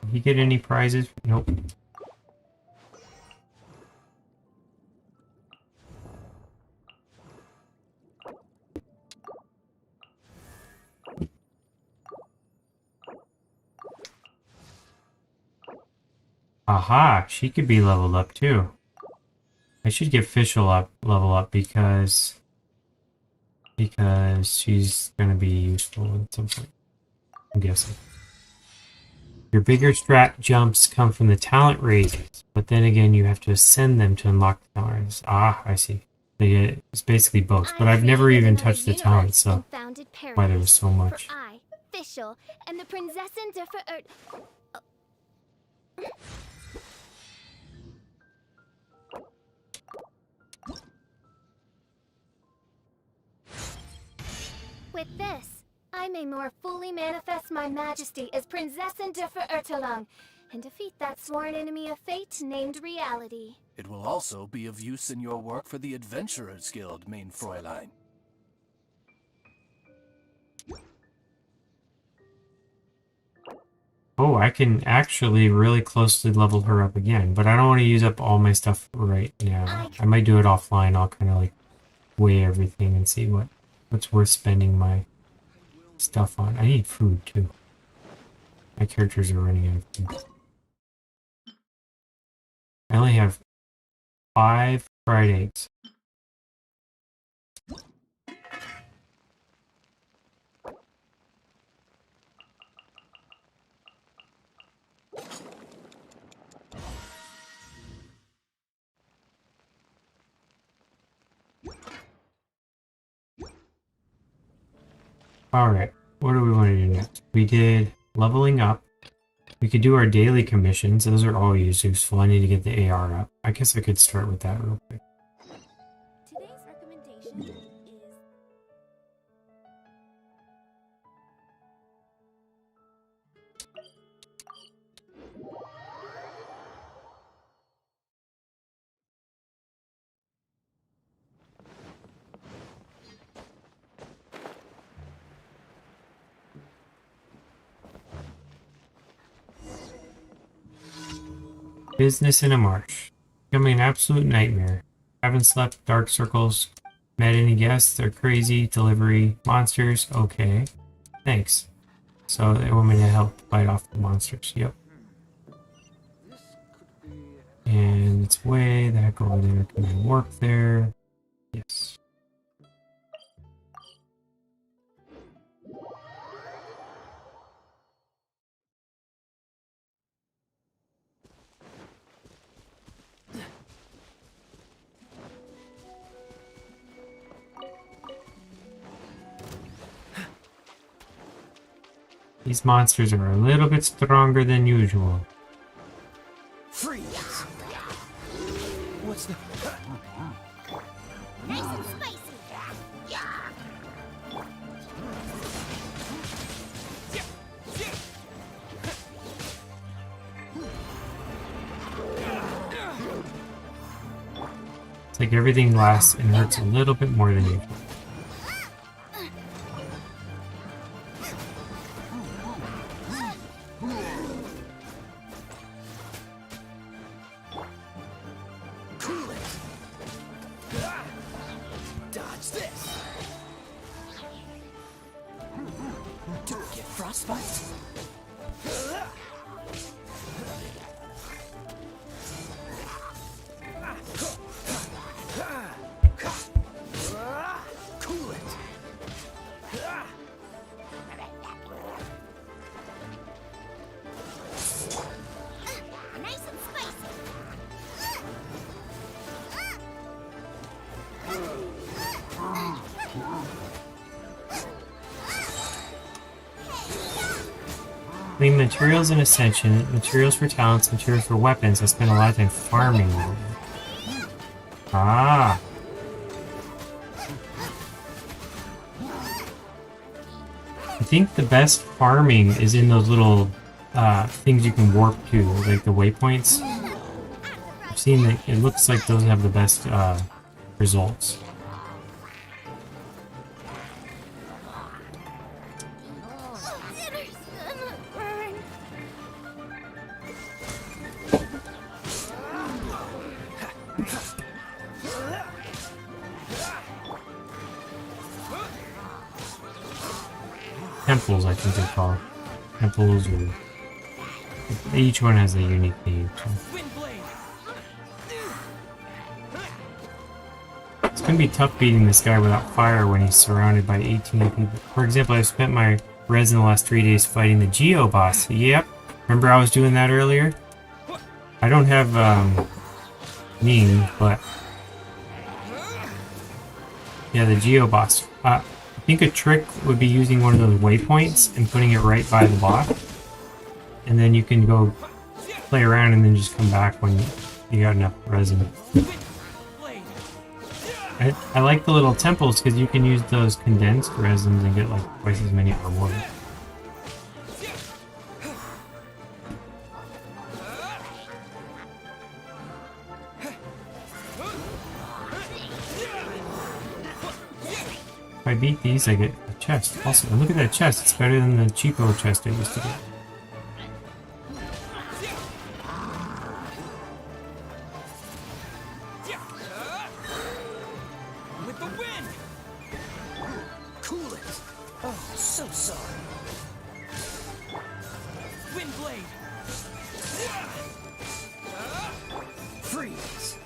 Did he get any prizes? Nope. Aha, she could be leveled up too. I should get Fischl up, level up because she's gonna be useful at some point. I'm guessing. Your bigger strat jumps come from the talent raises, but then again you have to ascend them to unlock the talent raises. Ah, I see. It's basically both, but I've never even touched the talent, so why there was so much. I, Fischl, and the Prinzessin der Verirrt. With this, I I may more fully manifest my majesty as Prinzessin de Verurtelung and defeat that sworn enemy of fate named reality. It will also be of use in your work for the Adventurers Guild, main Fräulein. Oh, I can actually really closely level her up again, but I don't want to use up all my stuff right now. I might do it offline. I'll kind of like weigh everything and see what's worth spending my stuff on. I need food too. My characters are running out of food. I only have 5 fried eggs. Alright, what do we want to do next? We did leveling up. We could do our daily commissions. Those are always useful. I need to get the AR up. I guess I could start with that real quick. Today's recommendation is... Business in a marsh. Becoming an absolute nightmare. Haven't slept, dark circles. Met any guests? They're crazy. Delivery. Monsters. Okay. Thanks. So they want me to help fight off the monsters. Yep. And it's way the heck over there. Can I warp there? Yes. These monsters are a little bit stronger than usual. Freeze! What's the... Nice and spicy. It's like everything lasts and hurts a little bit more than usual. Clean materials in Ascension, materials for talents, materials for weapons. I spent a lot of time farming them. Ah! I think the best farming is in those little things you can warp to, like the waypoints. I've seen that it looks like those have the best results. Temples, I think they're called. Temples, or each one has a unique name. So. It's gonna be tough beating this guy without fire when he's surrounded by 18 people. For example, I've spent my res in the last 3 days fighting the Geo boss. Yep, remember I was doing that earlier? I don't have Ning, but yeah, the Geo boss. I think a trick would be using one of those waypoints and putting it right by the boss. And then you can go play around and then just come back when you got enough resin. I like the little temples because you can use those condensed resins and get like twice as many rewards. If I beat these, I get a chest. Also, look at that chest. It's better than the cheapo chest I used to get. With the wind! Cool it! Oh, so sorry. Wind blade! Freeze!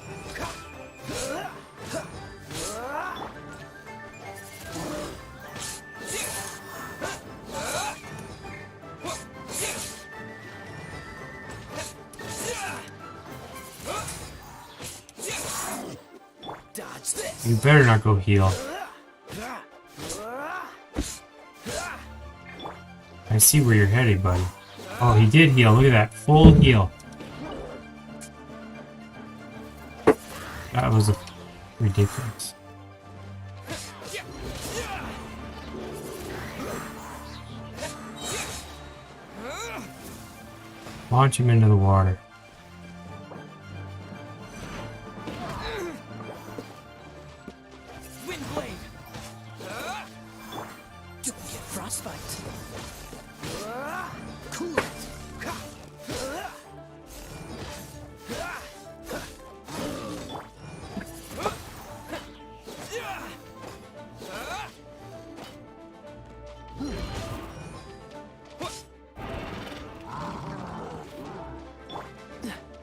Dodge this! You better not go heal. I see where you're headed, buddy. Oh, he did heal. Look at that. Full heal. That was ridiculous. Launch him into the water. Wind blade! Don't get frostbite! Cool it!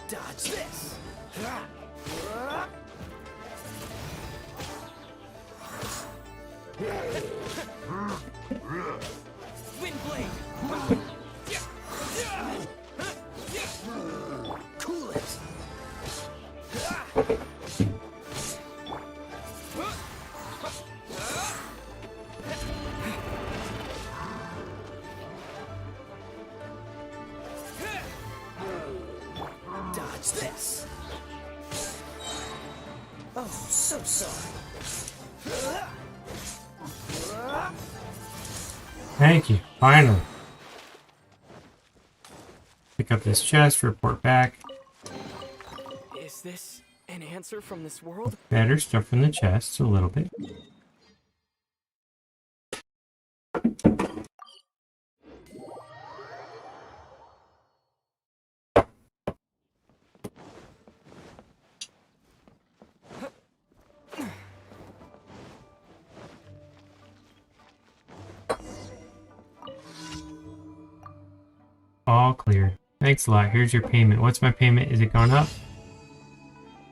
Dodge this! Wind blade! Cool it! Dodge this! Oh, so sorry. Thank you. Finally. Pick up this chest, report back. Is this an answer from this world? Better stuff from the chest a little bit. All clear. Thanks a lot. Here's your payment. What's my payment? Is it gone up?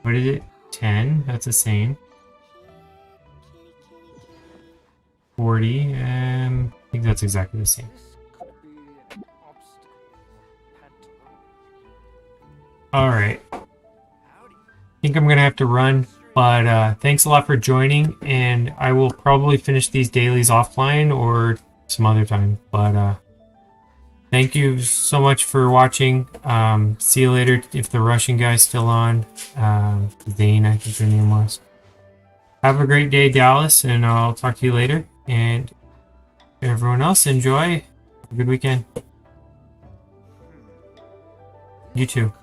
What is it? 10? That's the same. 40. I think that's exactly the same. Alright. I think I'm gonna have to run, but thanks a lot for joining, and I will probably finish these dailies offline or some other time, but thank you so much for watching. See you later if the Russian guy's still on. Zane, I think her name was. Have a great day, Dallas, and I'll talk to you later. And everyone else, enjoy. Have a good weekend. You too.